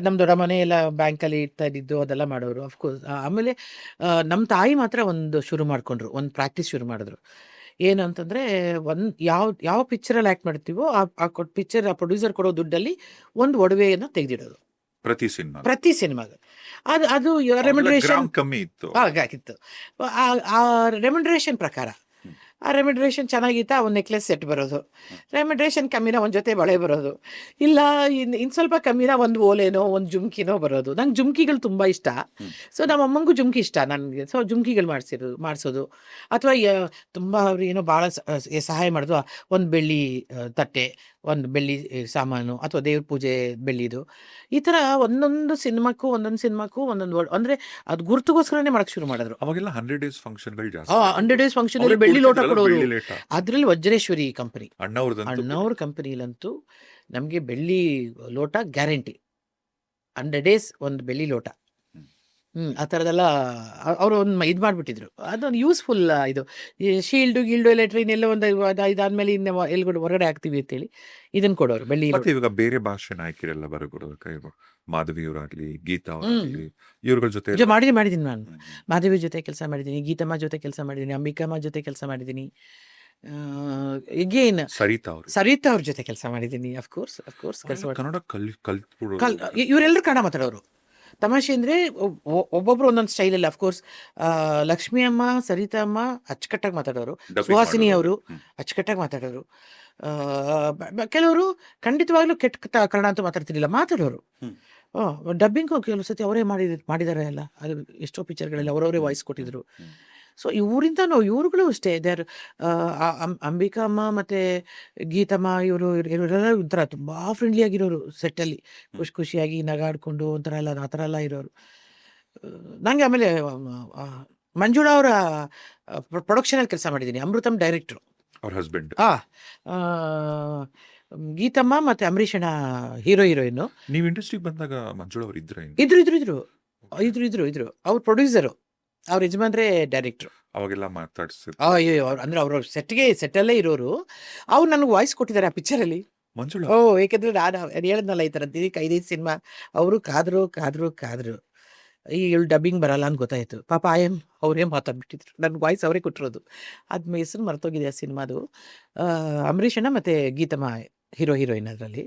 ನಮ್ಮ ದೊಡ್ಡ ಮನೆ ಎಲ್ಲ ಬ್ಯಾಂಕಲ್ಲಿ ಇಡ್ತಾ ಇದ್ದಿದ್ದು ಅದೆಲ್ಲ ಮಾಡೋರು ಅಫ್ಕೋರ್ಸ್. ಆಮೇಲೆ ನಮ್ಮ ತಾಯಿ ಮಾತ್ರ ಒಂದು ಶುರು ಮಾಡ್ಕೊಂಡ್ರು, ಒಂದು ಪ್ರಾಕ್ಟೀಸ್ ಶುರು ಮಾಡಿದ್ರು. ಏನು ಅಂತಂದರೆ, ಯಾವ ಪಿಕ್ಚರಲ್ಲಿ ಆ್ಯಕ್ಟ್ ಮಾಡ್ತೀವೋ ಆ ಪಿಕ್ಚರ್ ಆ ಪ್ರೊಡ್ಯೂಸರ್ ಕೊಡೋ ದುಡ್ಡಲ್ಲಿ ಒಂದು ಒಡವೆಯನ್ನು ತೆಗೆದಿಡೋದು ಪ್ರತಿ ಸಿನಿಮಾಗೆ. ಅದು ರೆಮ್ಯುನರೇಷನ್ ಕಮ್ಮಿ ಇತ್ತು. ಆಗಿತ್ತು. ಆ ರೆಮ್ಯುನರೇಷನ್ ಪ್ರಕಾರ ಆ ರೆಮ್ಯುನರೇಷನ್ ಚೆನ್ನಾಗಿತ್ತ ಒಂದು ನೆಕ್ಲೆಸ್ ಸೆಟ್ ಬರೋದು, ರೆಮ್ಯುನರೇಷನ್ ಕಮ್ಮಿನ ಒಂದು ಜೊತೆ ಬಳೆ ಬರೋದು, ಇಲ್ಲ ಇನ್ನು ಸ್ವಲ್ಪ ಕಮ್ಮಿನ ಒಂದು ಓಲೆನೋ ಒಂದು ಜುಮ್ಕಿನೋ ಬರೋದು. ನಂಗೆ ಜುಮ್ಕಿಗಳು ತುಂಬ ಇಷ್ಟ. ಸೊ ನಮ್ಮ ಅಮ್ಮಂಗೂ ಜುಮ್ಕಿ ಇಷ್ಟ ನನಗೆ. ಸೊ ಜುಮ್ಕಿಗಳು ಮಾಡಿಸೋದು, ಅಥವಾ ತುಂಬ ಅವ್ರು ಏನೋ ಭಾಳ ಸಹಾಯ ಮಾಡೋದು. ಒಂದು ಬೆಳ್ಳಿ ತಟ್ಟೆ, ಒಂದು ಬೆಳ್ಳಿ ಸಾಮಾನು, ಅಥವಾ ದೇವ್ರ ಪೂಜೆ ಬೆಳ್ಳಿದು. ಈ ಥರ ಒಂದೊಂದು ಸಿನಿಮಾಕ್ಕೂ ಒಂದೊಂದು ಅಂದರೆ ಅದು ಗುರುತುಗೋಸ್ಕರನೇ ಮಾಡಕ್ಕೆ ಶುರು ಮಾಡಿದ್ರು. ಅವಾಗೆಲ್ಲ 100 days ಫಂಕ್ಷನ್ಗಳು ಜಾಸ್ತಿ. 100 days ಫಂಕ್ಷನ್ ಬೆಳ್ಳಿ ಲೋಟ ಕೊಡೋರು. ಅದರಲ್ಲಿ ವಜ್ರೇಶ್ವರಿ ಕಂಪನಿ, ಅಣ್ಣವ್ರ ಕಂಪನಿಲಂತೂ ನಮಗೆ ಬೆಳ್ಳಿ ಲೋಟ ಗ್ಯಾರಂಟಿ. 100 days ಒಂದು ಬೆಳ್ಳಿ ಲೋಟ. ಆ ಥರದ್ದೆಲ್ಲ ಅವರು ಒಂದು ಇದು ಮಾಡಿಬಿಟ್ಟಿದ್ರು. ಅದೊಂದು ಯೂಸ್ಫುಲ್. ಇದು ಶೀಲ್ಡು ಗಿಲ್ಡು ಎಲ್ಲ ಟ್ರೈನ್ ಎಲ್ಲ ಒಂದು ಇದಾದ್ಮೇಲೆ ಇನ್ನು ಎಲ್ಗಡೆ ಹೊರಗಡೆ ಆಗ್ತೀವಿ ಅಂತೇಳಿ ಇದನ್ನು ಕೊಡೋರು ಬೆಳ್ಳಿ. ಮತ್ತೆ ಇವಾಗ ಬೇರೆ ಭಾಷೆ ನಾಯಕಿರೆಲ್ಲ ಬರಕೊಡೋದು, ಮಾಧವಿ ಅವರಾಗ್ಲಿ, ಗೀತಾ ಅವರಾಗ್ಲಿ, ಇವ್ರಗಳ ಜೊತೆ ಮಾಡಿದ್ದೀನಿ ನಾನು. ಮಾಧವಿ ಜೊತೆ ಕೆಲಸ ಮಾಡಿದ್ದೀನಿ, ಗೀತಮ್ಮ ಜೊತೆ ಕೆಲಸ ಮಾಡಿದ್ದೀನಿ, ಅಂಬಿಕಮ್ಮ ಜೊತೆ ಕೆಲಸ ಮಾಡಿದ್ದೀನಿ. ಈಗೇನು ಸರಿತಾ ಅವ್ರ ಜೊತೆ ಕೆಲಸ ಮಾಡಿದ್ದೀನಿ. ಅಫ್ಕೋರ್ಸ್ ಕೆಲಸ ಕನ್ನಡ ಕಲ್ತ್ಬಿಡೋದು. ಇವರೆಲ್ಲರೂ ಕನ್ನಡ ಮಾತಾಡೋರು. ತಮಾಷೆ ಅಂದರೆ ಒಬ್ಬೊಬ್ರು ಒಂದೊಂದು ಸ್ಟೈಲಲ್ಲಿ ಅಫ್ಕೋರ್ಸ್ ಲಕ್ಷ್ಮಿ ಅಮ್ಮ ಸರಿತಾ ಅಮ್ಮ ಅಚ್ಚುಕಟ್ಟಾಗಿ ಮಾತಾಡೋರು, ಡಬ್ಬಿಂಗ್ ಸುಹಾಸಿನಿ ಮಾಡೋರು. ಅವರು ಅಚ್ಚುಕಟ್ಟಾಗಿ ಮಾತಾಡೋರು, ಕೆಲವರು ಖಂಡಿತವಾಗ್ಲೂ ಕೆಟ್ಟ ಕನ್ನಡ ಅಂತೂ ಮಾತಾಡ್ತಿರ್ಲಿಲ್ಲ, ಮಾತಾಡೋರು. ಹ್ಮ್. ಡಬ್ಬಿಂಗು ಕೆಲವು ಸತಿ ಅವರೇ ಮಾಡಿದ್ದಾರೆ ಅಲ್ಲ, ಅದು ಎಷ್ಟೋ ಪಿಕ್ಚರ್ಗಳಲ್ಲಿ ಅವರವರೇ ವಾಯ್ಸ್ ಕೊಟ್ಟಿದ್ರು. ಹ್ಮ್. ಸೊ ಇವರಿಂದ ಇವ್ರುಗಳು ಅಷ್ಟೇ ದೇರ್ ಅಂಬಿಕಾ ಅಮ್ಮ ಮತ್ತು ಗೀತಮ್ಮ ಇವರೆಲ್ಲ ಒಂಥರ ತುಂಬ ಫ್ರೆಂಡ್ಲಿ ಆಗಿರೋರು ಸೆಟ್ಟಲ್ಲಿ, ಖುಷಿಯಾಗಿ ನಗಾಡ್ಕೊಂಡು ಒಂಥರ ಎಲ್ಲ ಆ ಥರ ಎಲ್ಲ ಇರೋರು. ನನಗೆ ಆಮೇಲೆ ಮಂಜುಳಾ ಅವರ ಪ್ರೊಡಕ್ಷನಲ್ಲಿ ಕೆಲಸ ಮಾಡಿದ್ದೀನಿ, ಅಮೃತಮ್ ಡೈರೆಕ್ಟ್ರು. ಅವ್ರ ಹಸ್ಬೆಂಡ್. ಗೀತಮ್ಮ ಮತ್ತು ಅಂಬರೀಷಣ ಹೀರೋಯಿನ್ನು. ನೀವು ಇಂಡಸ್ಟ್ರಿಗೆ ಬಂದಾಗ ಮಂಜುಳಾ ಅವ್ರು ಇದ್ರೆ ಇದ್ರು ಅವ್ರ ಪ್ರೊಡ್ಯೂಸರು, ಅವ್ರ ಯಜಮಾನ್ರೆ ಡೈರೆಕ್ಟ್ರು. ಅವಾಗೆಲ್ಲ ಮಾತಾಡ್ಸಿದ್ರು ಅಯ್ಯೋ ಅಂದ್ರೆ ಅವ್ರ ಸೆಟ್ಟಲ್ಲೇ ಇರೋರು. ಅವ್ರು ನನಗೆ ವಾಯ್ಸ್ ಕೊಟ್ಟಿದ್ದಾರೆ ಆ ಪಿಕ್ಚರಲ್ಲಿ. ಮಂಜುಳಾ. ಏಕೆಂದ್ರೆ ನಾನು ಹೇಳಿದ್ನಲ್ಲ ಈ ಥರ ದಿನಕ್ಕೆ 5 ಸಿನಿಮಾ. ಅವರು ಕಾದ್ರು ಈ ಇವಳು ಡಬ್ಬಿಂಗ್ ಬರಲ್ಲ ಅಂತ ಗೊತ್ತಾಯ್ತು. ಪಾಪ ಅವರೇ ಮಾತಾಡ್ಬಿಟ್ಟಿದ್ರು, ನನ್ನ ವಾಯ್ಸ್ ಅವರೇ ಕೊಟ್ಟಿರೋದು. ಅದು ಹೆಸರು ಮರ್ತೋಗಿದೆ ಆ ಸಿನಿಮಾದು. ಅಂಬರೀಷಣ್ಣ ಮತ್ತು ಗೀತಮ್ಮ ಹೀರೋಯಿನ್ ಅದರಲ್ಲಿ.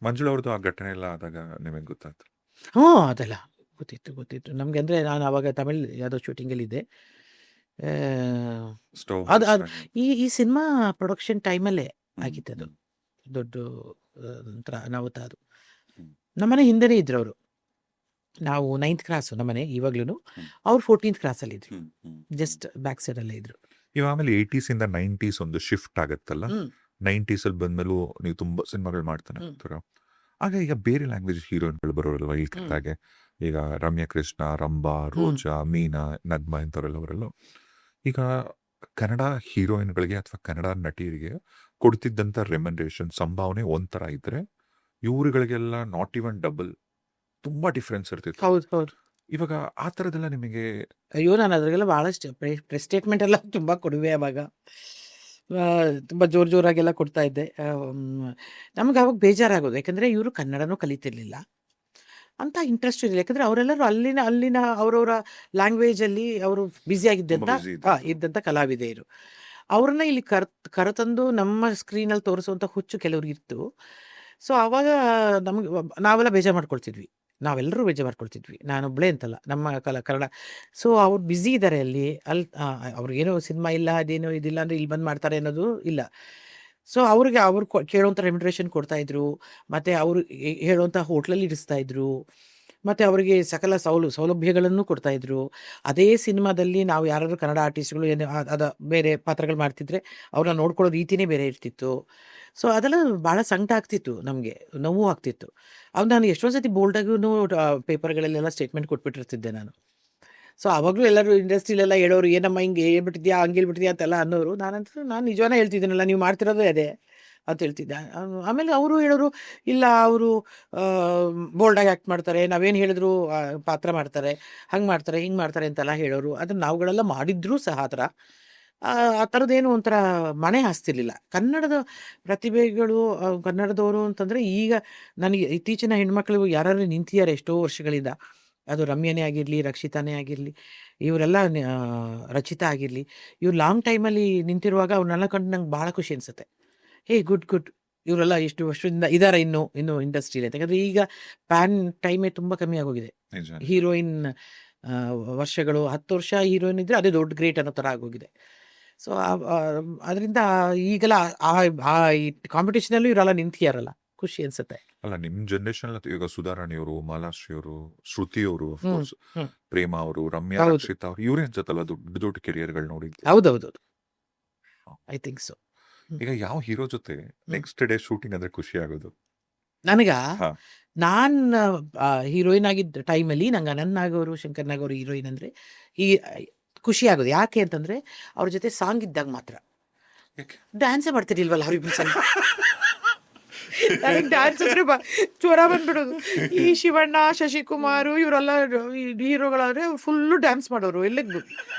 ಮಂಜುಳಾ ಅವ್ರದ್ದು ಆ ಘಟನೆ ಎಲ್ಲ ಆದಾಗ ನಿಮಗೆ ಗೊತ್ತಾಯ್ತು? ಅದೆಲ್ಲ ಗೊತ್ತಿತ್ತು ನಮಗೆ. ಅಂದರೆ ನಾನು ಆವಾಗ ತಮಿಳ್ ಯಾವುದೋ ಶೂಟಿಂಗಲ್ಲಿದ್ದೆ. ಸ್ಟವ್ ಅದು ಈ ಸಿನಿಮಾ ಪ್ರೊಡಕ್ಷನ್ ಟೈಮಲ್ಲೇ ಆಗಿತ್ತದು. ದೊಡ್ಡ ಒಂಥರ ಅನಾಹುತ ಅದು. ನಮ್ಮನೆ ಹಿಂದೆನೇ ಇದ್ರು ಅವರು. ನಾವು 9th ಕ್ರಾಸು ನಮ್ಮನೆ ಇವಾಗ್ಲೂ. ಅವ್ರು 14th ಕ್ರಾಸಲ್ಲಿದ್ರು, ಜಸ್ಟ್ ಬ್ಯಾಕ್ ಸೈಡಲ್ಲೇ ಇದ್ರು. ಇವಾಗ ಆಮೇಲೆ 80s ಇಂದ 90s ಒಂದು ಶಿಫ್ಟ್ ಆಗತ್ತಲ್ಲ. 90s ಅಲ್ಲಿ ಬಂದ್ಮೇಲೂ ನೀವು ತುಂಬಾ ಸಿನಿಮಾಗಳು ಮಾಡ್ತಾನೆ ಇರ್ತೀರ. ಆಗ ಈಗ ಬೇರೆ ಲ್ಯಾಂಗ್ವೇಜ್ ಹೀರೋಯಿನ್ಗಳು ಬರೋರಲ್ವ ಈ ಕಥೆಗೆ. ಈಗ ರಮ್ಯಾ ಕೃಷ್ಣ, ರಂಭಾ, ರೋಜಾ, ಮೀನಾ, ನಗ್ಮಾ ಇಂಥವರೆಲ್ಲ ಈಗ ಕನ್ನಡ ಹೀರೋಯಿನ್ಗಳಿಗೆ ಅಥವಾ ಕನ್ನಡ ನಟಿಯರಿಗೆ ಕೊಡ್ತಿದ್ದಂಥ ರೆಮ್ಯುನರೇಷನ್ ಸಂಭಾವನೆ ಒಂಥರ ಇದ್ರೆ, ಇವ್ರುಗಳಿಗೆಲ್ಲ ನಾಟ್ ಇವನ್ ಡಬಲ್, ತುಂಬಾ ಡಿಫ್ರೆನ್ಸ್ ಇರ್ತಿತ್ತು. ಹೌದು. ಇವಾಗ ಆ ಥರದ್ದೆಲ್ಲ ನಿಮಗೆ? ಅಯ್ಯೋ, ನಾನು ಅದ್ರಾಗೆಲ್ಲ ಭಾಳಷ್ಟು ಪ್ರೆಸ್ ಸ್ಟೇಟ್ಮೆಂಟ್ ಎಲ್ಲ ತುಂಬ ಕೊಡುವೆ ಅವಾಗ. ತುಂಬ ಜೋರಾಗೆಲ್ಲ ಕೊಡ್ತಾ ಇದ್ದೆ. ನಮ್ಗೆ ಅವಾಗ ಬೇಜಾರಾಗೋದು, ಯಾಕಂದರೆ ಇವರು ಕನ್ನಡನೂ ಕಲಿತಿರ್ಲಿಲ್ಲ, ಅಂತ ಇಂಟ್ರೆಸ್ಟ್ ಇರಲಿಲ್ಲ. ಯಾಕಂದರೆ ಅವರೆಲ್ಲರೂ ಅಲ್ಲಿನ ಅವರವರ ಲ್ಯಾಂಗ್ವೇಜಲ್ಲಿ ಅವರು ಬ್ಯುಸಿಯಾಗಿದ್ದಂಥ busy ಇದ್ರು. ಇದ್ದಂಥ ಕಲಾವಿದೆಯರು. ಅವ್ರನ್ನ ಇಲ್ಲಿ ಕರೆತಂದು ನಮ್ಮ ಸ್ಕ್ರೀನಲ್ಲಿ ತೋರಿಸುವಂಥ ಹುಚ್ಚು ಕೆಲವ್ರಿಗಿತ್ತು. ಸೊ ಆವಾಗ ನಾವೆಲ್ಲ ಬೇಜಾರು ಮಾಡ್ಕೊಳ್ತಿದ್ವಿ, ನಾವೆಲ್ಲರೂ ಬೇಜಾರು ಮಾಡ್ಕೊಳ್ತಿದ್ವಿ, ನಾನೊಬ್ಬಳೇ ಅಂತಲ್ಲ, ನಮ್ಮ ಕನ್ನಡ. ಸೊ ಅವ್ರು ಬ್ಯುಸಿ ಇದ್ದಾರೆ ಅಲ್ಲಿ ಅವ್ರಿಗೇನೋ ಸಿನಿಮಾ ಇಲ್ಲ, ಅದೇನೋ ಇದಿಲ್ಲ ಅಂದರೆ ಇಲ್ಲಿ ಬಂದು ಮಾಡ್ತಾರೆ ಅನ್ನೋದು ಇಲ್ಲ. ಸೊ ಅವ್ರಿಗೆ ಅವ್ರು ಕೇಳೋಂಥ ರೆಮ್ಯುನರೇಷನ್ ಕೊಡ್ತಾಯಿದ್ರು, ಮತ್ತು ಅವರು ಹೇಳುವಂಥ ಹೋಟ್ಲಲ್ಲಿ ಇಡಿಸ್ತಾಯಿದ್ರು, ಮತ್ತು ಅವರಿಗೆ ಸಕಲ ಸೌಲಭ್ಯಗಳನ್ನು ಕೊಡ್ತಾಯಿದ್ರು. ಅದೇ ಸಿನಿಮಾದಲ್ಲಿ ನಾವು ಯಾರಾದರೂ ಕನ್ನಡ ಆರ್ಟಿಸ್ಟ್ಗಳು ಏನು ಬೇರೆ ಪಾತ್ರಗಳು ಮಾಡ್ತಿದ್ರೆ ಅವ್ರನ್ನ ನೋಡ್ಕೊಳ್ಳೋ ರೀತಿಯೇ ಬೇರೆ ಇರ್ತಿತ್ತು. ಸೊ ಅದೆಲ್ಲ ಭಾಳ ಸಂಕಟ ಆಗ್ತಿತ್ತು, ನಮಗೆ ನೋವು ಆಗ್ತಿತ್ತು. ನಾನು ಎಷ್ಟೊಂದು ಸತಿ ಬೋಲ್ಡಾಗೂ ಪೇಪರ್ಗಳಲ್ಲೆಲ್ಲ ಸ್ಟೇಟ್ಮೆಂಟ್ ಕೊಟ್ಬಿಟ್ಟಿರ್ತಿದ್ದೆ ನಾನು. ಸೊ ಆವಾಗಲೂ ಎಲ್ಲರೂ ಇಂಡಸ್ಟ್ರಿಲೆಲ್ಲ ಹೇಳೋರು, ಏನಮ್ಮ ಹಿಂಗೆ ಹೇಳ್ಬಿಟ್ಟಿದ್ಯಾ, ಹಂಗೆ ಹೇಳ್ಬಿಟ್ಟಿದ್ಯಾ ಅಂತೆಲ್ಲ ಅನ್ನೋರು. ನಾನು ನಿಜವಾನ ಹೇಳ್ತಿದ್ದೀನಲ್ಲ, ನೀವು ಮಾಡ್ತಿರೋದೇ ಅದೇ ಅಂತ ಹೇಳ್ತಿದ್ದೆ. ಆಮೇಲೆ ಅವರು ಹೇಳೋರು, ಇಲ್ಲ ಅವರು ಬೋಲ್ಡಾಗಿ ಆ್ಯಕ್ಟ್ ಮಾಡ್ತಾರೆ, ನಾವೇನು ಹೇಳಿದ್ರು ಪಾತ್ರ ಮಾಡ್ತಾರೆ, ಹಂಗೆ ಮಾಡ್ತಾರೆ, ಹಿಂಗೆ ಮಾಡ್ತಾರೆ ಅಂತೆಲ್ಲ ಹೇಳೋರು. ಅದನ್ನು ನಾವುಗಳೆಲ್ಲ ಮಾಡಿದ್ರೂ ಸಹ ಆ ಥರದ್ದೇನು ಒಂಥರ ಮನೆ ಹಾಸ್ತಿರ್ಲಿಲ್ಲ. ಕನ್ನಡದ ಪ್ರತಿಭೆಗಳು, ಕನ್ನಡದವರು ಅಂತಂದರೆ ಈಗ ನನಗೆ ಇತ್ತೀಚಿನ ಹೆಣ್ಮಕ್ಳು ಯಾರು ನಿಂತಿದ್ದಾರೆ ಎಷ್ಟೋ ವರ್ಷಗಳಿಂದ, ಅದು ರಮ್ಯನೇ ಆಗಿರಲಿ, ರಕ್ಷಿತಾನೇ ಆಗಿರಲಿ, ಇವರೆಲ್ಲ ರಚಿತಾ ಆಗಿರಲಿ, ಇವ್ರು ಲಾಂಗ್ ಟೈಮಲ್ಲಿ ನಿಂತಿರುವಾಗ ಅವ್ರನ್ನೆಲ್ಲ ಕಂಡು ನಂಗೆ ಭಾಳ ಖುಷಿ ಅನಿಸುತ್ತೆ. ಗುಡ್ ಇವರೆಲ್ಲ ಎಷ್ಟು ವರ್ಷದಿಂದ ಇದ್ದಾರೆ ಇನ್ನೂ ಇಂಡಸ್ಟ್ರಿಯಲ್ಲಿ. ಯಾಕಂದರೆ ಈಗ ಪ್ಯಾನ್ ಟೈಮೇ ತುಂಬ ಕಮ್ಮಿ ಆಗೋಗಿದೆ. ನಿಜ. ಹೀರೋಯಿನ್ ವರ್ಷಗಳು 10 ವರ್ಷ ಹೀರೋಯಿನ್ ಇದ್ದರೆ ಅದೇ ದೊಡ್ಡ ಗ್ರೇಟ್ ಅನ್ನೋ ಥರ ಆಗೋಗಿದೆ. ಸೊ ಅದರಿಂದ ಈಗೆಲ್ಲ ಈ ಕಾಂಪಿಟೇಷನಲ್ಲೂ ಇವರೆಲ್ಲ ನಿಂತಿಯಾರಲ್ಲ, ಖುಷಿ ಅನಿಸುತ್ತೆ. ಅಲ್ಲ, ನಿಮ್ ಜನರೇಷನ್ ಈಗ ಸುಧಾರಾಣಿಯವರು, ಮಾಲಾಶ್ರೀ ಅವರು, ಶ್ರುತಿ ಅವರು, ಅಫ್ಕೋರ್ಸ್ ಪ್ರೇಮ ಅವರು, ರಮ್ಯಾ, ಹೌದು. ರಕ್ಷಿತಾ ಅವರು, ಇವ್ರೇ ಅನ್ಸತ್ತಲ್ಲ ದೊಡ್ಡ ಕೆರಿಯರ್ಗಳು ನೋಡಿದ್ದು. ಹೌದೌದು, ಐ ಥಿಂಕ್ ಸೊ. ಈಗ ಯಾವ ಹೀರೋ ಜೊತೆ ನೆಕ್ಸ್ಟ್ ಡೇ ಶೂಟಿಂಗ್ ಅಂದ್ರೆ ಖುಷಿ ಆಗೋದು? ನನಗ ಹಾ. ನಾನು ಹೀರೋಯಿನ್ ಆಗಿದ್ದ ಟೈಮಲ್ಲಿ ನಂಗೆ ಅನಂತ್ ನಾಗ್ ಅವರು, ಶಂಕರ್ ನಾಗ್ ಅವರು ಹೀರೋಯಿನ್ ಅಂದರೆ ಈ ಖುಷಿ ಆಗೋದು. ಯಾಕೆ ಅಂತಂದರೆ ಅವ್ರ ಜೊತೆ ಸಾಂಗ್ ಇದ್ದಾಗ ಮಾತ್ರ. ಯಾಕೆ? ಡ್ಯಾನ್ಸೇ ಮಾಡ್ತಿರ್ಲಿಲ್ವಲ್ಲ ಅವ್ರಿಬ್ರು ಸಲ. ನನಗೆ ಡ್ಯಾನ್ಸ್ ಅಂದರೆ ಜ್ವರ ಬಂದ್ಬಿಡೋದು. ಈ ಶಿವಣ್ಣ, ಶಶಿಕುಮಾರ್ ಇವರೆಲ್ಲ ಹೀರೋಗಳಾದರೆ ಫುಲ್ಲು ಡ್ಯಾನ್ಸ್ ಮಾಡೋರು,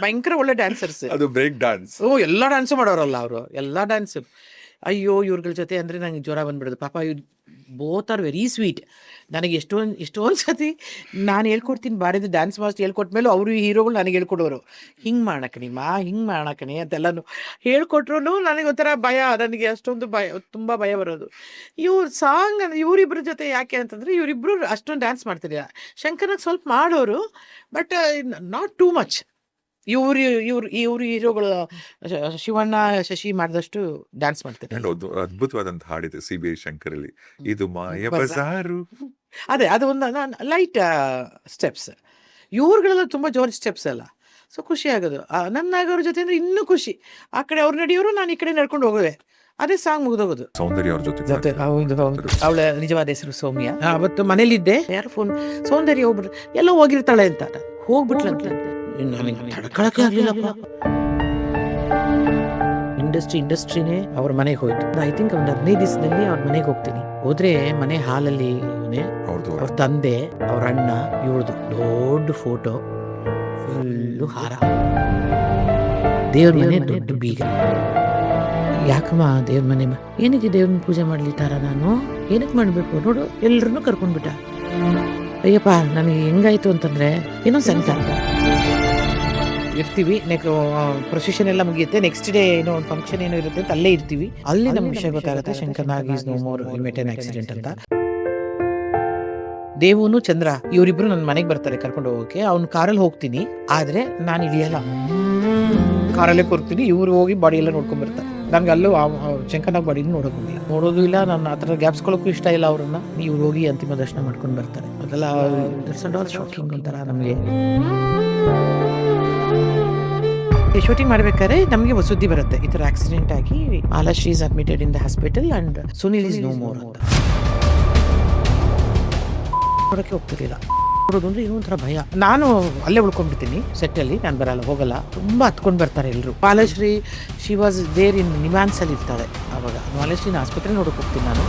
ಭಯಂಕರ ಒಳ್ಳೆ ಡ್ಯಾನ್ಸರ್ಸ್. ಅದು ಬ್ರೇಕ್ ಡ್ಯಾನ್ಸ್. ಎಲ್ಲ ಡ್ಯಾನ್ಸು ಮಾಡೋರಲ್ಲ ಅವರು, ಎಲ್ಲ ಡ್ಯಾನ್ಸು. ಅಯ್ಯೋ ಇವ್ರಗಳ ಜೊತೆ ಅಂದರೆ ನನಗೆ ಜ್ವರ ಬಂದ್ಬಿಡೋದು. ಪಾಪ ಇವ್ರು ಬೋತ್ ಆರ್ ವೆರಿ ಸ್ವೀಟ್. ನನಗೆ ಎಷ್ಟೊಂದು ಸತಿ ನಾನು ಹೇಳ್ಕೊಡ್ತೀನಿ ಬಾರಿದು ಡ್ಯಾನ್ಸ್ ಮಾಸ್ಟರ್ ಹೇಳ್ಕೊಟ್ಮೇಲೂ ಅವರು ಈ ಹೀರೋಗಳು ನನಗೆ ಹೇಳ್ಕೊಡೋರು. ಹಿಂಗೆ ಮಾಡಕಣಿ ಹಿಂಗೆ ಮಾಡಕಣಿ ಅಂತೆಲ್ಲನೂ ಹೇಳ್ಕೊಟ್ರು ನನಗೆ ಒಂಥರ ಭಯ, ನನಗೆ ಅಷ್ಟೊಂದು ತುಂಬ ಭಯ ಬರೋದು. ಇವ್ರ ಸಾಂಗ್ ಇವರಿಬ್ಬರ ಜೊತೆ ಯಾಕೆ ಅಂತಂದರೆ ಇವರಿಬ್ಬರು ಅಷ್ಟೊಂದು ಡ್ಯಾನ್ಸ್ ಮಾಡ್ತಿರಲಿಲ್ಲ. ಶಂಕರ್ನಾಗ್ ಸ್ವಲ್ಪ ಮಾಡೋರು, ಬಟ್ ನಾಟ್ ಟೂ ಮಚ್. ಇವ್ರು ಹೀರೋಗಳು ಶಿವಣ್ಣ ಶಶಿ ಮಾಡಿದಷ್ಟು ಡ್ಯಾನ್ಸ್ ಮಾಡ್ತಾರೆ. ಅಂಡ್ ಒಂದು ಅದ್ಭುತವಾದಂತ ಹಾಡಿದೆ CBI ಶಂಕರಲ್ಲಿ, ಇದು ಮಾಯ ಬಜಾರು. ಅದೇ ಅದು ಒಂದು ಲೈಟ್ ಸ್ಟೆಪ್ಸ್. ಇವ್ರುಗಳೆಲ್ಲ ತುಂಬ ಜೋರ್ ಸ್ಟೆಪ್ಸ್ ಅಲ್ಲ. ಸೊ ಖುಷಿ ಆಗೋದು. ನನ್ನಾಗೋರ ಜೊತೆ ಅಂದರೆ ಇನ್ನೂ ಖುಷಿ. ಆ ಕಡೆ ಅವ್ರು ನಡೆಯೋರು, ನಾನು ಈ ಕಡೆ ನಡ್ಕೊಂಡು ಹೋಗುವೆ. ಅದೇ ಸಾಂಗ್ ಮುಗಿದೋಗೋದು. ಸೌಂದರ್ಯ ಅವ್ರ ಜೊತೆ ಅವಳ ನಿಜವಾದ ಹೆಸರು ಸೌಮ್ಯ. ಅವತ್ತು ಮನೇಲಿದ್ದೆ, ಯಾರು ಫೋನ್, ಸೌಂದರ್ಯ ಹೋಗ್ಬಿಟ್ರೆ ಎಲ್ಲೋ ಹೋಗಿರ್ತಾಳೆ ಅಂತ ಹೋಗ್ಬಿಟ್ಲಂತ. ನನಗೆ ತಡ್ಕೊಳಕ್ಕೆ ಆಗ್ಲಿಲ್ಲಪ್ಪ. ಇಂಡಸ್ಟ್ರಿನೇ ಅವ್ರ ಮನೆಗೆ ಹೋಯ್ತು. ಐ ಥಿಂಕ್ ಒಂದು 15 ದಿವಸದಲ್ಲಿ ಅವ್ರ ಮನೆಗೆ ಹೋಗ್ತೀನಿ. ಹೋದ್ರೆ ಮನೆ ಹಾಲಲ್ಲಿ ಅವ್ರ ತಂದೆ, ಅವ್ರ ಅಣ್ಣ, ಇವಳ್ದು ದೊಡ್ಡ ಫೋಟೋ, ಫುಲ್ಲು ಹಾರ. ದೇವ್ರ ಮನೆ ದೊಡ್ಡ ಬೀಗ. ಯಾಕಮ್ಮ ದೇವ್ರ ಮನೆ ಏನಕ್ಕೆ ದೇವ್ರನ್ನ ಪೂಜೆ ಮಾಡ್ಲಿ ತಾರ? ನಾನು ಏನಕ್ಕೆ ಮಾಡಬೇಕು ನೋಡು, ಎಲ್ರನ್ನೂ ಕರ್ಕೊಂಡ್ಬಿಟ್ಟ. ಅಯ್ಯಪ್ಪ ನನಗೆ ಹೆಂಗಾಯ್ತು ಅಂತಂದ್ರೆ ಏನೋ ಸಂತ ಇರ್ತೀವಿ. ಪ್ರೊಸೆಷನ್ ಎಲ್ಲ ಮುಗಿಯುತ್ತೆ, ನೆಕ್ಸ್ಟ್ ಡೇ ಏನೋ ಒಂದು ಫಂಕ್ಷನ್ ಏನೋ ಇರುತ್ತೆ ಅಂತ ಅಲ್ಲೇ ಇರ್ತೀವಿ. ಅಲ್ಲಿ ನಮ್ಗೆ ವಿಷಯ ಗೊತ್ತಾಗುತ್ತೆ Shankar Nag is no more, he met an accident ಅಂತ. ದೇವನು ಚಂದ್ರ ಇವರಿಬ್ರು ನನ್ನ ಮನೆಗೆ ಬರ್ತಾರೆ ಕರ್ಕೊಂಡು ಹೋಗೋಕೆ. ಅವ್ನ ಕಾರಲ್ಲಿ ಹೋಗ್ತೀನಿ, ಆದ್ರೆ ನಾನು ಇಳಿಯಲ್ಲ, ಕಾರಲ್ಲೇ ಕೊಡ್ತೀನಿ. ಇವ್ರು ಹೋಗಿ ಬಾಡಿ ಎಲ್ಲ ನೋಡ್ಕೊಂಡ್ ಬರ್ತಾರೆ. ನನ್ಗೆ ಅಲ್ಲೂ ಶಂಕರ್ನಾಗ್ ಬಾಡಿ ನೋಡೋದು ಇಲ್ಲ. ನಾನು ಆ ಥರ ಗ್ಯಾಪ್ಸ್ಕೊಳ್ಳೋಕ್ಕೂ ಇಷ್ಟ ಇಲ್ಲ ಅವ್ರನ್ನ. ಇವ್ರು ಹೋಗಿ ಅಂತಿಮ ದರ್ಶನ ಮಾಡ್ಕೊಂಡು ಬರ್ತಾರೆ. ಅದೆಲ್ಲ ಶಾಕಿಂಗ್ ಒಂಥರ ನಮಗೆ. ಶೂಟಿಂಗ್ ಮಾಡ್ಬೇಕಾದ್ರೆ ನಮಗೆ ಸುದ್ದಿ ಬರುತ್ತೆ, ಈ ತರ ಆಕ್ಸಿಡೆಂಟ್ ಆಗಿ Malashree is admitted in the hospital and Sunil is no more ಅಂತ. ನೋಡಕ್ಕೆ ಹೋಗ್ತಿರ್ಲಿಲ್ಲ. ನೋಡೋದು ಅಂದ್ರೆ ಏನೋ ಒಂಥರ ಭಯ. ನಾನು ಅಲ್ಲೇ ಉಳ್ಕೊಂಡ್ಬಿಡ್ತೀನಿ ಸೆಟ್ ಅಲ್ಲಿ, ನಾನು ಬರಲ್ಲ, ಹೋಗಲ್ಲ. ತುಂಬಾ ಹತ್ಕೊಂಡು ಬರ್ತಾರೆ ಎಲ್ರು. Malashree she was there in NIMHANS ಅಲ್ಲಿ ಇರ್ತಾಳೆ. ಅವಾಗ ಮಾಲಾಶ್ರೀನ ಆಸ್ಪತ್ರೆ ನೋಡಕ್ ಹೋಗ್ತೀನಿ ನಾನು.